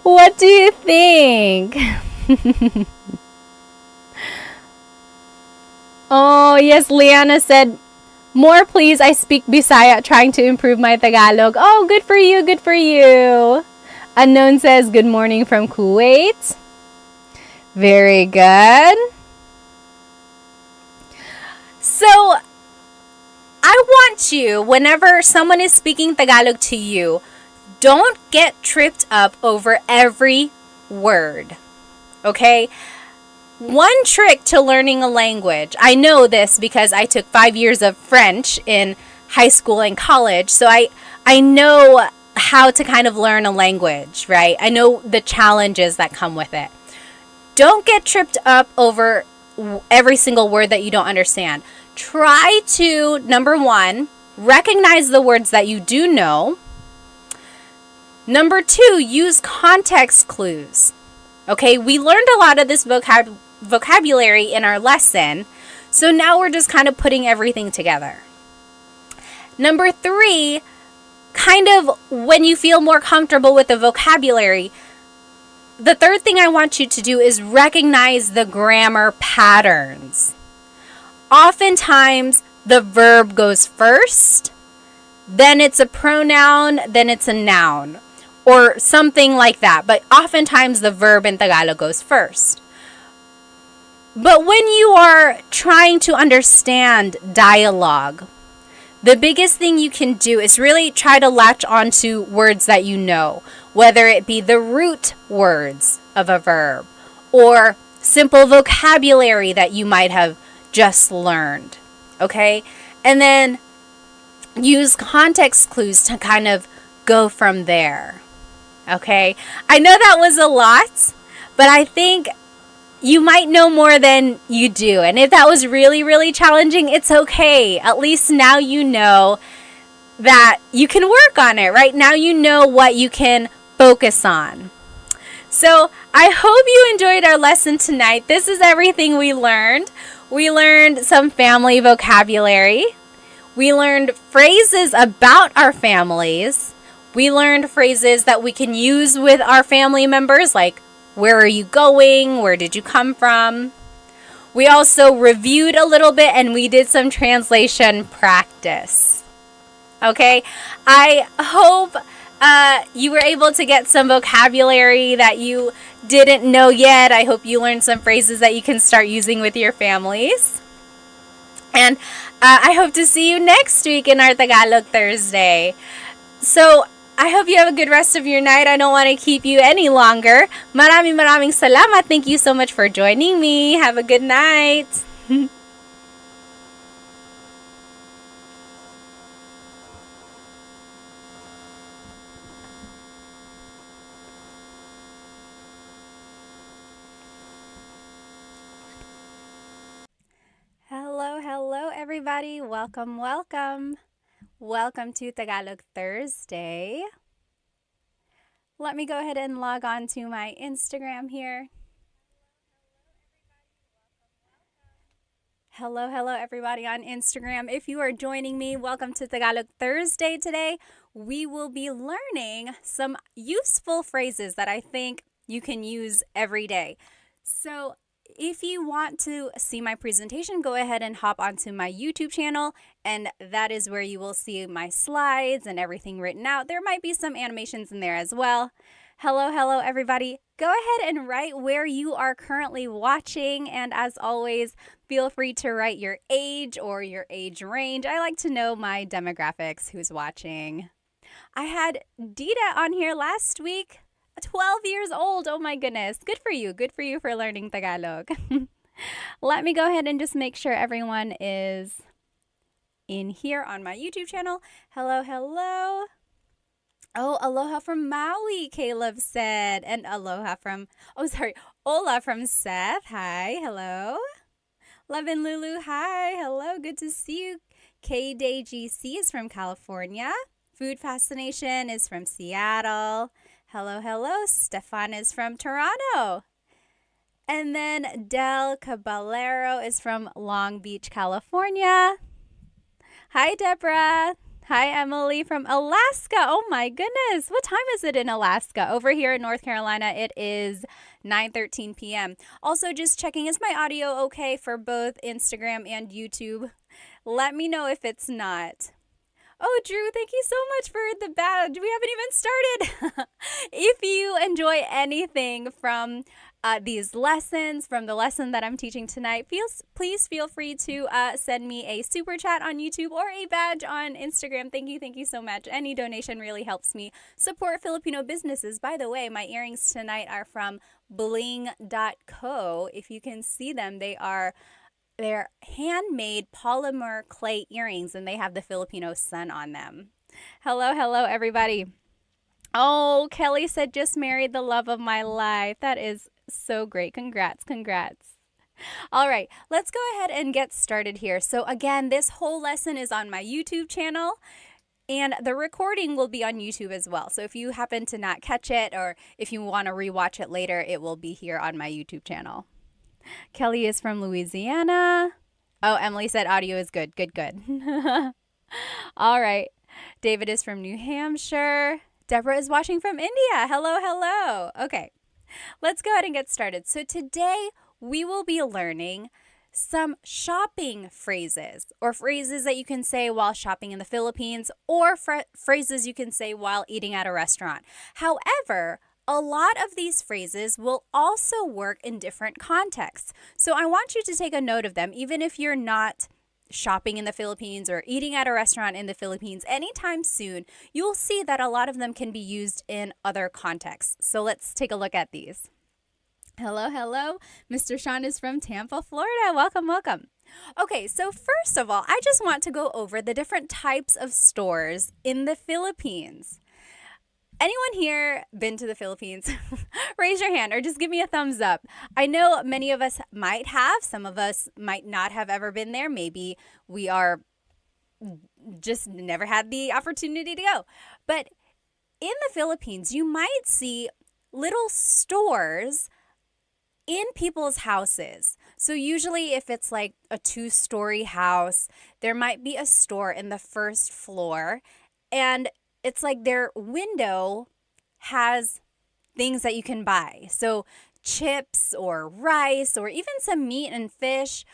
[SPEAKER 1] What do you think? Oh, yes, Liana said, more please, I speak Bisaya trying to improve my Tagalog. Oh, good for you, good for you. Unknown says, good morning from Kuwait. Very good. So, I want you, whenever someone is speaking Tagalog to you, don't get tripped up over every word. Okay? One trick to learning a language, I know this because I took 5 years of French in high school and college, so I know how to kind of learn a language, right? I know the challenges that come with it. Don't get tripped up over every single word that you don't understand. Try to, number one, recognize the words that you do know. Number two, use context clues. Okay, we learned a lot of this vocabulary in our lesson, so now we're just kind of putting everything together. Number three, kind of when you feel more comfortable with the vocabulary, the third thing I want you to do is recognize the grammar patterns. Oftentimes, the verb goes first, then it's a pronoun, then it's a noun, or something like that. But oftentimes, the verb in Tagalog goes first. But when you are trying to understand dialogue, the biggest thing you can do is really try to latch onto words that you know, whether it be the root words of a verb or simple vocabulary that you might have just learned, okay? And then use context clues to kind of go from there, okay? I know that was a lot, but I think you might know more than you do. And if that was really, really challenging, it's okay. At least now you know that you can work on it, right? Now you know what you can focus on. So I hope you enjoyed our lesson tonight. This is everything we learned. We learned some family vocabulary. We learned phrases about our families. We learned phrases that we can use with our family members, like, where are you going? Where did you come from? We also reviewed a little bit and we did some translation practice. Okay, I hope you were able to get some vocabulary that you didn't know yet. I hope you learned some phrases that you can start using with your families. And I hope to see you next week in our Tagalog Thursday. So, I hope you have a good rest of your night. I don't want to keep you any longer. Maraming salamat. Thank you so much for joining me. Have a good night. Hello, everybody. Welcome. Welcome to Tagalog Thursday. Let me go ahead and log on to my Instagram here. Hello, everybody on Instagram. If you are joining me, welcome to Tagalog Thursday today. We will be learning some useful phrases that I think you can use every day. So, if you want to see my presentation, go ahead and hop onto my YouTube channel, and that is where you will see my slides and everything written out. There might be some animations in there as well. Hello, everybody. Go ahead and write where you are currently watching, and as always, feel free to write your age or your age range. I like to know my demographics, who's watching. I had Dita on here last week. 12 years old. Oh my goodness. Good for you. Good for you for learning Tagalog. Let me go ahead and just make sure everyone is in here on my YouTube channel. Hello. Oh, aloha from Maui, Caleb said. And aloha from, Ola from Seth. Hi. Hello. Love and Lulu. Hi. Hello. Good to see you. K-Day GC is from California. Food Fascination is from Seattle. Hello. Stefan is from Toronto. And then Del Caballero is from Long Beach, California. Hi, Deborah. Hi, Emily from Alaska. Oh my goodness. What time is it in Alaska? Over here in North Carolina, it is 9:13 p.m. Also, just checking, is my audio okay for both Instagram and YouTube? Let me know if it's not. Oh, Drew, thank you so much for the badge. We haven't even started. If you enjoy anything from these lessons, from the lesson that I'm teaching tonight, please feel free to send me a super chat on YouTube or a badge on Instagram. Thank you so much. Any donation really helps me support Filipino businesses. By the way, my earrings tonight are from bling.co. If you can see them, they're handmade polymer clay earrings, and they have the Filipino sun on them. Hello, everybody. Oh, Kelly said, just married the love of my life. That is so great. Congrats. All right, let's go ahead and get started here. So again, this whole lesson is on my YouTube channel, and the recording will be on YouTube as well. So if you happen to not catch it, or if you want to rewatch it later, it will be here on my YouTube channel. Kelly is from Louisiana. Oh, Emily said audio is good. Good. All right. David is from New Hampshire. Deborah is watching from India. Hello. Okay, let's go ahead and get started. So today we will be learning some shopping phrases, or phrases that you can say while shopping in the Philippines, or phrases you can say while eating at a restaurant. However, a lot of these phrases will also work in different contexts. So I want you to take a note of them, even if you're not shopping in the Philippines or eating at a restaurant in the Philippines anytime soon. You'll see that a lot of them can be used in other contexts. So let's take a look at these. Hello. Mr. Sean is from Tampa, Florida. Welcome. Okay, so first of all, I just want to go over the different types of stores in the Philippines. Anyone here been to the Philippines? Raise your hand or just give me a thumbs up. I know many of us might have. Some of us might not have ever been there. Maybe we are just never had the opportunity to go. But in the Philippines, you might see little stores in people's houses. So usually if it's like a 2-story house, there might be a store in the first floor, and it's like their window has things that you can buy. So chips or rice or even some meat and fish,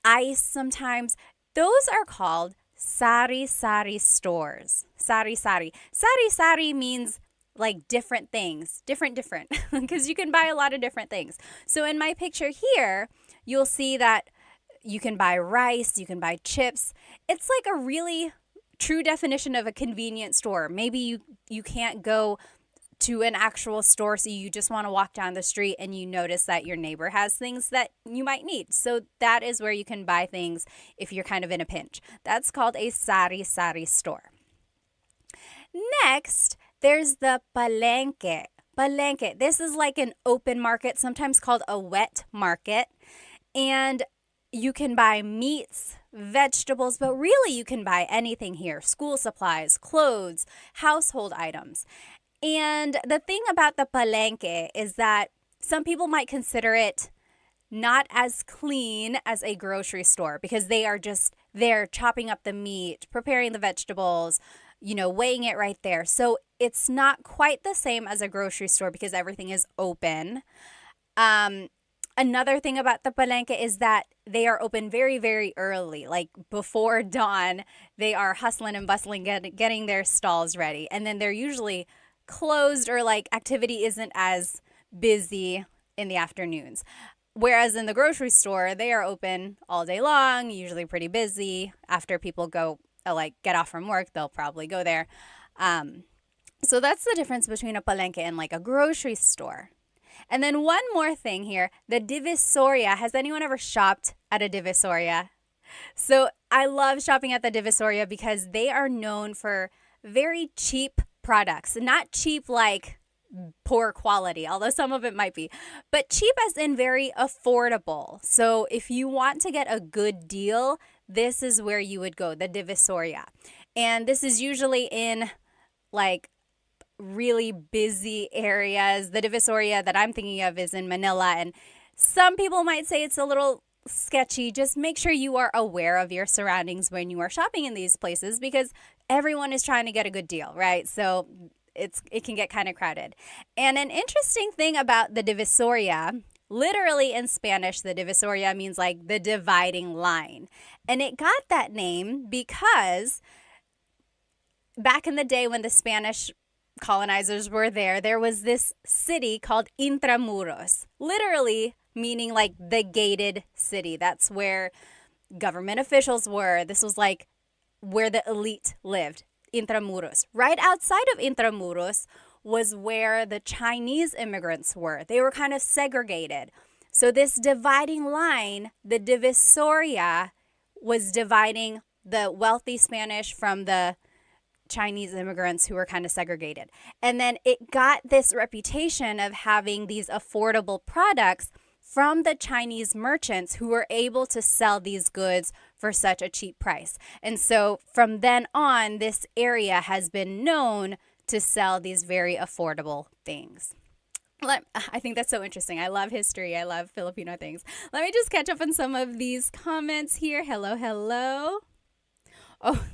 [SPEAKER 1] ice sometimes. Those are called sari-sari stores. Sari-sari. Sari-sari means like different things. Different. Because you can buy a lot of different things. So in my picture here, you'll see that you can buy rice, you can buy chips. It's like a really true definition of a convenience store. Maybe you can't go to an actual store, so you just want to walk down the street and you notice that your neighbor has things that you might need. So that is where you can buy things if you're kind of in a pinch. That's called a sari-sari store. Next, there's the palengke. Palengke. This is like an open market, sometimes called a wet market. And you can buy meats, vegetables, but really you can buy anything here. School supplies, clothes, household items. And the thing about the palengke is that some people might consider it not as clean as a grocery store, because they are just there chopping up the meat, preparing the vegetables, weighing it right there. So it's not quite the same as a grocery store because everything is open. Another thing about the palengke is that they are open very, very early, like before dawn. They are hustling and bustling, getting their stalls ready. And then they're usually closed, or like activity isn't as busy in the afternoons. Whereas in the grocery store, they are open all day long, usually pretty busy. After people go, get off from work, they'll probably go there. So that's the difference between a palengke and like a grocery store. And then one more thing here, the Divisoria. Has anyone ever shopped at a Divisoria? So I love shopping at the Divisoria because they are known for very cheap products. Not cheap like poor quality, although some of it might be, but cheap as in very affordable. So if you want to get a good deal, this is where you would go, the Divisoria. And this is usually in like really busy areas. The Divisoria that I'm thinking of is in Manila, and Some people might say it's a little sketchy. Just make sure you are aware of your surroundings when you are shopping in these places because everyone is trying to get a good deal, right? So it can get kind of crowded. And an interesting thing about the Divisoria, literally in Spanish, the Divisoria means like the dividing line. And it got that name because back in the day when the Spanish colonizers were there, there was this city called Intramuros, literally meaning like the gated city. That's where government officials were. This was like where the elite lived, Intramuros. Right outside of Intramuros was where the Chinese immigrants were. They were kind of segregated. So this dividing line, the Divisoria, was dividing the wealthy Spanish from the Chinese immigrants who were kind of segregated. And then it got this reputation of having these affordable products from the Chinese merchants who were able to sell these goods for such a cheap price. And so from then on, this area has been known to sell these very affordable things. I think that's so interesting. I love history. I love Filipino things. Let me just catch up on some of these comments here. Hello, hello. Oh,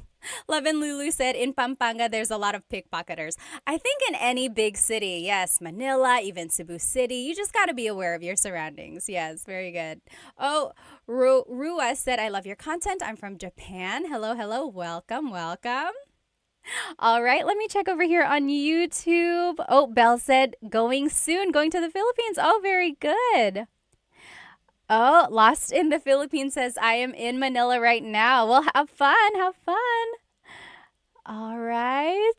[SPEAKER 1] Love and Lulu said, in Pampanga, there's a lot of pickpocketers. I think in any big city, yes, Manila, even Cebu City, you just got to be aware of your surroundings. Yes, very good. Oh, Rua said, I love your content. I'm from Japan. Hello, hello. Welcome, welcome. All right, let me check over here on YouTube. Oh, Belle said, going soon, going to the Philippines. Oh, very good. Oh, Lost in the Philippines says, I am in Manila right now. Well, have fun, have fun. All right.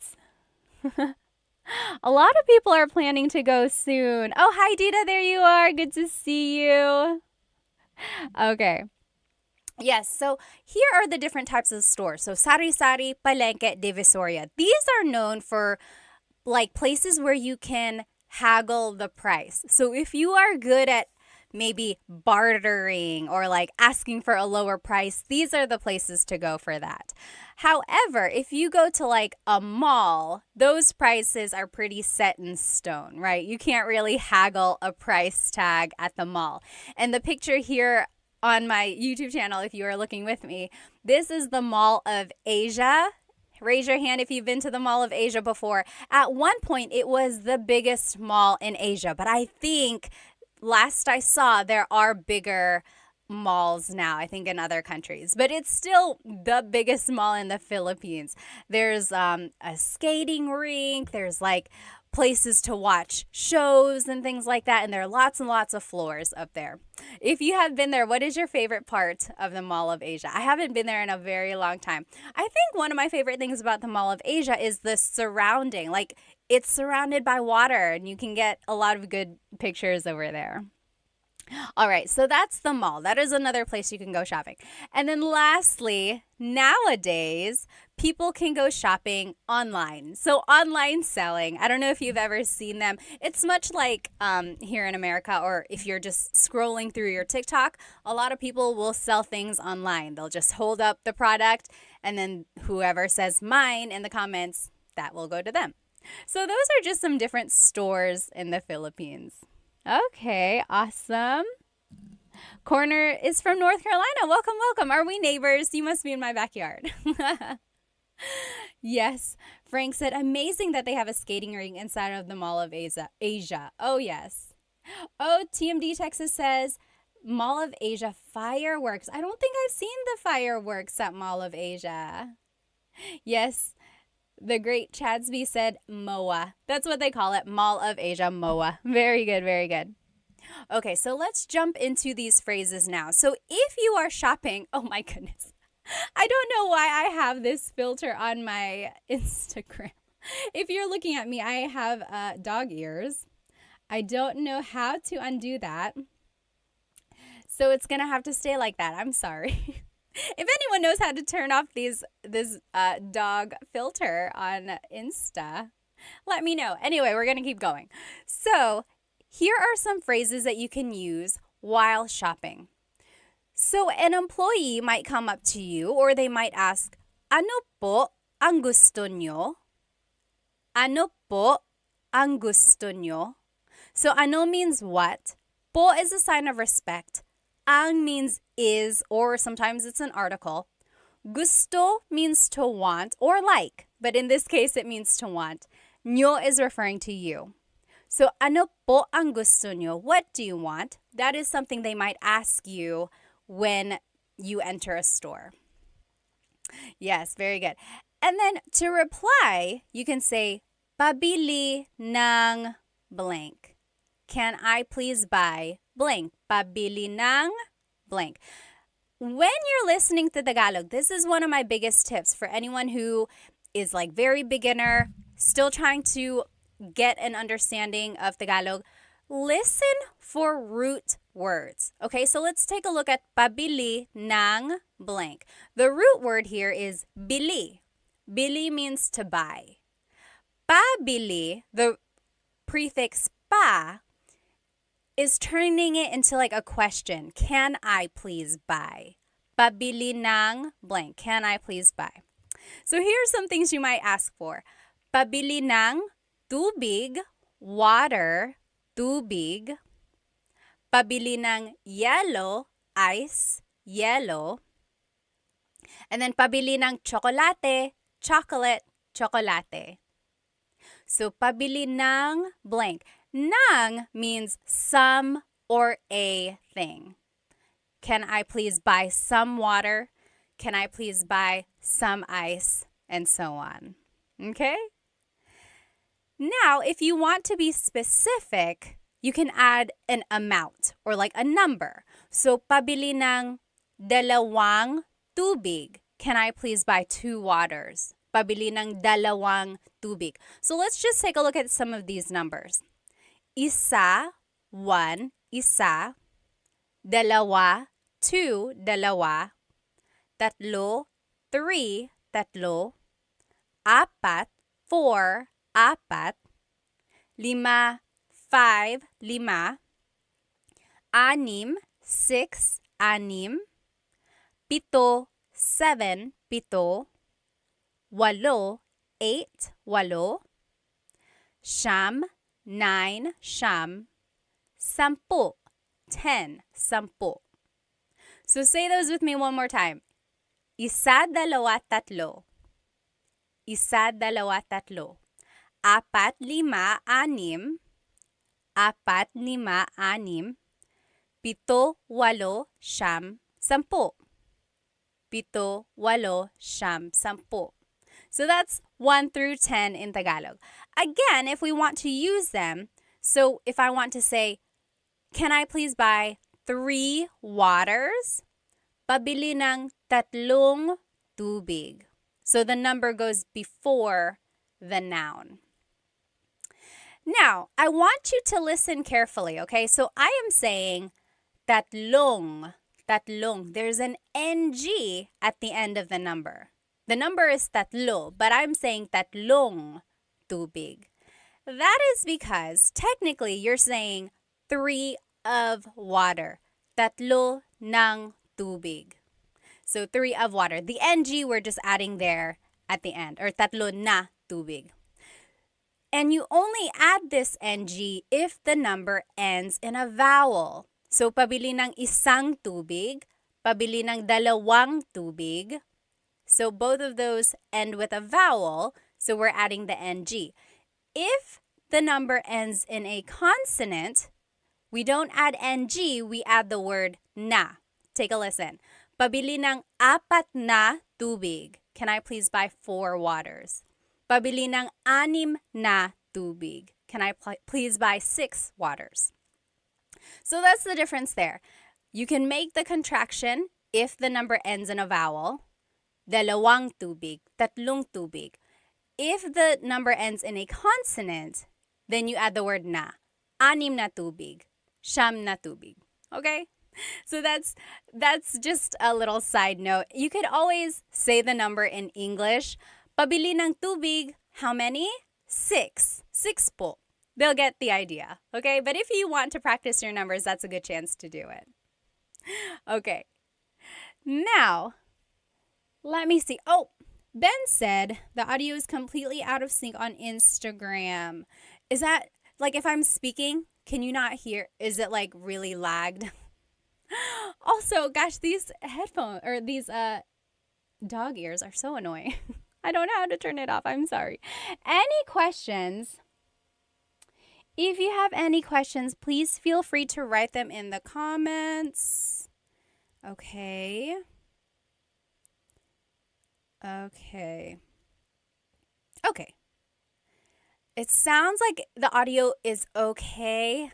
[SPEAKER 1] A lot of people are planning to go soon. Oh, hi, Dita. There you are. Good to see you. Okay. Yes, so here are the different types of stores. So Sari-Sari, Palengke, Divisoria. These are known for like places where you can haggle the price. So if you are good at maybe bartering or like asking for a lower price, these are the places to go for that. However, if you go to like a mall, those prices are pretty set in stone, right? You can't really haggle a price tag at the mall. And the picture here on my YouTube channel, if you are looking with me, this is the Mall of Asia. Raise your hand if you've been to the Mall of Asia before. At one point, it was the biggest mall in Asia, but I think last I saw, there are bigger malls now, I think in other countries, but it's still the biggest mall in the Philippines. There's a skating rink, there's like places to watch shows and things like that, and there are lots and lots of floors up there. If you have been there, what is your favorite part of the Mall of Asia? I haven't been there in a very long time. I think one of my favorite things about the Mall of Asia is the surrounding. Like, it's surrounded by water, and you can get a lot of good pictures over there. All right, so that's the mall. That is another place you can go shopping. And then lastly, nowadays, people can go shopping online. So online selling, I don't know if you've ever seen them. It's much like here in America, or if you're just scrolling through your TikTok, a lot of people will sell things online. They'll just hold up the product, and then whoever says mine in the comments, that will go to them. So those are just some different stores in the Philippines. Okay, awesome. Corner is from North Carolina. Welcome, welcome. Are we neighbors? You must be in my backyard. Yes. Frank said, amazing that they have a skating rink inside of the Mall of Asia. Oh, yes. Oh, TMD Texas says, Mall of Asia fireworks. I don't think I've seen the fireworks at Mall of Asia. Yes. The great Chadsby said MOA. That's what they call it, Mall of Asia, MOA. Very good, very good. Okay, so let's jump into these phrases now. So if you are shopping, oh my goodness. I don't know why I have this filter on my Instagram. If you're looking at me, I have dog ears. I don't know how to undo that. So it's going to have to stay like that. I'm sorry. If anyone knows how to turn off this dog filter on Insta, let me know. Anyway, we're going to keep going. So here are some phrases that you can use while shopping. So an employee might come up to you, or they might ask, ano po ang gusto nyo? Ano po ang gusto nyo? So ano means what, Po is a sign of respect. Ang means is, or sometimes it's an article. Gusto means to want or like, but in this case, it means to want. Nyo is referring to you. So, ano po ang gusto nyo? What do you want? That is something they might ask you when you enter a store. Yes, very good. And then to reply, you can say, pabili ng blank. Can I please buy blank? Pabili ng blank. When you're listening to Tagalog, this is one of my biggest tips for anyone who is like very beginner, still trying to get an understanding of Tagalog. Listen for root words. Okay, so let's take a look at pabili ng blank. The root word here is bili. Bili means to buy. Pabili, the prefix pa, is turning it into like a question. Can I please buy? Pabili ng blank. Can I please buy? So here are some things you might ask for. Pabili ng tubig, water, tubig. Pabili ng yellow, ice, yellow. And then pabili ng chocolate, chocolate, chocolate. So pabili ng blank. Ng means some or a thing. Can I please buy some water? Can I please buy some ice? And so on. Okay? Now, if you want to be specific, you can add an amount or like a number. So, pabili ng dalawang tubig. Can I please buy 2 waters? Pabili ng dalawang tubig. So, let's just take a look at some of these numbers. Isa, 1, isa. Dalawa, 2, dalawa. Tatlo, 3, tatlo. Apat, 4, apat. Lima, 5, lima. Anim, 6, anim. Pito, 7, pito. Walo, 8, walo. Siyam, 9, siyam. Sampu, 10, sampu. So say those with me one more time. Isa, dalawa, tatlo. Isa, dalawa, tatlo. Apat, lima, anim. Apat, lima, anim. Pito, walo, siyam, sampu. Pito, walo, siyam, sampu. So that's 1 through 10 in Tagalog. Again, if we want to use them, so if I want to say, can I please buy 3 waters? Pabili ng tatlong tubig. So the number goes before the noun. Now, I want you to listen carefully, okay? So I am saying tatlong, tatlong. There's an NG at the end of the number. The number is tatlo, but I'm saying tatlong tubig. That is because technically you're saying 3 of water. Tatlo ng tubig. So 3 of water. The NG we're just adding there at the end, or tatlo na tubig. And you only add this NG if the number ends in a vowel. So pabili ng isang tubig, pabili ng dalawang tubig. So both of those end with a vowel, so we're adding the NG. If the number ends in a consonant, we don't add NG, we add the word na. Take a listen. Pabili ng 4 na tubig. Can I please buy 4 waters? Pabili ng 6 na tubig. Can I please buy 6 waters? So that's the difference there. You can make the contraction if the number ends in a vowel. Dalawang tubig, tatlong tubig. If the number ends in a consonant, then you add the word na. 6 na tubig, siyam na tubig. Okay? So that's just a little side note. You could always say the number in English. Pabili ng tubig, how many? 6. 6 po. They'll get the idea. Okay? But if you want to practice your numbers, that's a good chance to do it. Okay. Now, let me see. Oh, Ben said the audio is completely out of sync on Instagram. Is that, like, if I'm speaking, Can you not hear? Is it like really lagged? Also, gosh, these headphones or these dog ears are so annoying. I don't know how to turn it off. I'm sorry. Any questions? If you have any questions, please feel free to write them in the comments. Okay. Okay. Okay. It sounds like the audio is okay.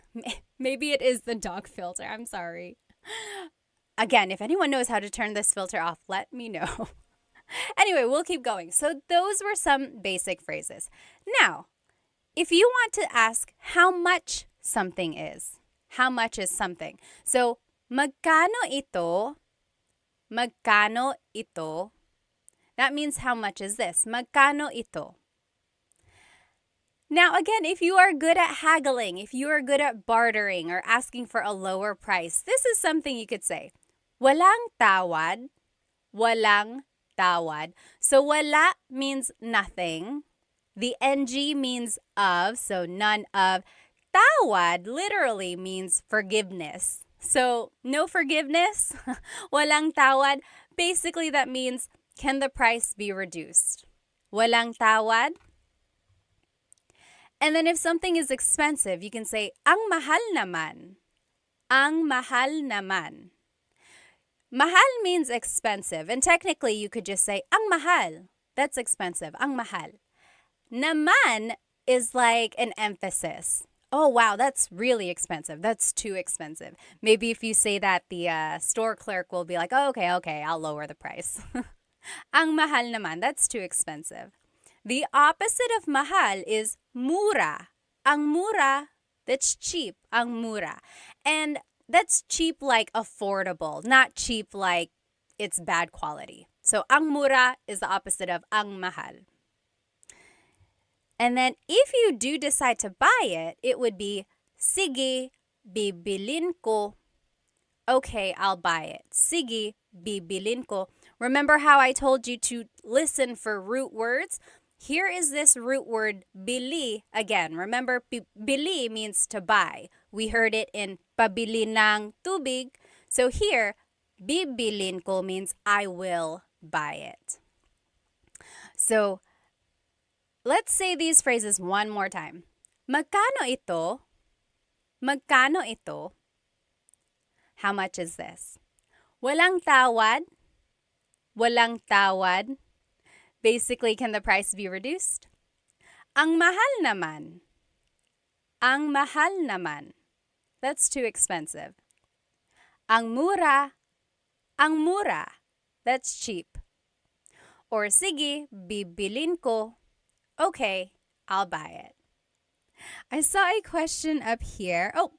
[SPEAKER 1] Maybe it is the dog filter. I'm sorry. Again, if anyone knows how to turn this filter off, let me know. Anyway, we'll keep going. So those were some basic phrases. Now, if you want to ask how much something is, how much is something? So, magkano ito? Magkano ito? That means how much is this? Magkano ito? Now, again, if you are good at haggling, if you are good at bartering or asking for a lower price, this is something you could say. Walang tawad. Walang tawad. So, wala means nothing. The ng means of, so none of. Tawad literally means forgiveness. So, no forgiveness. Walang tawad. Basically, that means, can the price be reduced? Walang tawad. And then if something is expensive, you can say, ang mahal naman. Ang mahal naman. Mahal means expensive. And technically, you could just say, ang mahal. That's expensive. Ang mahal. Naman is like an emphasis. Oh, wow, that's really expensive. That's too expensive. Maybe if you say that, the store clerk will be like, oh, okay, I'll lower the price. Ang mahal naman. That's too expensive. The opposite of mahal is mura. Ang mura, that's cheap. Ang mura. And that's cheap like affordable, not cheap like it's bad quality. So ang mura is the opposite of ang mahal. And then if you do decide to buy it, it would be sige, bibilin ko. Okay, I'll buy it. Sige, bibilin ko. Remember how I told you to listen for root words? Here is this root word, bili. Again, remember, bili means to buy. We heard it in pabili ng tubig. So here, bibilin ko means I will buy it. So, let's say these phrases one more time. Magkano ito? Magkano ito? How much is this? Walang tawad? Walang tawad? Basically, can the price be reduced? Ang mahal naman. Ang mahal naman. That's too expensive. Ang mura. Ang mura. That's cheap. Or sige, bibilin ko. Okay, I'll buy it. I saw a question up here. Oh,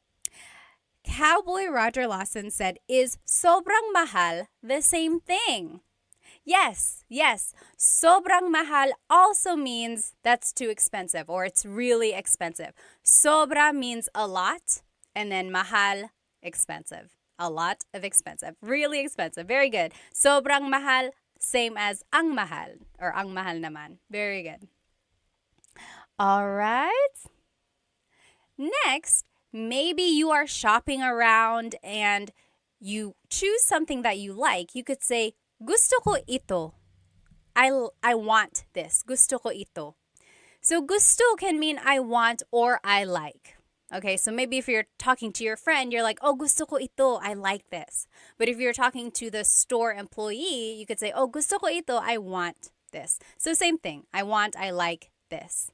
[SPEAKER 1] Cowboy Roger Lawson said, is sobrang mahal the same thing? Yes. Sobrang mahal also means that's too expensive or it's really expensive. Sobra means a lot, and then mahal, expensive. A lot of expensive. Really expensive. Very good. Sobrang mahal, same as ang mahal or ang mahal naman. Very good. All right. Next, maybe you are shopping around and you choose something that you like. You could say, gusto ko ito. I want this. Gusto ko ito. So gusto can mean I want or I like. Okay, so maybe if you're talking to your friend, you're like, oh, gusto ko ito. I like this. But if you're talking to the store employee, you could say, oh, gusto ko ito. I want this. So same thing. I want, I like this.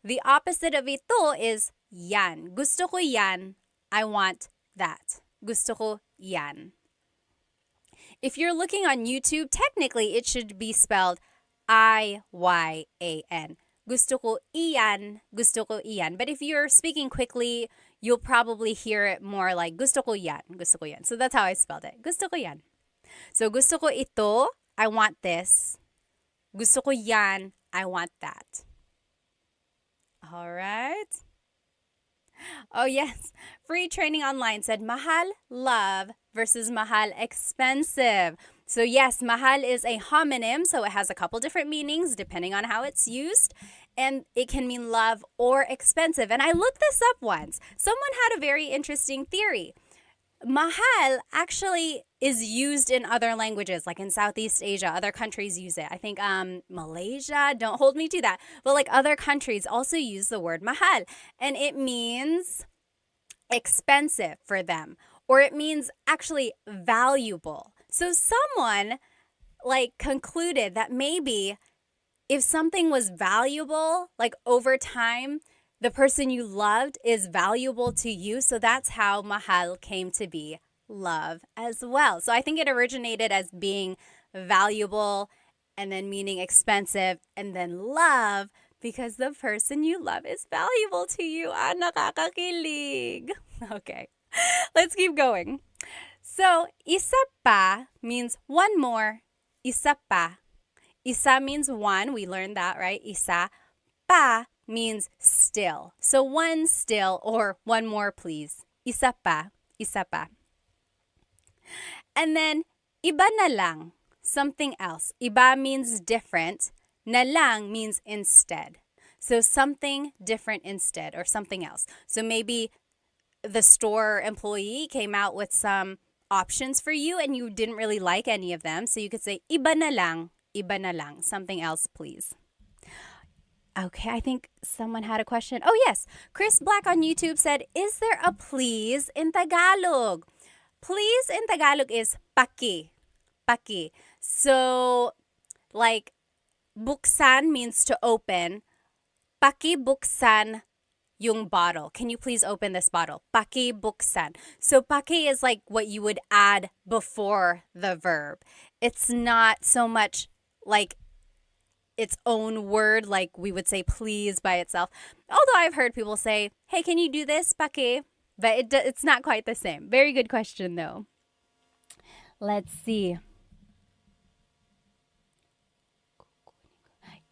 [SPEAKER 1] The opposite of ito is yan. Gusto ko yan. I want that. Gusto ko yan. If you're looking on YouTube, technically it should be spelled I-Y-A-N. Gusto ko iyan. Gusto ko iyan. But if you're speaking quickly, you'll probably hear it more like gusto ko yan. Gusto ko yan. So that's how I spelled it. Gusto ko yan. So gusto ko ito. I want this. Gusto ko yan. I want that. All right. Oh, yes. Free Training Online said mahal, love versus mahal, expensive. So yes, mahal is a homonym, so it has a couple different meanings depending on how it's used. and it can mean love or expensive. And I looked this up once. Someone had a very interesting theory. Mahal actually is used in other languages, like in Southeast Asia. Other countries use it. I think Malaysia, don't hold me to that, but like other countries also use the word mahal, and it means expensive for them, or it means actually valuable. So someone like concluded that maybe if something was valuable, like over time, the person you loved is valuable to you. So that's how mahal came to be, love as well. So I think it originated as being valuable and then meaning expensive and then love because the person you love is valuable to you. Ah, nakakakilig. Okay, let's keep going. So, isa pa means one more. Isa pa. Isa means one. We learned that, right? Isa. Pa means still. So one still or one more, please. Isa pa. Isa pa. And then, iba na lang. Something else. Iba means different. Na lang means instead. So something different instead or something else. So maybe the store employee came out with some options for you and you didn't really like any of them. So you could say, iba na lang, something else, please. Okay, I think someone had a question. Oh, yes. Chris Black on YouTube said, is there a please in Tagalog? Please in Tagalog is paki. Paki. So, like, buksan means to open. Paki buksan yung bottle. Can you please open this bottle? Paki buksan. So paki is like what you would add before the verb. It's not so much like its own word, like we would say please by itself. Although I've heard people say, hey, can you do this, paki? But it's not quite the same. Very good question, though. Let's see.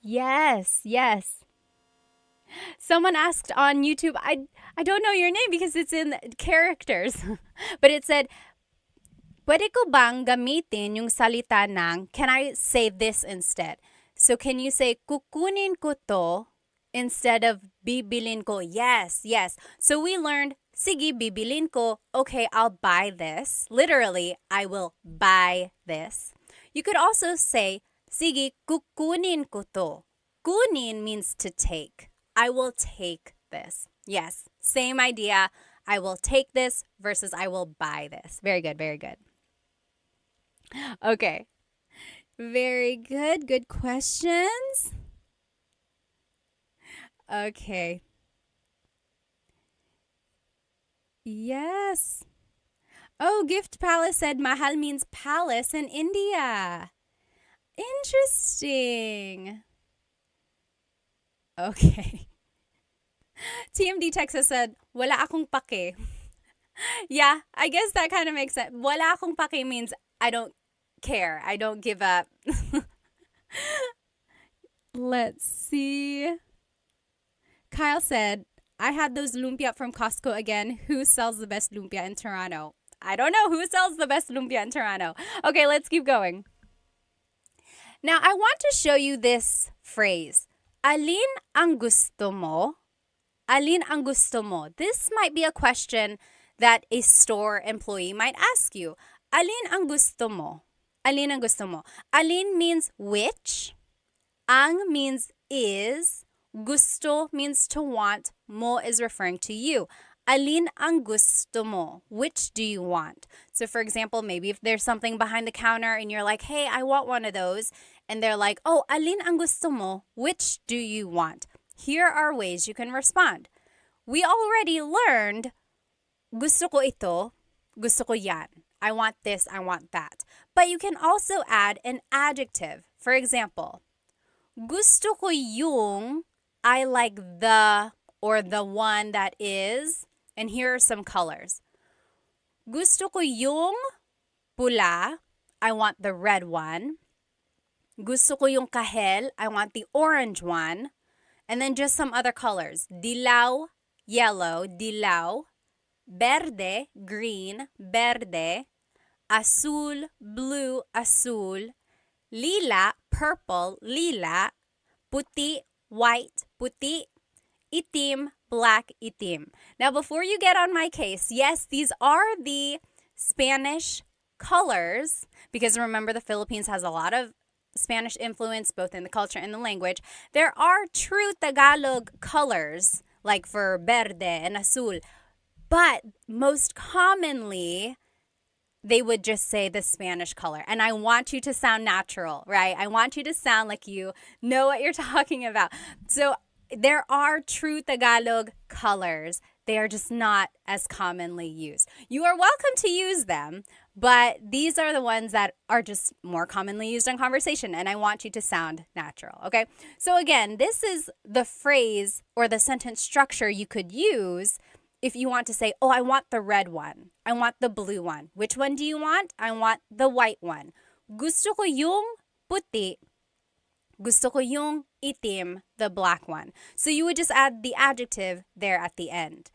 [SPEAKER 1] Yes, yes. Someone asked on YouTube, I don't know your name because it's in characters. But it said, pwede ko bang gamitin yung salita ng, can I say this instead? So can you say, kukunin ko to instead of bibilin ko? Yes, yes. So we learned, sige, bibilin ko. Okay, I'll buy this. Literally, I will buy this. You could also say, sige, kukunin ko to. Kunin means to take. I will take this. Yes, same idea. I will take this versus I will buy this. Very good, very good. Okay. Very good. Good questions. Okay. Yes. Oh, Gift Palace said mahal means palace in India. Interesting. Okay. TMD Texas said, wala akong pake. Yeah, I guess that kind of makes sense. Wala akong pake means I don't care. I don't give up. Let's see. Kyle said, I had those lumpia from Costco again. Who sells the best lumpia in Toronto? I don't know who sells the best lumpia in Toronto. Okay, let's keep going. Now, I want to show you this phrase. Alin ang gusto mo? Alin ang gusto mo? This might be a question that a store employee might ask you. Alin ang gusto mo? Alin ang gusto mo? Alin means which. Ang means is. Gusto means to want. Mo is referring to you. Alin ang gusto mo? Which do you want? So for example, maybe if there's something behind the counter and you're like, hey, I want one of those. And they're like, oh, alin ang gusto mo? Which do you want? Here are ways you can respond. We already learned, gusto ko ito, gusto ko yan. I want this, I want that. But you can also add an adjective. For example, gusto ko yung, I like the, or the one that is, and here are some colors. Gusto ko yung pula, I want the red one. Gusto ko yung kahel, I want the orange one. And then just some other colors. Dilaw, yellow, dilaw. Verde, green, verde. Azul, blue, azul. Lila, purple, lila. Puti, white, puti, itim, black, itim. Now, before you get on my case, yes, these are the Spanish colors, because remember the Philippines has a lot of Spanish influence both in the culture and the language. There are true Tagalog colors, like for verde and azul, but most commonly, they would just say the Spanish color. And I want you to sound natural, right? I want you to sound like you know what you're talking about. So there are true Tagalog colors. They are just not as commonly used. You are welcome to use them, but these are the ones that are just more commonly used in conversation, and I want you to sound natural, okay? So again, this is the phrase or the sentence structure you could use if you want to say, oh, I want the red one. I want the blue one. Which one do you want? I want the white one. Gusto ko yung puti. Gusto ko yung itim, the black one. So you would just add the adjective there at the end.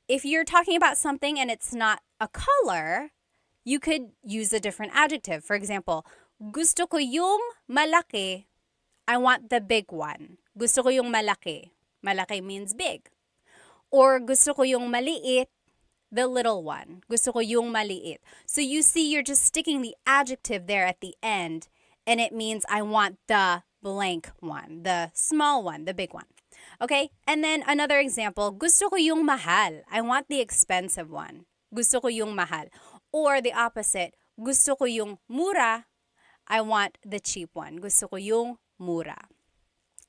[SPEAKER 1] If you're talking about something and it's not a color, you could use a different adjective. For example, gusto ko yung malaki. I want the big one. Gusto ko yung malaki. Malaki means big. Or gusto ko yung maliit, the little one. Gusto ko yung maliit. So you see, you're just sticking the adjective there at the end, and it means I want the blank one, the small one, the big one. Okay? And then another example, gusto ko yung mahal. I want the expensive one. Gusto ko yung mahal. Or the opposite, gusto ko yung mura. I want the cheap one. Gusto ko yung mura.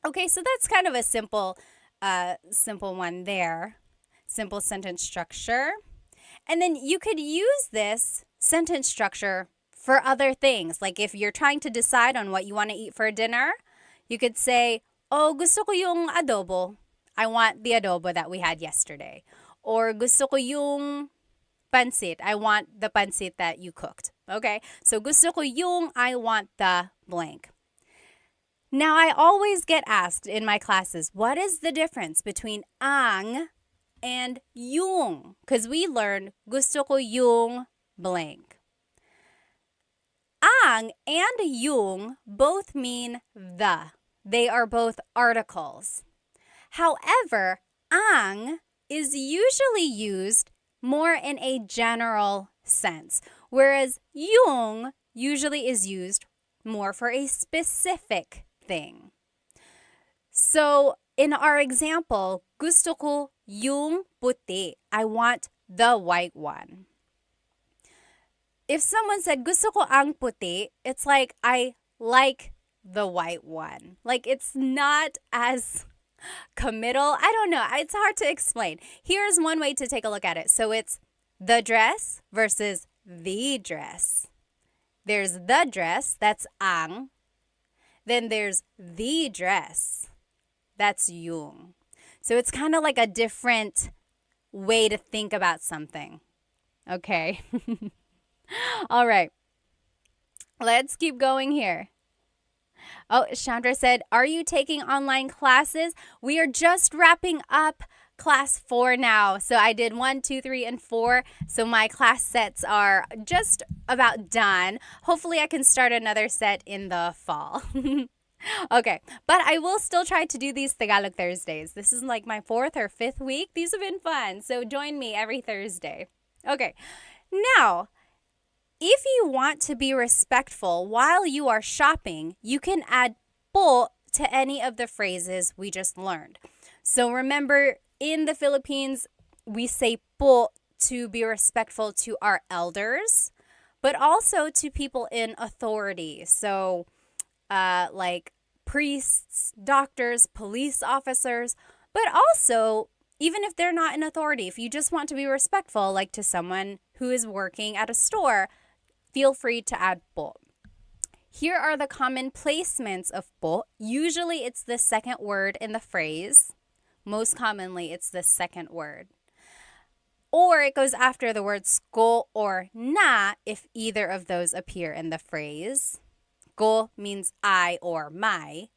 [SPEAKER 1] Okay, so that's kind of a simple one there. Simple sentence structure. And then you could use this sentence structure for other things. Like if you're trying to decide on what you want to eat for dinner, you could say, oh, gusto ko yung adobo. I want the adobo that we had yesterday. Or gusto ko yung pansit. I want the pansit that you cooked. Okay? So gusto ko yung, I want the blank. Now, I always get asked in my classes, what is the difference between ang and yung? Because we learned gusto ko yung blank. Ang and yung both mean the. They are both articles. However, ang is usually used more in a general sense, whereas yung usually is used more for a specific thing. So, in our example, gusto ko yung puti. I want the white one. If someone said, gusto ko ang puti, it's like, I like the white one. Like, it's not as committal. I don't know. It's hard to explain. Here's one way to take a look at it. So, it's the dress versus the dress. There's the dress, that's ang. Then there's the dress. That's yung. So it's kind of like a different way to think about something. Okay. All right. Let's keep going here. Oh, Chandra said, are you taking online classes? We are just wrapping up class 4 now. So I did 1, 2, 3, and 4. So my class sets are just about done. Hopefully I can start another set in the fall. Okay, but I will still try to do these Tagalog Thursdays. This is like my 4th or 5th week. These have been fun. So join me every Thursday. Okay, now, if you want to be respectful while you are shopping, you can add po to any of the phrases we just learned. So remember, in the Philippines, we say po to be respectful to our elders, but also to people in authority. So, like priests, doctors, police officers, but also, even if they're not in authority, if you just want to be respectful, like to someone who is working at a store, feel free to add po. Here are the common placements of po. Usually, it's the second word in the phrase. Most commonly, it's the second word. Or it goes after the words ko or na if either of those appear in the phrase. Ko means I or my.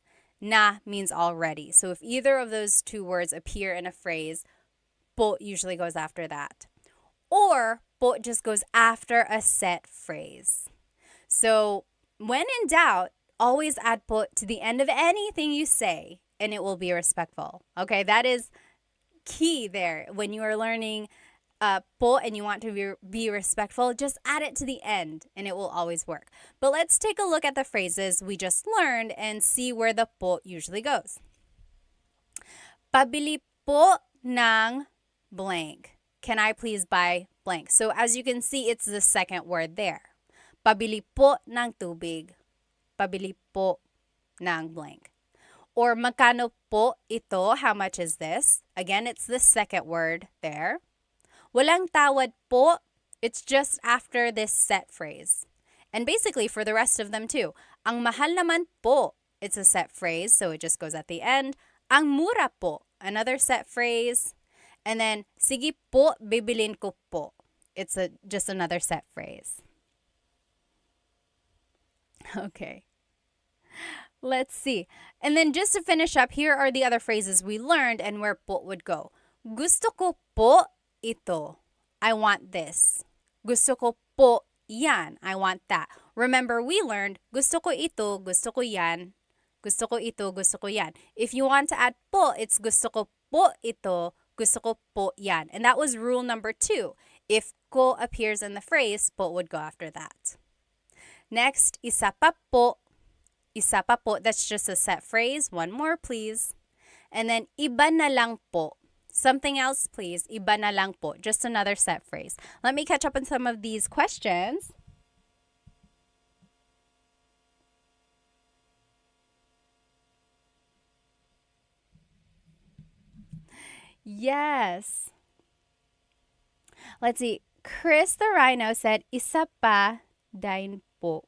[SPEAKER 1] Na means already. So if either of those two words appear in a phrase, po usually goes after that. Or po just goes after a set phrase. So when in doubt, always add po to the end of anything you say. and it will be respectful. Okay, that is key there. When you are learning po and you want to be respectful, just add it to the end and it will always work. But let's take a look at the phrases we just learned and see where the po usually goes. Pabili po ng blank. Can I please buy blank? So as you can see, it's the second word there. Pabili po ng tubig. Pabili po ng blank. Or magkano po ito? How much is this? Again, it's the second word there. Walang tawad po. It's just after this set phrase. And basically for the rest of them too. Ang mahal naman po. It's a set phrase, so it just goes at the end. Ang mura po. Another set phrase. And then, sige po, bibilin ko po. It's just another set phrase. Okay. Let's see. And then just to finish up, here are the other phrases we learned and where po would go. Gusto ko po ito. I want this. Gusto ko po yan. I want that. Remember, we learned gusto ko ito, gusto ko yan. Gusto ko ito, gusto ko yan. If you want to add po, it's gusto ko po ito, gusto ko po yan. And that was rule number 2. If ko appears in the phrase, po would go after that. Next, isa pa po. Isa pa po, that's just a set phrase. One more, please. And then, iba na lang po. Something else, please. Iba na lang po. Just another set phrase. Let me catch up on some of these questions. Yes. Let's see. Chris the Rhino said, isa pa din po.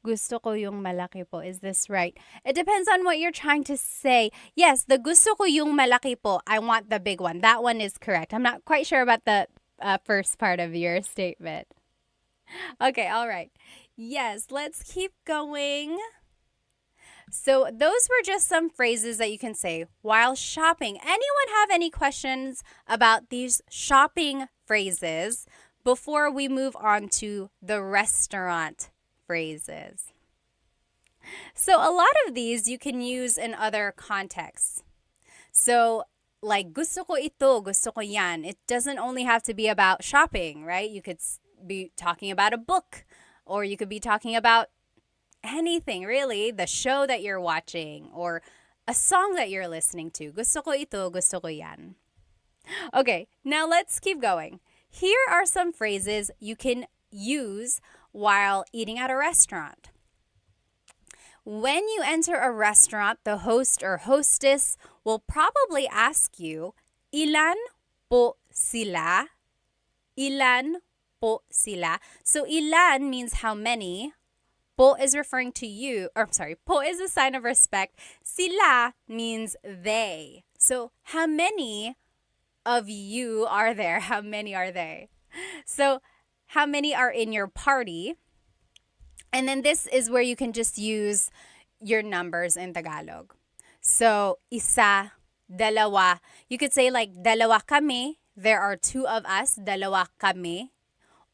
[SPEAKER 1] Gusto ko yung malaki po. Is this right? It depends on what you're trying to say. Yes, the gusto ko yung malaki po. I want the big one. That one is correct. I'm not quite sure about the first part of your statement. Okay, all right. Yes, let's keep going. So those were just some phrases that you can say while shopping. Anyone have any questions about these shopping phrases before we move on to the restaurant phrases? So a lot of these you can use in other contexts. So like gusto ko ito, gusto ko yan. It doesn't only have to be about shopping, right? You could be talking about a book, or you could be talking about anything really, the show that you're watching or a song that you're listening to. Gusto ko ito, gusto ko yan. Okay, now let's keep going. Here are some phrases you can use while eating at a restaurant. When you enter a restaurant, the host or hostess will probably ask you, ilan po sila? Ilan po sila? So ilan means how many. Po is referring to you, or I'm sorry, po is a sign of respect. Sila means they. So how many of you are there? How many are they? So how many are in your party? And then this is where you can just use your numbers in Tagalog. So isa, dalawa. You could say like dalawa kami. There are 2 of us. Dalawa kami.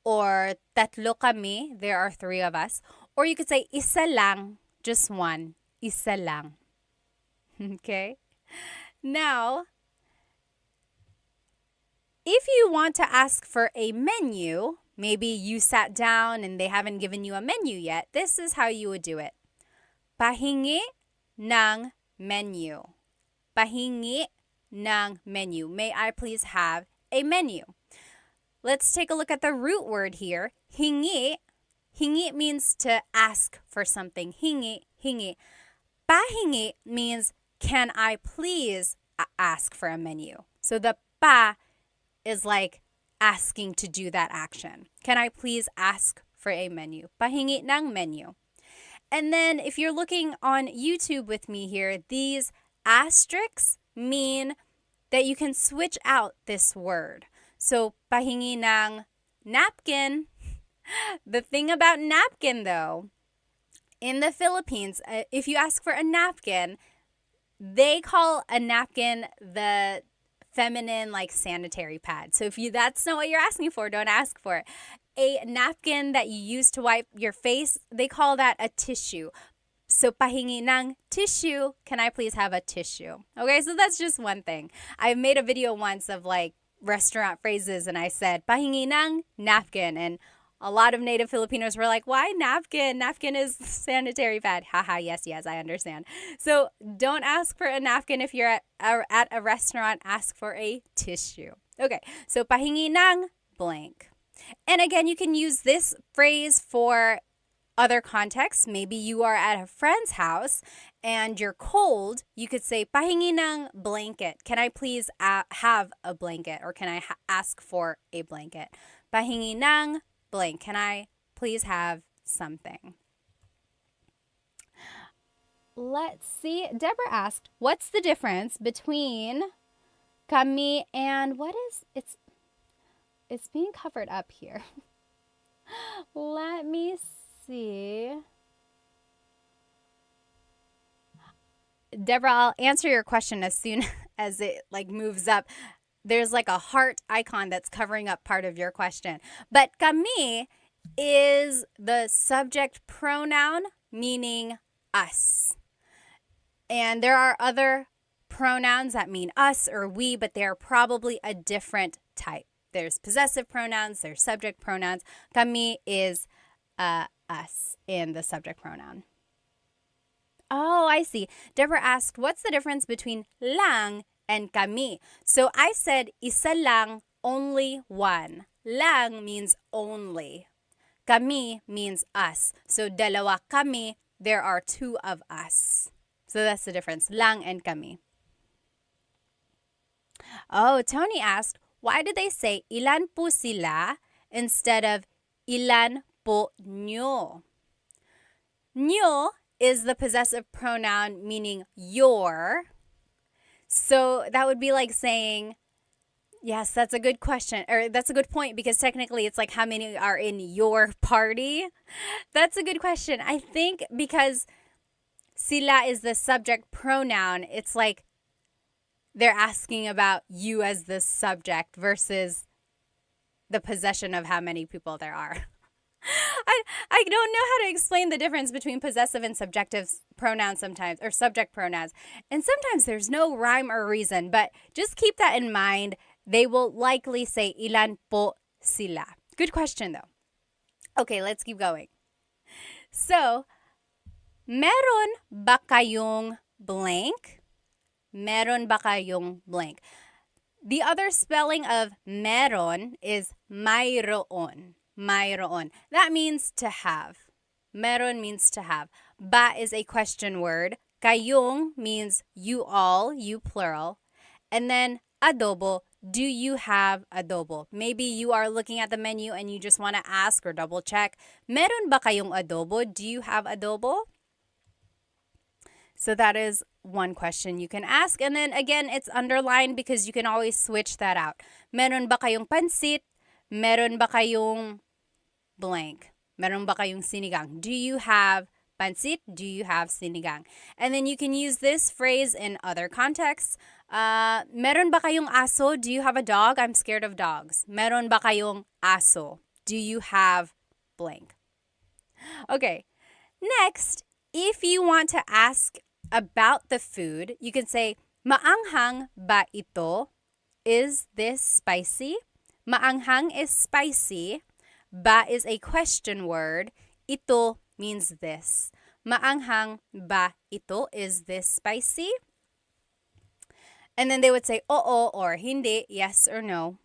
[SPEAKER 1] Or tatlo kami. There are 3 of us. Or you could say, isa lang, just one. Isa lang. Okay? Now, if you want to ask for a menu, maybe you sat down and they haven't given you a menu yet, this is how you would do it. Pahingi ng menu. Pahingi ng menu. May I please have a menu? Let's take a look at the root word here. Hingi. Hingi means to ask for something. Hingi, hingi. Pahingi means, can I please ask for a menu? So the pa is like asking to do that action. Can I please ask for a menu? Pahingi ng menu. And then if you're looking on YouTube with me here, these asterisks mean that you can switch out this word. So pahingi ng napkin. The thing about napkin, though, in the Philippines, if you ask for a napkin, they call a napkin the feminine, like, sanitary pad. So if that's not what you're asking for, don't ask for it. A napkin that you use to wipe your face, they call that a tissue. So pahingi ng tissue. Can I please have a tissue? Okay, so that's just one thing. I made a video once of like restaurant phrases and I said pahingi ng napkin, and a lot of native Filipinos were like, why napkin? Napkin is sanitary pad. Haha, yes, I understand. So don't ask for a napkin if you're at a restaurant. Ask for a tissue. Okay, so pahingi ng blank. And again, you can use this phrase for other contexts. Maybe you are at a friend's house and you're cold. You could say, pahingi ng blanket. Can I please have a blanket? Or can I ask for a blanket? Pahingi ng blank. Can I please have something? Let's see. Deborah asked, what's the difference between kami and what is it's being covered up here. Let me see. Deborah, I'll answer your question as soon as it like moves up. There's like a heart icon that's covering up part of your question. But kami is the subject pronoun meaning us. And there are other pronouns that mean us or we, but they're probably a different type. There's possessive pronouns, there's subject pronouns. Kami is us in the subject pronoun. Oh, I see. Deborah asked, what's the difference between lang and kami? So I said, isa lang, only one. Lang means only. Kami means us. So dalawa kami, there are two of us. So that's the difference, lang and kami. Oh, Tony asked, why did they say ilan po sila instead of ilan po nyo? Nyo is the possessive pronoun meaning your. So that would be like saying, yes, that's a good question, or that's a good point, because technically it's like how many are in your party? That's a good question. I think because sila is the subject pronoun, it's like they're asking about you as the subject versus the possession of how many people there are. I don't know how to explain the difference between possessive and subjective pronouns sometimes, or subject pronouns. And sometimes there's no rhyme or reason, but just keep that in mind. They will likely say ilan po sila. Good question though. Okay, let's keep going. So, meron ba kayong blank? Meron ba kayong blank? The other spelling of meron is mayroon. Mayroon. That means to have. Meron means to have. Ba is a question word. Kayong means you all, you plural. And then adobo, do you have adobo? Maybe you are looking at the menu and you just want to ask or double check, meron ba kayong adobo? Do you have adobo? So that is one question you can ask. And then again, it's underlined because you can always switch that out. Meron ba kayong pansit? Meron ba kayong blank? Meron ba kayong sinigang? Do you have pansit? Do you have sinigang? And then you can use this phrase in other contexts. Meron ba kayong aso? Do you have a dog? I'm scared of dogs. Meron ba kayong aso? Do you have blank? Okay. Next, if you want to ask about the food, you can say, maanghang ba ito? Is this spicy? Maanghang is spicy. Ba is a question word. Ito means this. Maanghang ba ito? Is this spicy? And then they would say, oo or hindi, yes or no.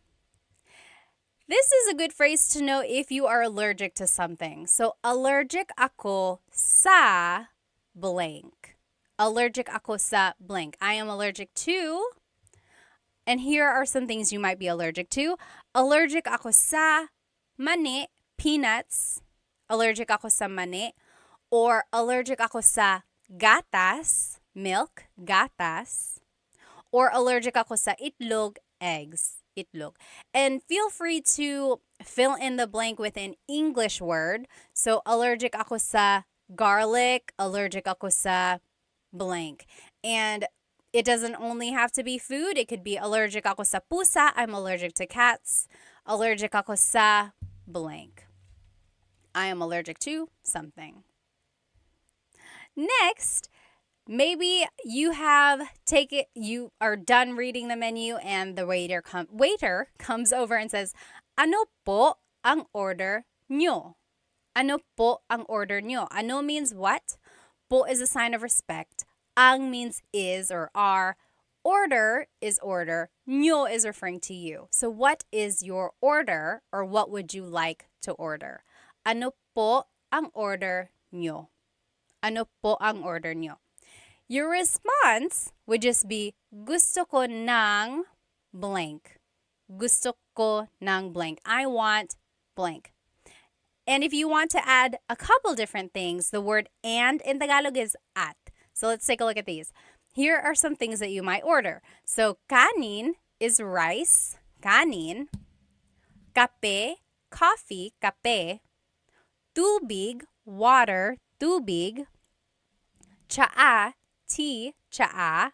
[SPEAKER 1] This is a good phrase to know if you are allergic to something. So, allergic ako sa blank. Allergic ako sa blank. I am allergic to, and here are some things you might be allergic to. Allergic ako sa mani, peanuts. Allergic ako sa mani. Or allergic ako sa gatas, milk, gatas. Or allergic ako sa itlog, eggs, itlog. And feel free to fill in the blank with an English word. So, allergic ako sa garlic, allergic ako sa blank. And it doesn't only have to be food. It could be allergic ako sa pusa. I'm allergic to cats. Allergic ako sa blank. I am allergic to something. Next, maybe you are done reading the menu and the waiter comes over and says, "Ano po ang order nyo?" Ano po ang order nyo? Ano means what? Po is a sign of respect. Ang means is or are. Order is order. Nyo is referring to you. So what is your order, or what would you like to order? Ano po ang order nyo? Ano po ang order nyo? Your response would just be, gusto ko ng blank. Gusto ko ng blank. I want blank. And if you want to add a couple different things, the word and in Tagalog is at. So let's take a look at these. Here are some things that you might order. So kanin is rice, kanin. Kape, coffee, kape. Tubig, water, tubig. Tsaa, tea, tsaa.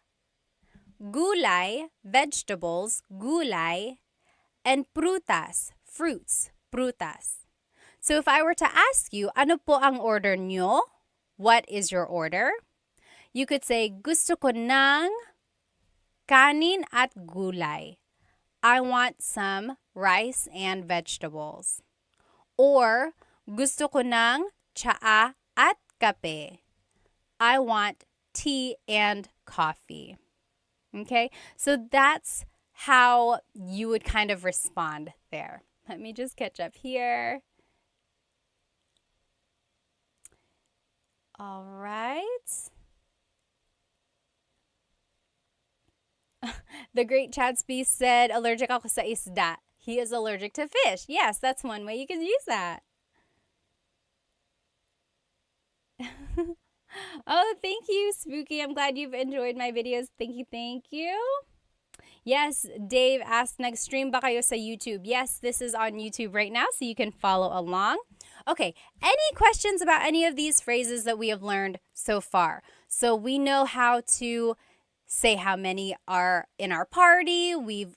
[SPEAKER 1] Gulay, vegetables, gulay. And prutas, fruits, prutas. So if I were to ask you, ano po ang order nyo? What is your order? You could say, gusto ko ng kanin at gulay. I want some rice and vegetables. Or, gusto ko ng tsaa at kape. I want tea and coffee. Okay, so that's how you would kind of respond there. Let me just catch up here. All right. The great Chadsby said, allergic ako sa isda. He is allergic to fish. Yes, that's one way you can use that. Oh, thank you, Spooky. I'm glad you've enjoyed my videos. Thank you, thank you. Yes, Dave asked, nag-stream ba kayo sa YouTube? Yes, this is on YouTube right now, so you can follow along. Okay, any questions about any of these phrases that we have learned so far? So we know how to say how many are in our party. We've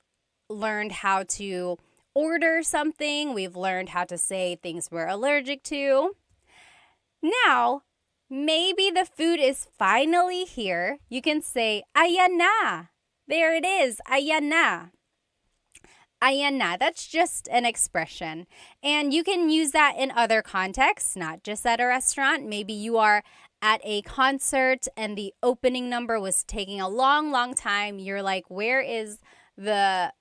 [SPEAKER 1] learned how to order something. We've learned how to say things we're allergic to. Now, maybe the food is finally here. You can say, ayan na. There it is, ayan na. Ayan na, that's just an expression. And you can use that in other contexts, not just at a restaurant. Maybe you are at a concert and the opening number was taking a long, long time. You're like, where is the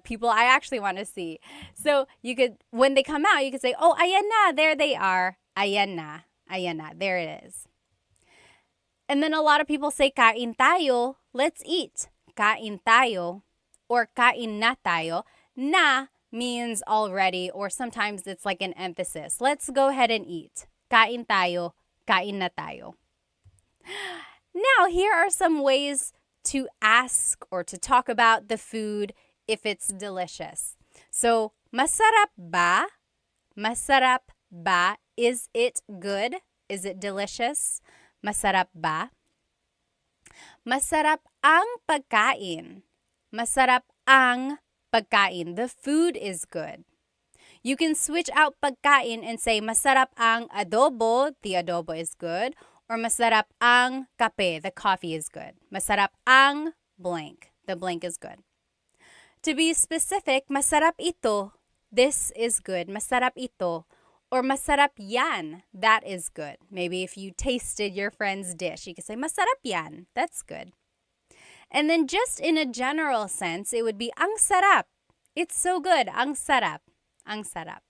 [SPEAKER 1] people I actually want to see? So you could, when they come out, you could say, oh, ayan na, there they are. Ayan na, there it is. And then a lot of people say, kain tayo, let's eat. Kain tayo. Or kain na tayo. Na means already, or sometimes it's like an emphasis. Let's go ahead and eat. Kain tayo, kain na tayo. Now, here are some ways to ask or to talk about the food if it's delicious. So, masarap ba? Masarap ba? Is it good? Is it delicious? Masarap ba? Masarap ang pagkain. Masarap ang pagkain. The food is good. You can switch out pagkain and say masarap ang adobo. The adobo is good. Or masarap ang kape. The coffee is good. Masarap ang blank. The blank is good. To be specific, masarap ito. This is good. Masarap ito. Or masarap yan. That is good. Maybe if you tasted your friend's dish, you could say masarap yan. That's good. And then just in a general sense, it would be ang sarap. It's so good. Ang sarap. Ang sarap.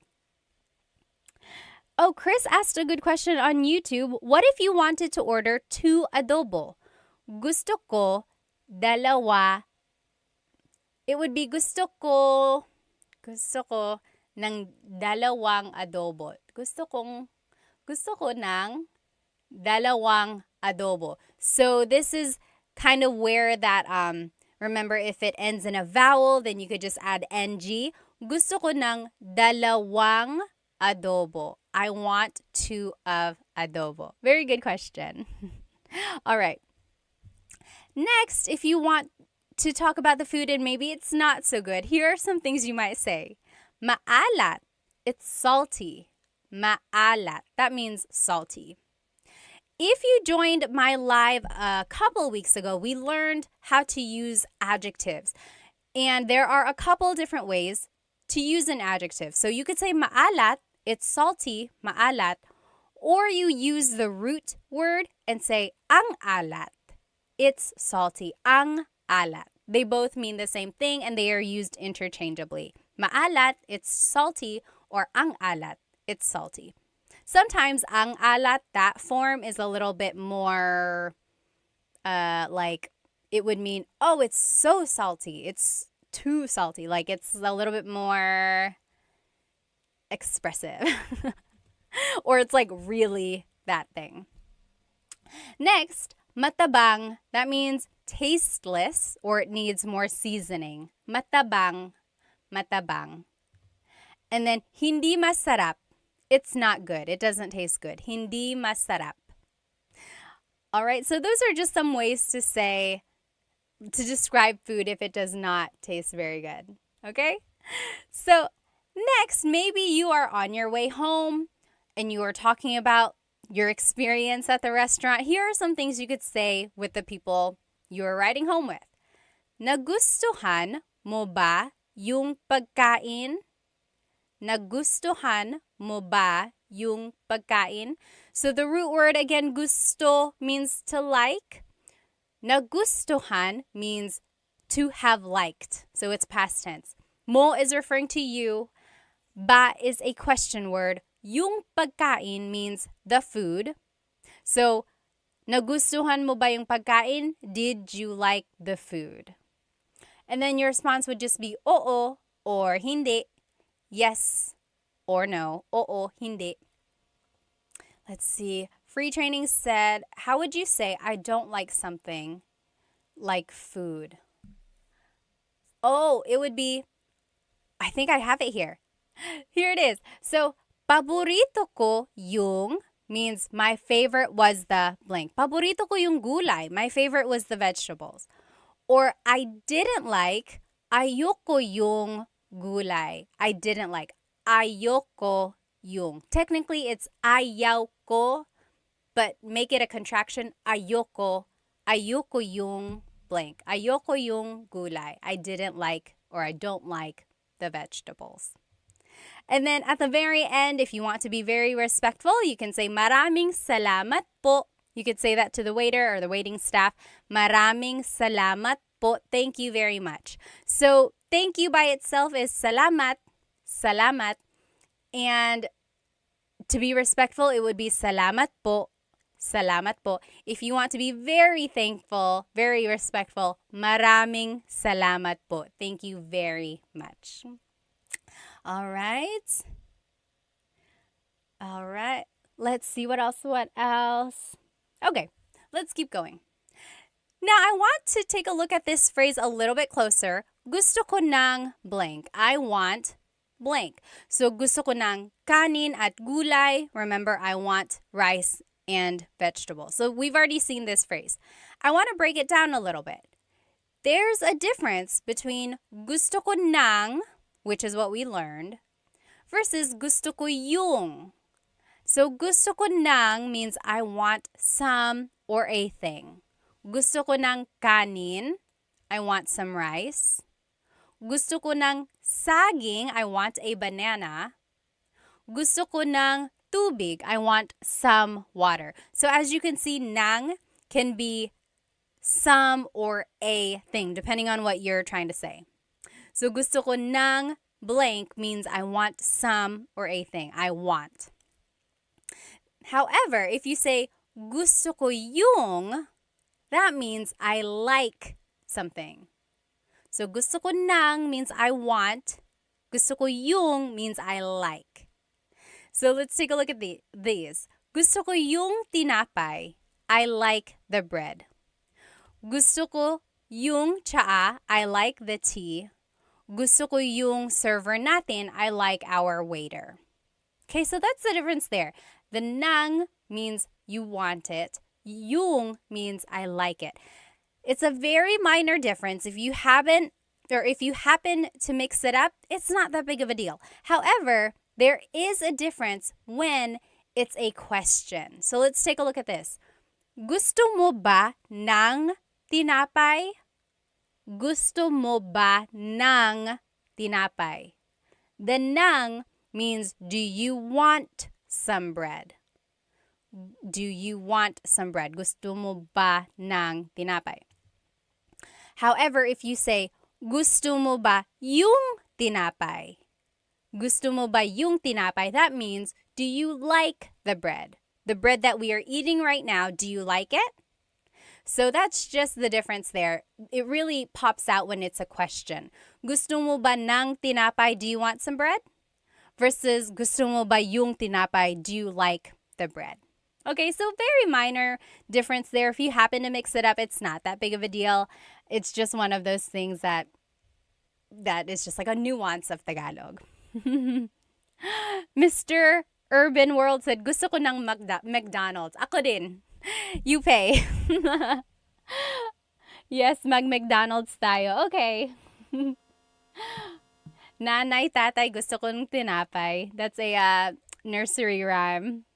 [SPEAKER 1] Oh, Chris asked a good question on YouTube. What if you wanted to order 2 adobo? Gusto ko dalawa. It would be gusto ko ng dalawang adobo. Gusto ko ng dalawang adobo. So this is kind of where that, remember, if it ends in a vowel, then you could just add ng. Gusto ko ng dalawang adobo. I want 2 of adobo. Very good question. All right. Next, if you want to talk about the food and maybe it's not so good, here are some things you might say. Maalat. It's salty. Maalat. That means salty. if you joined my live a couple weeks ago, we learned how to use adjectives. And there are a couple different ways to use an adjective. So you could say maalat, it's salty, maalat, or you use the root word and say ang alat, it's salty, ang alat. They both mean the same thing and they are used interchangeably. Maalat, it's salty, or ang alat, it's salty. Sometimes ang alat, that form is a little bit more like it would mean, oh, it's so salty. It's too salty. Like it's a little bit more expressive. Or it's like really that thing. Next, matabang. That means tasteless or it needs more seasoning. Matabang, matabang. And then hindi masarap. It's not good. It doesn't taste good. Hindi masarap. All right, so those are just some ways to say, to describe food if it does not taste very good. Okay? So next, maybe you are on your way home and you are talking about your experience at the restaurant. Here are some things you could say with the people you are riding home with. Nagustuhan mo ba yung pagkain? Nagustuhan mo ba yung pagkain? So the root word again, gusto, means to like. Nagustuhan means to have liked. So it's past tense. Mo is referring to you. Ba is a question word. Yung pagkain means the food. So, nagustuhan mo ba yung pagkain? Did you like the food? And then your response would just be oo or hindi. Yes or no. Oo, hindi. Let's see. Free Training said, how would you say I don't like something like food? Oh, it would be, I think I have it here. Here it is. So, paborito ko yung means my favorite was the blank. Paborito ko yung gulay. My favorite was the vegetables. Or I didn't like, ayoko yung gulay. I didn't like, ayoko yung. Technically, it's ayaw ko, but make it a contraction. Ayoko yung blank. Ayoko yung gulay. I didn't like or I don't like the vegetables. And then at the very end, if you want to be very respectful, you can say maraming salamat po. You could say that to the waiter or the waiting staff. Maraming salamat po. Thank you very much. So thank you by itself is salamat, salamat. And to be respectful, it would be salamat po, salamat po. If you want to be very thankful, very respectful, maraming salamat po. Thank you very much. All right. Let's see what else. Okay, let's keep going. Now, I want to take a look at this phrase a little bit closer. Gusto ko ng blank. I want blank. So, gusto ko ng kanin at gulay. Remember, I want rice and vegetables. So, we've already seen this phrase. I want to break it down a little bit. There's a difference between gusto ko ng, which is what we learned, versus gusto ko yung. So, gusto ko ng means I want some or a thing. Gusto ko ng kanin, I want some rice. Gusto ko ng saging, I want a banana. Gusto ko ng tubig, I want some water. So, as you can see, ng can be some or a thing, depending on what you're trying to say. So, gusto ko ng blank means I want some or a thing. I want. However, if you say gusto ko yung, that means I like something. So, gusto ko ng means I want. Gusto ko yung means I like. So, let's take a look at these. Gusto ko yung tinapay. I like the bread. Gusto ko yung tsaa. I like the tea. Gusto ko yung server natin. I like our waiter. Okay, so that's the difference there. The ng means you want it. Yung means I like it. It's a very minor difference. If you happen to mix it up, it's not that big of a deal. However, there is a difference when it's a question. So let's take a look at this. Gusto mo ba ng tinapay? Gusto mo ba ng tinapay? The ng means do you want some bread? Do you want some bread? Gusto mo ba ng tinapay? However, if you say, gusto mo ba yung tinapay? Gusto mo ba yung tinapay? That means, do you like the bread? The bread that we are eating right now, do you like it? So that's just the difference there. It really pops out when it's a question. Gusto mo ba ng tinapay? Do you want some bread? Versus gusto mo ba yung tinapay? Do you like the bread? Okay, so very minor difference there. If you happen to mix it up, it's not that big of a deal. It's just one of those things that is just like a nuance of Tagalog. Mr. Urban World said, gusto ko ng McDonald's. Ako din. You pay. Yes, McDonald's tayo. Okay. Nanay, tatay, gusto ko ng tinapay. That's a nursery rhyme.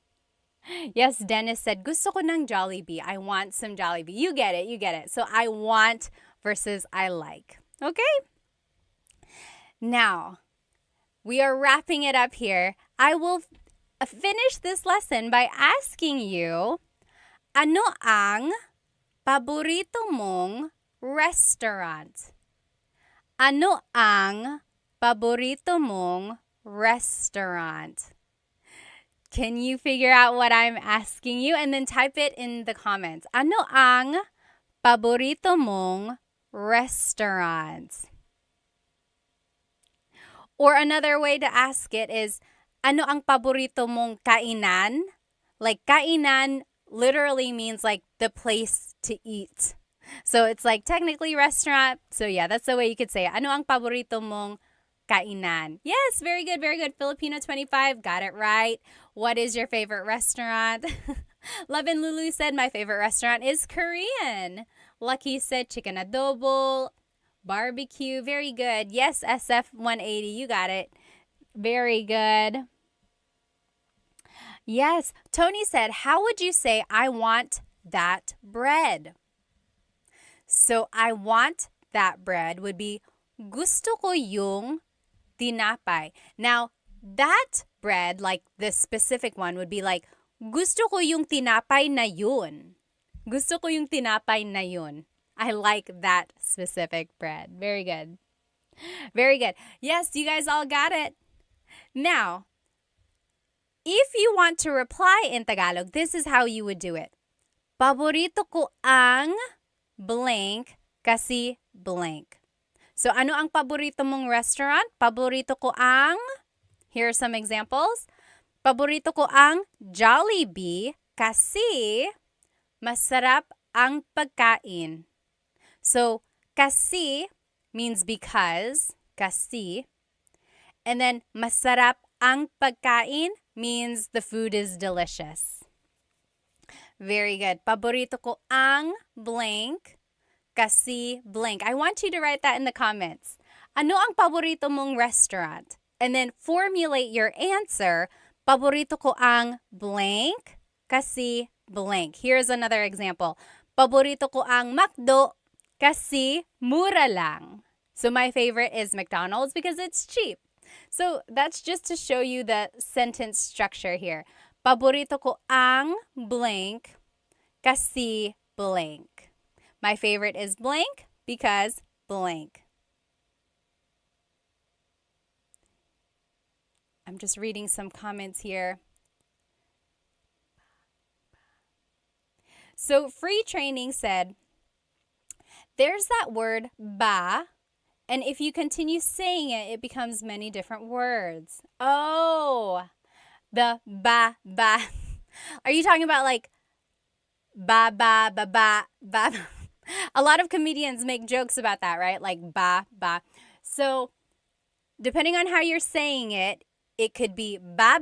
[SPEAKER 1] Yes, Dennis said, gusto ko ng Jollibee. I want some Jollibee. You get it, you get it. So I want versus I like. Okay? Now, we are wrapping it up here. I will finish this lesson by asking you, ano ang paborito mong restaurant? Ano ang paborito mong restaurant? Can you figure out what I'm asking you? And then type it in the comments. Ano ang paborito mong restaurant? Or another way to ask it is, ano ang paborito mong kainan? Like, kainan literally means like the place to eat. So it's like technically restaurant. So yeah, that's the way you could say it. Ano ang paborito mong kainan? Yes, very good, very good. Filipino 25, got it right. What is your favorite restaurant? Love and Lulu said, my favorite restaurant is Korean. Lucky said chicken adobo, barbecue. Very good. Yes, SF180, you got it. Very good. Yes, Tony said, how would you say I want that bread? So I want that bread would be gusto ko yung tinapay. Now, that bread, like this specific one, would be like gusto ko yung tinapay na yun. Gusto ko yung tinapay na yun. I like that specific bread. Very good. Very good. Yes, you guys all got it. Now, if you want to reply in Tagalog, this is how you would do it. Paborito ko ang blank kasi blank. So, ano ang paborito mong restaurant? Paborito ko ang, here are some examples. Paborito ko ang Jollibee kasi masarap ang pagkain. So, kasi means because, kasi. And then, masarap ang pagkain means the food is delicious. Very good. Paborito ko ang blank kasi blank. I want you to write that in the comments. Ano ang paborito mong restaurant? And then formulate your answer. Paborito ko ang blank kasi blank. Here's another example. Paborito ko ang McDo kasi mura lang. So my favorite is McDonald's because it's cheap. So that's just to show you the sentence structure here. Paborito ko ang blank kasi blank. My favorite is blank because blank. I'm just reading some comments here. So Free Training said, there's that word ba, and if you continue saying it, it becomes many different words. Oh, the ba. Are you talking about like ba? A lot of comedians make jokes about that, right? Like ba. So depending on how you're saying it, it could be ba,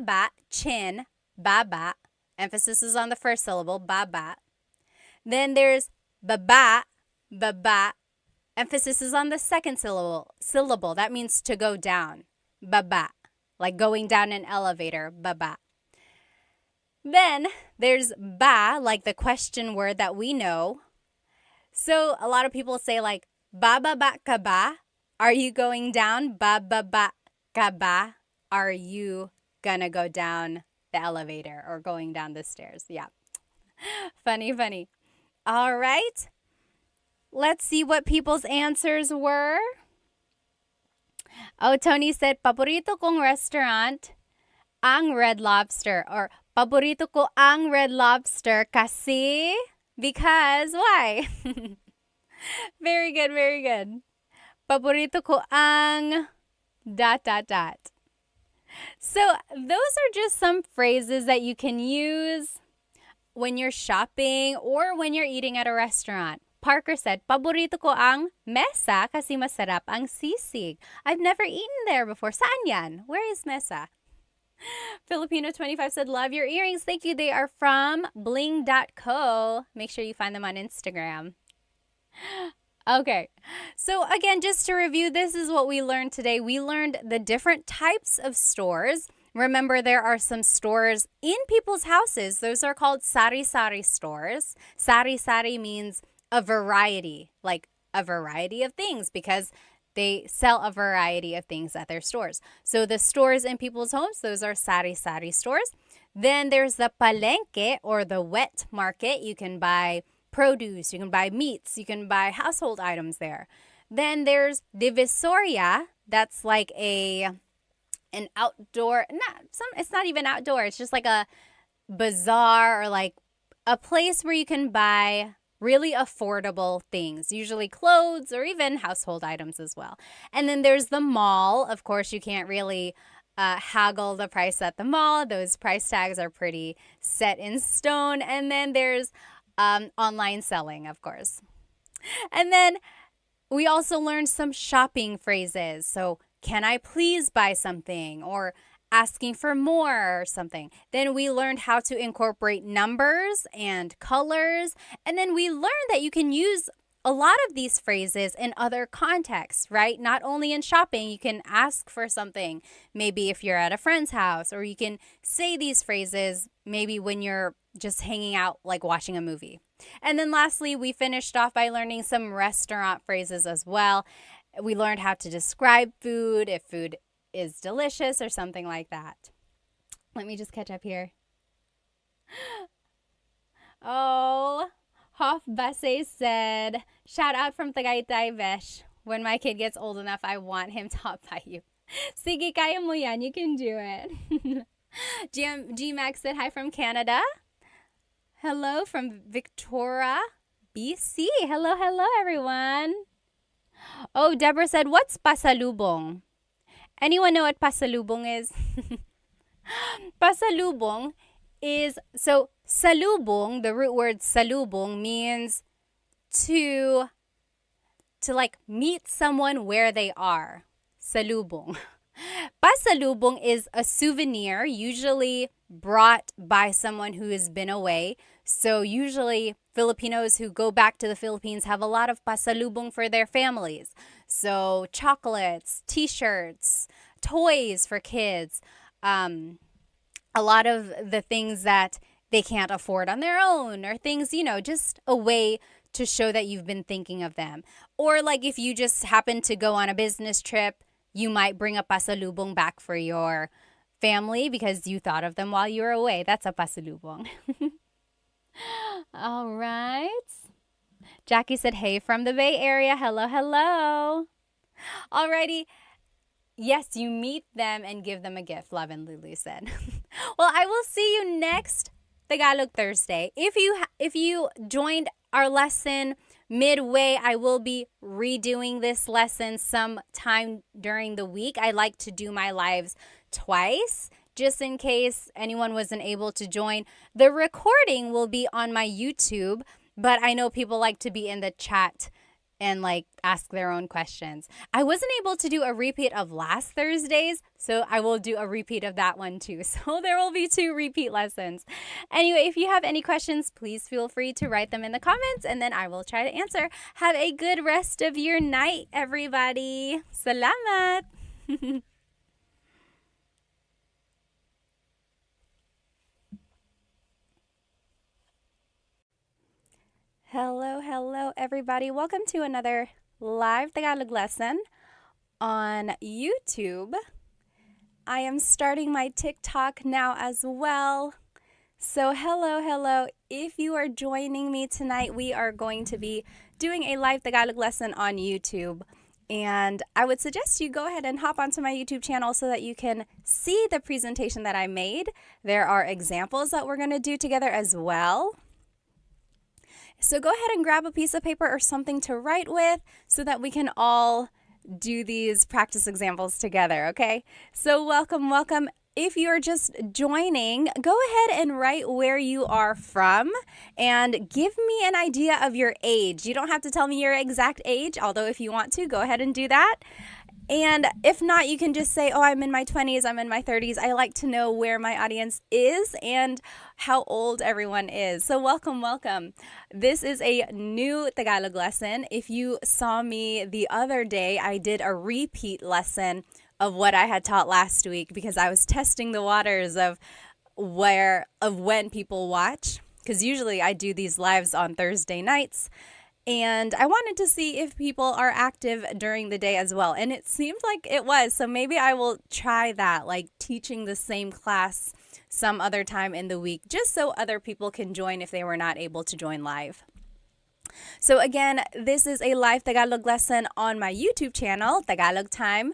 [SPEAKER 1] chin, ba. Emphasis is on the first syllable, ba. Then there's ba. Emphasis is on the second syllable. That means to go down, ba. Like going down an elevator, ba. Then there's ba, like the question word that we know. So a lot of people say like, bababa ka ba? Are you going down? Bababa ka ba? Are you gonna go down the elevator or going down the stairs? Yeah. Funny, funny. All right. Let's see what people's answers were. Oh, Tony said, paborito kong restaurant, ang Red Lobster. Or, paborito ko ang Red Lobster kasi, because, why? Very good, very good. Paborito ko ang dot, dot, dot. So, those are just some phrases that you can use when you're shopping or when you're eating at a restaurant. Parker said, paborito ko ang mesa kasi masarap ang sisig. I've never eaten there before. Saan yan? Where is mesa? Filipino25 said, love your earrings. Thank you. They are from bling.co. Make sure you find them on Instagram. Okay, so again, just to review, this is what we learned today. We learned the different types of stores. Remember, there are some stores in people's houses. Those are called sari-sari stores. Sari-sari means a variety, like a variety of things, because they sell a variety of things at their stores. So the stores in people's homes, those are sari-sari stores. Then there's the palengke, or the wet market. You can buy produce, you can buy meats, you can buy household items there. Then there's Divisoria. That's like an outdoor, it's not even outdoor. It's just like a bazaar, or like a place where you can buy really affordable things, usually clothes or even household items as well. And then there's the mall. Of course, you can't really haggle the price at the mall. Those price tags are pretty set in stone. And then there's online selling, of course. And then we also learned some shopping phrases. So, can I please buy something? Or asking for more or something. Then we learned how to incorporate numbers and colors. And then we learned that you can use a lot of these phrases in other contexts, right? Not only in shopping, you can ask for something, maybe if you're at a friend's house, or you can say these phrases maybe when you're just hanging out, like watching a movie. And then lastly, we finished off by learning some restaurant phrases as well. We learned how to describe food, if food is delicious or something like that. Let me just catch up here. Oh, Hoff Basse said, shout out from Tagaytay, Vesh. When my kid gets old enough, I want him taught by you. Sige, kaya mo yan. You can do it. G-Max said, hi from Canada. Hello from Victoria, BC. Hello, hello, everyone. Oh, Deborah said, what's pasalubong? Anyone know what pasalubong is? Pasalubong is, so salubong, the root word salubong means to like meet someone where they are. Salubong. Pasalubong is a souvenir usually brought by someone who has been away. So usually Filipinos who go back to the Philippines have a lot of pasalubong for their families. So chocolates, t-shirts, toys for kids, a lot of the things that they can't afford on their own, or things, just a way to show that you've been thinking of them. Or like if you just happen to go on a business trip, you might bring a pasalubong back for your family because you thought of them while you were away. That's a pasalubong. All right. Jackie said, hey from the Bay Area. Hello, hello. Alrighty. Yes, you meet them and give them a gift, Love and Lulu said. Well, I will see you next Tagalog Thursday. If you joined our lesson midway, I will be redoing this lesson sometime during the week. I like to do my lives twice, just in case anyone wasn't able to join. The recording will be on my YouTube, but I know people like to be in the chat and like ask their own questions. I wasn't able to do a repeat of last Thursday's, so I will do a repeat of that one too. So there will be 2 repeat lessons. Anyway, if you have any questions, please feel free to write them in the comments and then I will try to answer. Have a good rest of your night, everybody. Salamat! Hello, everybody. Welcome to another live Tagalog lesson on YouTube. I am starting my TikTok now as well. So, hello. If you are joining me tonight, we are going to be doing a live Tagalog lesson on YouTube. And I would suggest you go ahead and hop onto my YouTube channel so that you can see the presentation that I made. There are examples that we're going to do together as well. So go ahead and grab a piece of paper or something to write with so that we can all do these practice examples together, okay? So welcome. If you're just joining, go ahead and write where you are from and give me an idea of your age. You don't have to tell me your exact age, although if you want to, go ahead and do that. And if not, you can just say, oh, I'm in my 20s, I'm in my 30s. I like to know where my audience is and how old everyone is. So welcome. This is a new Tagalog lesson. If you saw me the other day, I did a repeat lesson of what I had taught last week because I was testing the waters of when people watch. Because usually I do these lives on Thursday nights. And I wanted to see if people are active during the day as well. And it seemed like it was. So maybe I will try that, like teaching the same class some other time in the week, just so other people can join if they were not able to join live. So again, this is a live Tagalog lesson on my YouTube channel, Tagalog Time.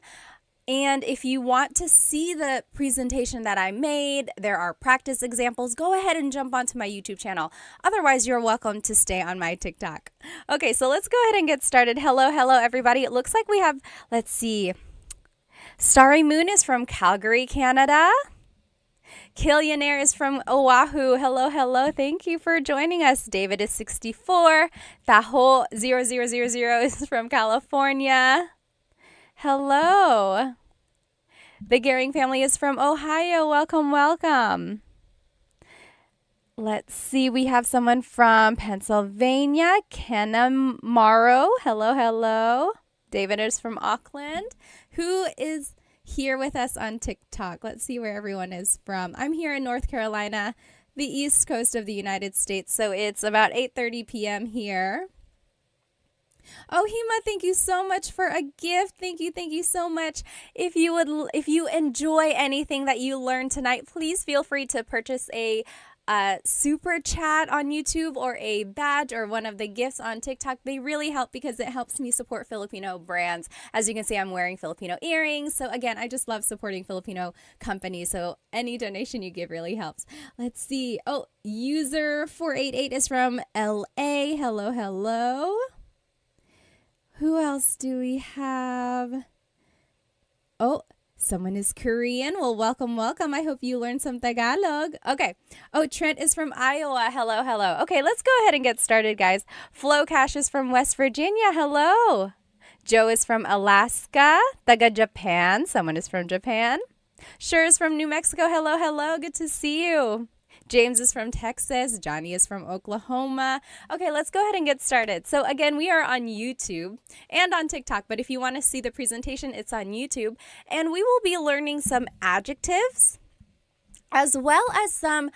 [SPEAKER 1] And if you want to see the presentation that I made, there are practice examples, go ahead and jump onto my YouTube channel. Otherwise, you're welcome to stay on my TikTok. Okay, so let's go ahead and get started. Hello, everybody. It looks like we have, let's see, Starry Moon is from Calgary, Canada. Killionaire is from Oahu. Hello. Thank you for joining us. David is 64. Taho 0000 is from California. Hello. The Gehring family is from Ohio. Welcome. Let's see. We have someone from Pennsylvania. Kenna Morrow. Hello. David is from Auckland. Who is here with us on TikTok? Let's see where everyone is from. I'm here in North Carolina, the east coast of the United States. So it's about 8:30 p.m. here. Oh, Hima, thank you so much for a gift. Thank you so much. If you enjoy anything that you learned tonight, please feel free to purchase a super chat on YouTube or a badge or one of the gifts on TikTok. They really help because it helps me support Filipino brands. As you can see, I'm wearing Filipino earrings. So again, I just love supporting Filipino companies. So any donation you give really helps. Let's see. Oh, user 488 is from LA. Hello. Who else do we have? Oh, someone is Korean. Well, welcome. I hope you learned some Tagalog. Okay. Oh, Trent is from Iowa. Hello. Okay, let's go ahead and get started, guys. Flo Cash is from West Virginia. Hello. Joe is from Alaska. Taga Japan. Someone is from Japan. Sure is from New Mexico. Hello. Good to see you. James is from Texas. Johnny is from Oklahoma. Okay, let's go ahead and get started. So again, we are on YouTube and on TikTok, but if you want to see the presentation, it's on YouTube. And we will be learning some adjectives as well as some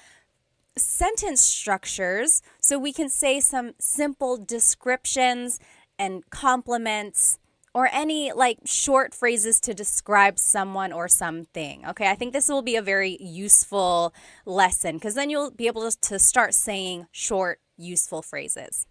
[SPEAKER 1] sentence structures so we can say some simple descriptions and compliments or any like short phrases to describe someone or something. Okay, I think this will be a very useful lesson because then you'll be able to start saying short, useful phrases.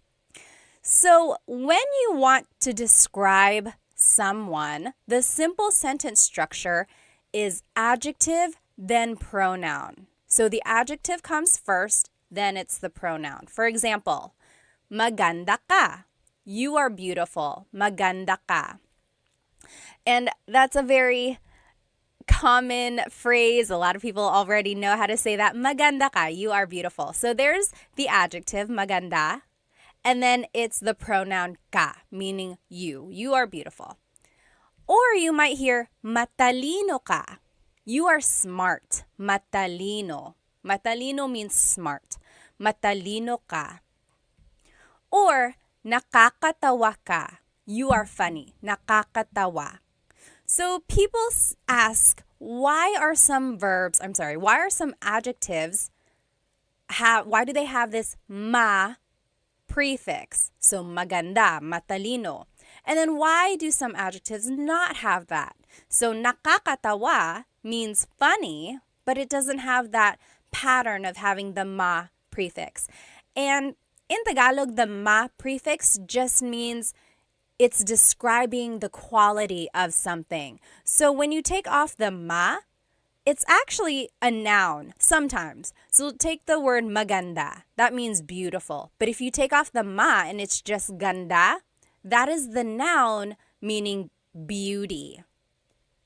[SPEAKER 1] So when you want to describe someone, the simple sentence structure is adjective, then pronoun. So the adjective comes first, then it's the pronoun. For example, maganda ka. You are beautiful. Maganda ka. And that's a very common phrase. A lot of people already know how to say that. Maganda ka. You are beautiful. So there's the adjective, maganda. And then it's the pronoun ka, meaning you. You are beautiful. Or you might hear matalino ka. You are smart. Matalino. Matalino means smart. Matalino ka. Or nakakatawa ka. You are funny. Nakakatawa. So people ask, why are some adjectives why do they have this ma prefix. So maganda, matalino. And then why do some adjectives not have that? So nakakatawa means funny, but it doesn't have that pattern of having the ma prefix. And in Tagalog, the ma prefix just means it's describing the quality of something. So when you take off the ma, it's actually a noun sometimes. So take the word maganda. That means beautiful. But if you take off the ma and it's just ganda, that is the noun meaning beauty.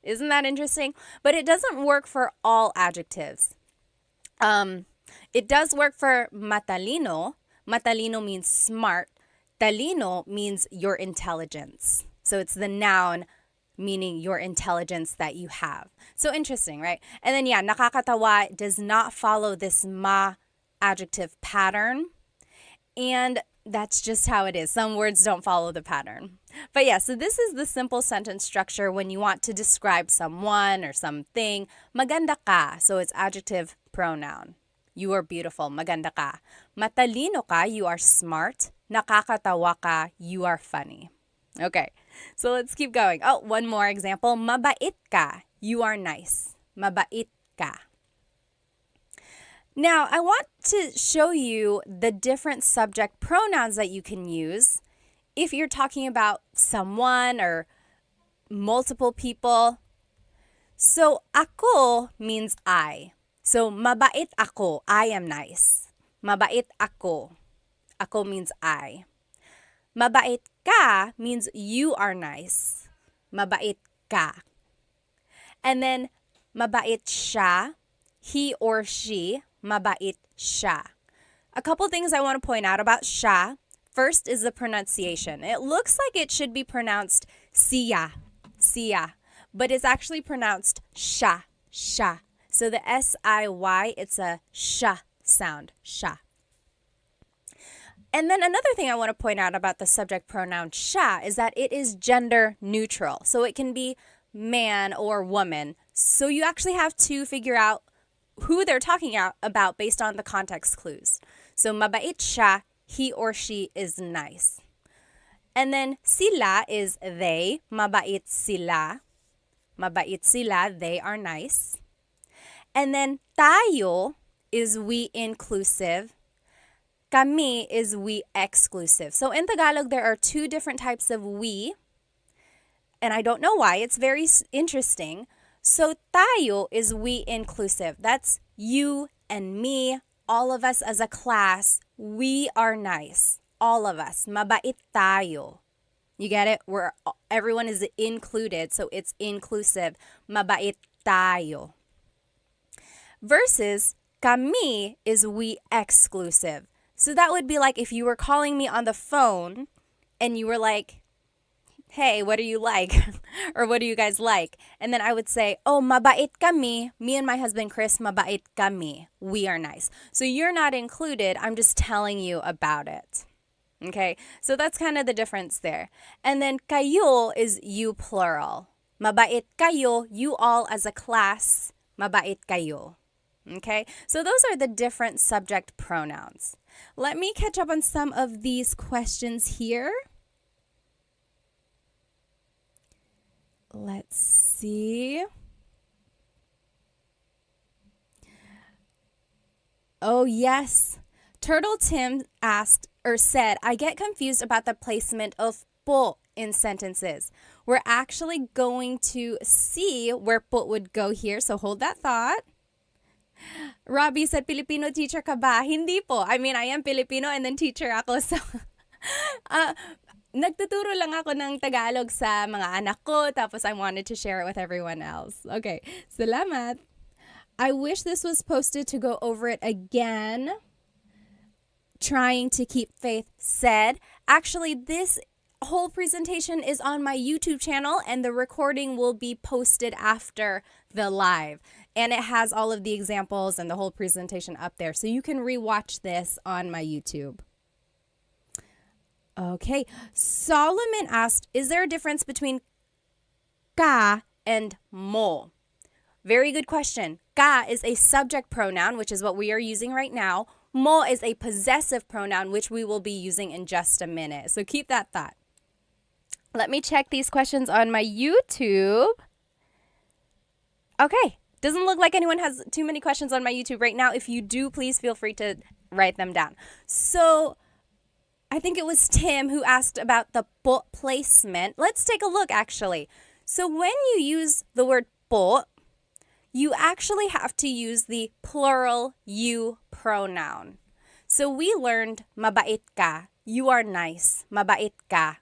[SPEAKER 1] Isn't that interesting? But it doesn't work for all adjectives. It does work for matalino. Matalino means smart. Talino means your intelligence. So it's the noun meaning your intelligence that you have. So interesting, right? And then nakakatawa does not follow this ma adjective pattern. And that's just how it is. Some words don't follow the pattern. But so this is the simple sentence structure when you want to describe someone or something. Maganda ka. So it's adjective pronoun. You are beautiful. Maganda ka. Matalino ka. You are smart. Nakakatawa ka. You are funny. Okay, so let's keep going. Oh, one more example. Mabait ka. You are nice. Mabait ka. Now, I want to show you the different subject pronouns that you can use if you're talking about someone or multiple people. So, ako means I. So, mabait ako. I am nice. Mabait ako. Ako means I. Mabait ka means you are nice. Mabait ka. And then, mabait siya. He or she. Mabait siya. A couple things I want to point out about siya. First is the pronunciation. It looks like it should be pronounced siya, siya, but it's actually pronounced sha, sha. So the S-I-Y, it's a sha sound, sha. And then another thing I want to point out about the subject pronoun sha is that it is gender neutral. So it can be man or woman. So you actually have to figure out who they're talking about based on the context clues. So mabait siya, he or she is nice. And then sila is they, mabait sila. Mabait sila, they are nice. And then tayo is we inclusive. Kami is we exclusive. So in Tagalog, there are two different types of we. And I don't know why. It's very interesting. So tayo is we inclusive. That's you and me, all of us as a class. We are nice. All of us. Mabait tayo. You get it? Everyone is included, so it's inclusive. Mabait tayo. Versus kami is we exclusive. So that would be like if you were calling me on the phone and you were like, hey, what do you like? Or what do you guys like? And then I would say, oh, mabait kami. Me and my husband, Chris, mabait kami. We are nice. So you're not included. I'm just telling you about it. Okay, so that's kind of the difference there. And then kayo is you plural. Mabait kayo, you all as a class, mabait kayo. Okay, so those are the different subject pronouns. Let me catch up on some of these questions here. Let's see. Oh, yes. Turtle Tim asked or said, I get confused about the placement of po in sentences. We're actually going to see where po would go here, so hold that thought. Robbie said, Filipino teacher ka ba? Hindi po. I mean, I am Filipino and then teacher ako. So, nagtuturo lang ako ng Tagalog sa mga anak ko, tapos I wanted to share it with everyone else. Okay, salamat. I wish this was posted to go over it again. Trying to keep faith said. Actually, this whole presentation is on my YouTube channel and the recording will be posted after the live. And it has all of the examples and the whole presentation up there. So you can rewatch this on my YouTube. Okay, Solomon asked, is there a difference between ka and mo? Very good question. Ka is a subject pronoun, which is what we are using right now. Mo is a possessive pronoun, which we will be using in just a minute. So keep that thought. Let me check these questions on my YouTube. Okay. Doesn't look like anyone has too many questions on my YouTube right now. If you do, please feel free to write them down. So I think it was Tim who asked about the po placement. Let's take a look, actually. So when you use the word po, you actually have to use the plural you pronoun. So we learned mabait ka. You are nice. Mabait ka.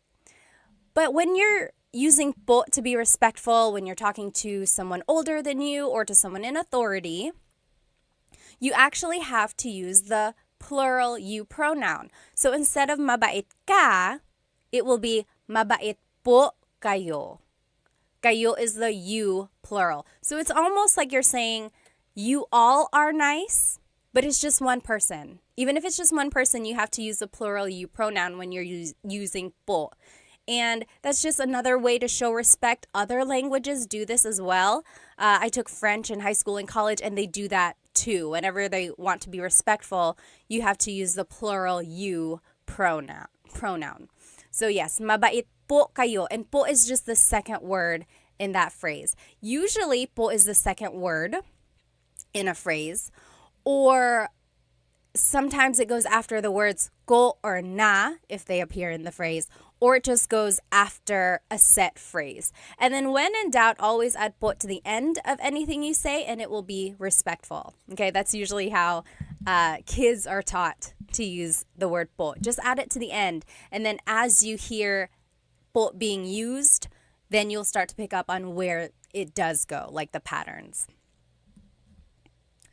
[SPEAKER 1] But when you're using po to be respectful, when you're talking to someone older than you or to someone in authority, you actually have to use the plural you pronoun. So instead of mabait ka, it will be mabait po kayo. Kayo is the you plural. So it's almost like you're saying you all are nice, but it's just one person. Even if it's just one person, you have to use the plural you pronoun when you're using po. And that's just another way to show respect. Other languages do this as well. I took French in high school and college, and they do that too. Whenever they want to be respectful, you have to use the plural you pronoun. So yes, mabait po kayo. And po is just the second word in that phrase. Usually, po is the second word in a phrase. Or sometimes it goes after the words ko or na if they appear in the phrase, or it just goes after a set phrase. And then when in doubt, always add po to the end of anything you say and it will be respectful. Okay, that's usually how kids are taught to use the word po. Just add it to the end. And then as you hear po being used, then you'll start to pick up on where it does go, like the patterns.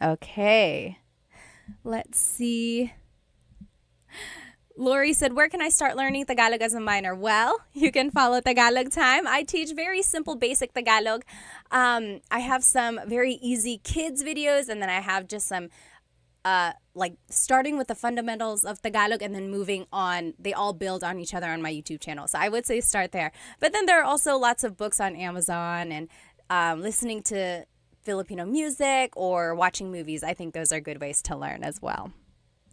[SPEAKER 1] Okay. Let's see. Lori said, where can I start learning Tagalog as a minor? Well, you can follow Tagalog Time. I teach very simple, basic Tagalog. I have some very easy kids videos, and then I have just some like starting with the fundamentals of Tagalog and then moving on. They all build on each other on my YouTube channel. So I would say start there. But then there are also lots of books on Amazon and listening to Filipino music or watching movies. I think those are good ways to learn as well.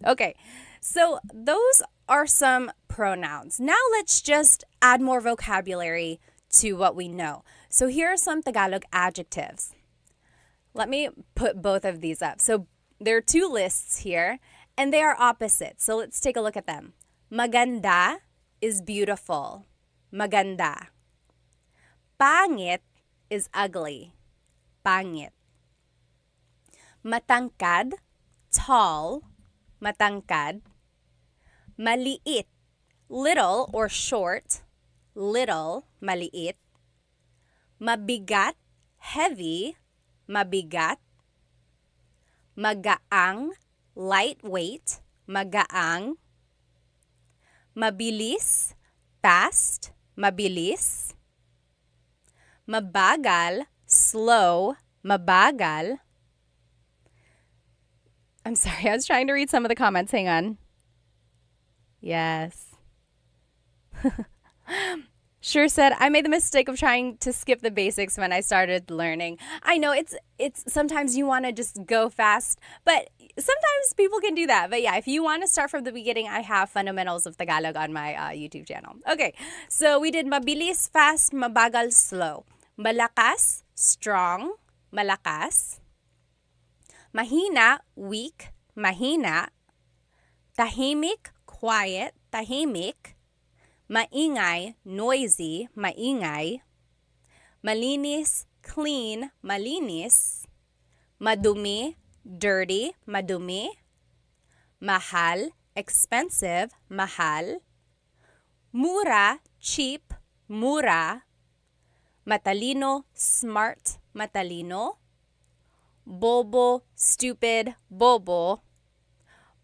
[SPEAKER 1] Okay, so those are some pronouns. Now let's just add more vocabulary to what we know. So here are some Tagalog adjectives. Let me put both of these up. So there are two lists here, and they are opposites. So let's take a look at them. Maganda is beautiful. Maganda. Pangit is ugly. Pangit. Matangkad, tall. Matangkad. Maliit, little or short. Little, maliit. Mabigat, heavy. Mabigat. Magaang, lightweight. Magaang. Mabilis, fast. Mabilis. Mabagal, slow. Mabagal. I'm sorry, I was trying to read some of the comments. Hang on. Yes. Sure said, I made the mistake of trying to skip the basics when I started learning. I know it's sometimes you want to just go fast, but sometimes people can do that. But yeah, if you want to start from the beginning, I have fundamentals of Tagalog on my YouTube channel. Okay, so we did mabilis, fast, mabagal, slow. Malakas, strong, malakas. Mahina, weak, mahina. Tahimik, quiet, tahimik. Maingay, noisy, maingay. Malinis, clean, malinis. Madumi, dirty, madumi. Mahal, expensive, mahal. Mura, cheap, mura. Matalino, smart, matalino. Bobo, stupid, bobo.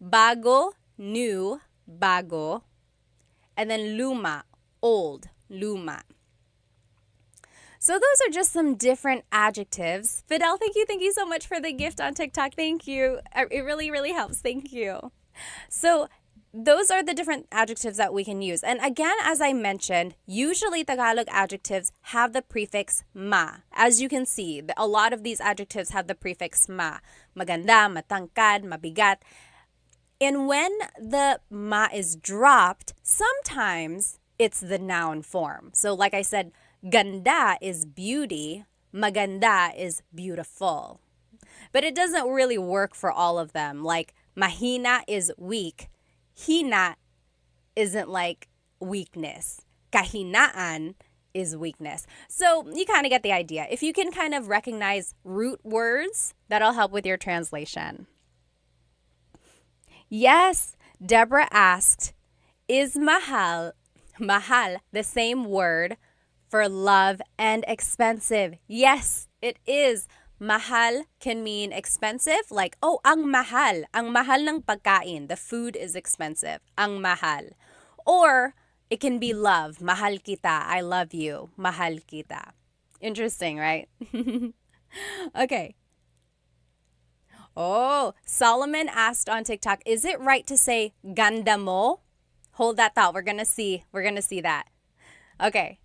[SPEAKER 1] Bago, new, bago. And then luma, old, luma. So those are just some different adjectives. Fidel, thank you so much for the gift on TikTok. Thank you. It really, really helps. Thank you. So those are the different adjectives that we can use. And again, as I mentioned, usually Tagalog adjectives have the prefix ma. As you can see, a lot of these adjectives have the prefix ma. Maganda, matangkad, mabigat. And when the ma is dropped, sometimes it's the noun form. So like I said, ganda is beauty, maganda is beautiful. But it doesn't really work for all of them. Like mahina is weak. Hina isn't like weakness. Kahinaan is weakness. So you kind of get the idea. If you can kind of recognize root words, that'll help with your translation. Yes, Deborah asked, is mahal the same word for love and expensive? Yes, it is. Mahal can mean expensive, like, oh, ang mahal ng pagkain. The food is expensive. Ang mahal. Or it can be love. Mahal kita. I love you. Mahal kita. Interesting, right? Okay. Oh, Solomon asked on TikTok, is it right to say ganda mo? Hold that thought. We're going to see. We're going to see that. Okay.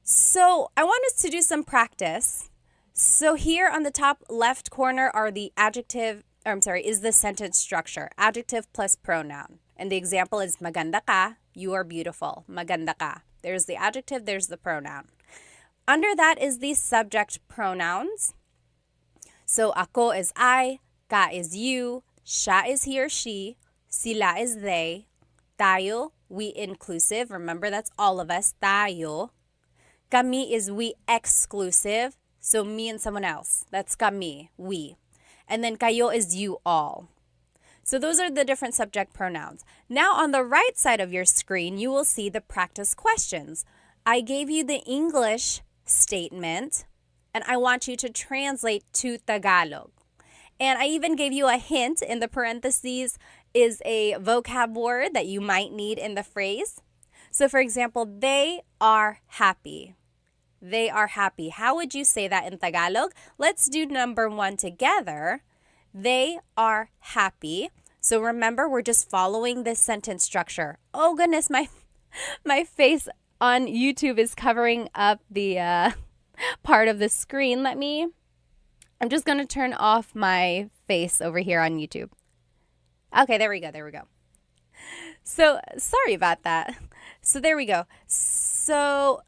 [SPEAKER 1] So I want us to do some practice. So here on the top left corner are the is the sentence structure. Adjective plus pronoun. And the example is maganda ka, you are beautiful. Maganda ka. There's the adjective, there's the pronoun. Under that is the subject pronouns. So ako is I, ka is you, siya is he or she, sila is they, tayo, we inclusive. Remember, that's all of us, tayo. Kami is we exclusive. So me and someone else. That's kami, we. And then kayo is you all. So those are the different subject pronouns. Now on the right side of your screen, you will see the practice questions. I gave you the English statement, and I want you to translate to Tagalog. And I even gave you a hint in the parentheses is a vocab word that you might need in the phrase. So for example, they are happy. They are happy. How would you say that in Tagalog? Let's do number 1 together. They are happy. So remember, we're just following this sentence structure. Oh goodness, my face on YouTube is covering up the part of the screen. I'm just going to turn off my face over here on YouTube. Okay, there we go. So sorry about that. So there we go. So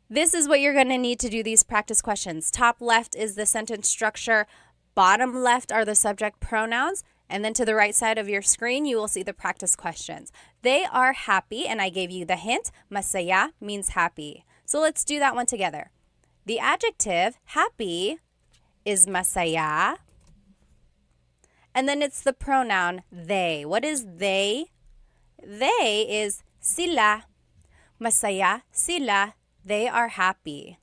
[SPEAKER 1] this is what you're going to need to do these practice questions. Top left is the sentence structure. Bottom left are the subject pronouns. And then to the right side of your screen, you will see the practice questions. They are happy, and I gave you the hint. Masaya means happy. So let's do that one together. The adjective happy is masaya. And then it's the pronoun they. What is they? They is sila. Masaya sila. They are happy.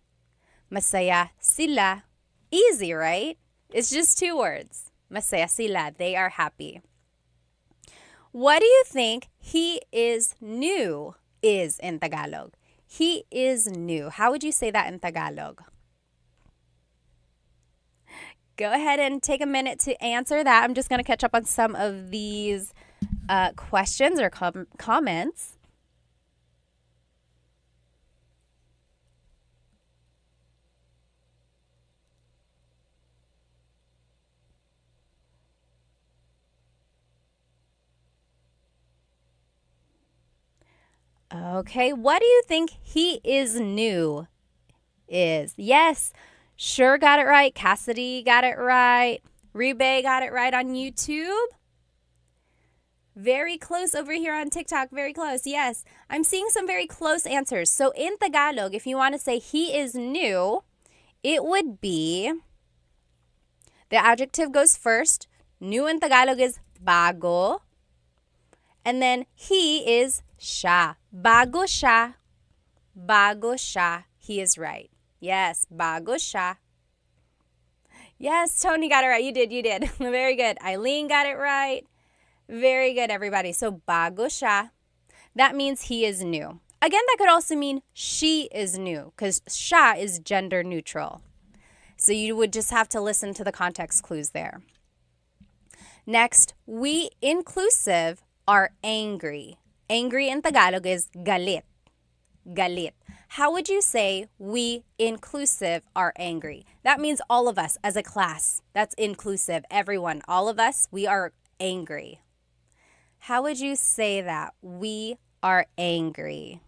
[SPEAKER 1] Masaya sila. Easy, right? It's just 2 words. Masaya sila. They are happy. What do you think he is new is in Tagalog? He is new. How would you say that in Tagalog? Go ahead and take a minute to answer that. I'm just going to catch up on some of these questions or comments. Okay, what do you think he is new is? Yes, sure got it right. Cassidy got it right. Rebe got it right on YouTube. Very close over here on TikTok. Very close. Yes, I'm seeing some very close answers. So in Tagalog, if you want to say he is new, it would be, the adjective goes first. New in Tagalog is bago. And then he is siya. Bago siya. Bago siya. He is right. Yes, bago siya. Yes, Tony got it right. You did. Very good. Eileen got it right. Very good, everybody. So bago siya. That means he is new. Again, that could also mean she is new because siya is gender neutral. So you would just have to listen to the context clues there. Next, we inclusive are angry. Angry in Tagalog is galit. Galit. How would you say we inclusive are angry? That means all of us as a class. That's inclusive. Everyone, all of us, we are angry. How would you say that? We are angry.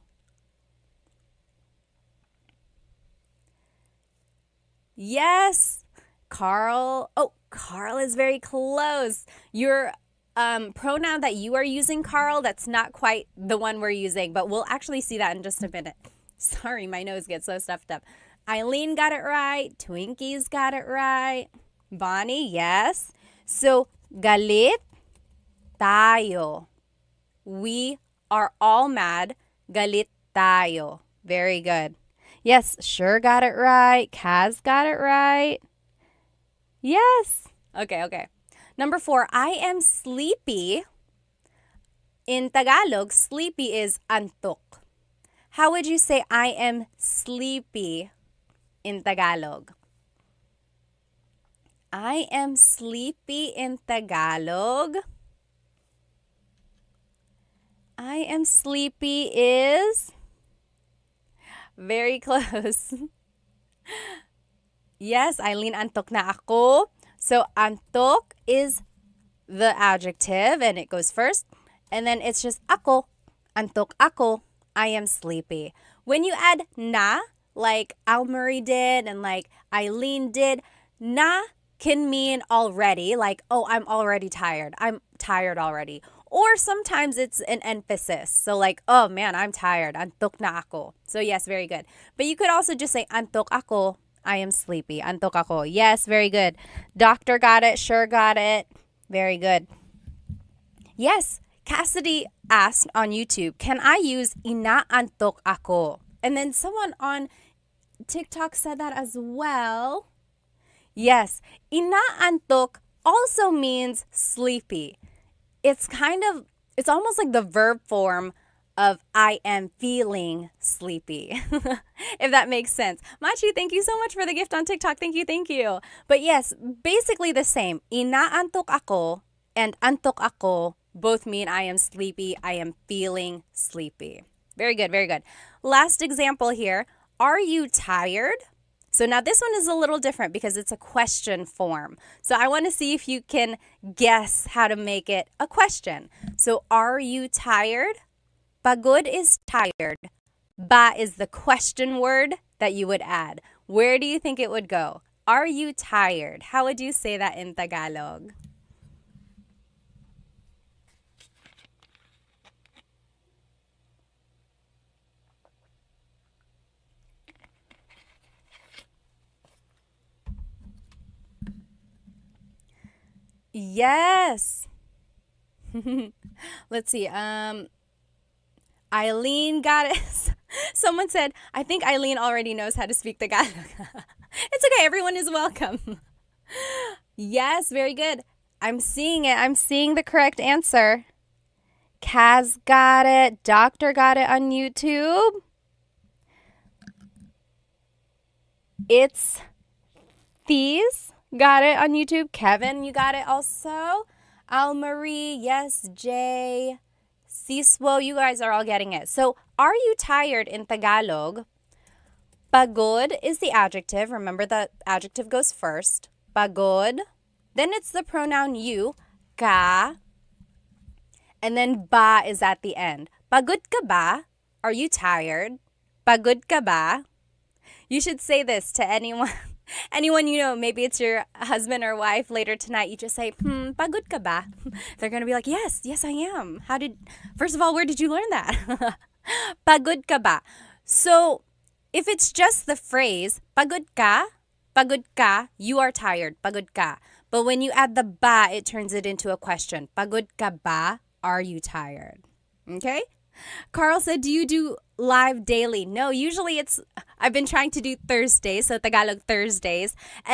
[SPEAKER 1] Yes, Carl. Oh, Carl is very close. Your pronoun that you are using, Carl, that's not quite the one we're using, but we'll actually see that in just a minute. Sorry, my nose gets so stuffed up. Eileen got it right. Twinkie's got it right. Bonnie, yes. So, galit tayo. We are all mad. Galit tayo. Very good. Yes, sure got it right. Kaz got it right. Yes. Okay. Number 4, I am sleepy. In Tagalog, sleepy is antok. How would you say I am sleepy in Tagalog? I am sleepy in Tagalog. I am sleepy is very close. Yes, Eileen, antok na ako. So, antok is the adjective and it goes first. And then it's just ako. Antok ako. I am sleepy. When you add na, like Almarie did and like Eileen did, na can mean already, like, oh, I'm already tired. I'm tired already. Or sometimes it's an emphasis. So like, oh man, I'm tired. Antok na ako. So yes, very good. But you could also just say antok ako. I am sleepy. Antok ako. Yes, very good. Doctor got it. Sure got it. Very good. Yes, Cassidy asked on YouTube, can I use inaantok ako? And then someone on TikTok said that as well. Yes, inaantok also means sleepy. It's almost like the verb form of I am feeling sleepy, if that makes sense. Machi, thank you so much for the gift on TikTok. Thank you. But yes, basically the same. Inaantok ako and antok ako both mean I am sleepy, I am feeling sleepy. Very good. Last example here. Are you tired? So now this one is a little different because it's a question form. So I want to see if you can guess how to make it a question. So are you tired? Pagod is tired. Ba is the question word that you would add. Where do you think it would go? Are you tired? How would you say that in Tagalog? Yes. Let's see. Eileen got it. Someone said, I think Eileen already knows how to speak Tagalog. It's okay. Everyone is welcome. Yes, very good. I'm seeing it. I'm seeing the correct answer. Kaz got it. Doctor got it on YouTube. It's These got it on YouTube. Kevin, you got it also. Almarie, yes, Jay. Siswo, you guys are all getting it. So, are you tired in Tagalog? Pagod is the adjective. Remember the adjective goes first. Pagod. Then it's the pronoun you, ka. And then ba is at the end. Pagod ka ba? Are you tired? Pagod ka ba? You should say this to anyone you know. Maybe it's your husband or wife later tonight. You just say, pagod ka ba? They're going to be like, yes, I am. First of all, where did you learn that? Pagod ka ba? So, if it's just the phrase, pagod ka, you are tired, pagod ka. But when you add the ba, it turns it into a question. Pagod ka ba? Are you tired? Okay? Carl said, do you do live daily? No, usually I've been trying to do Thursdays, so Tagalog Thursdays. And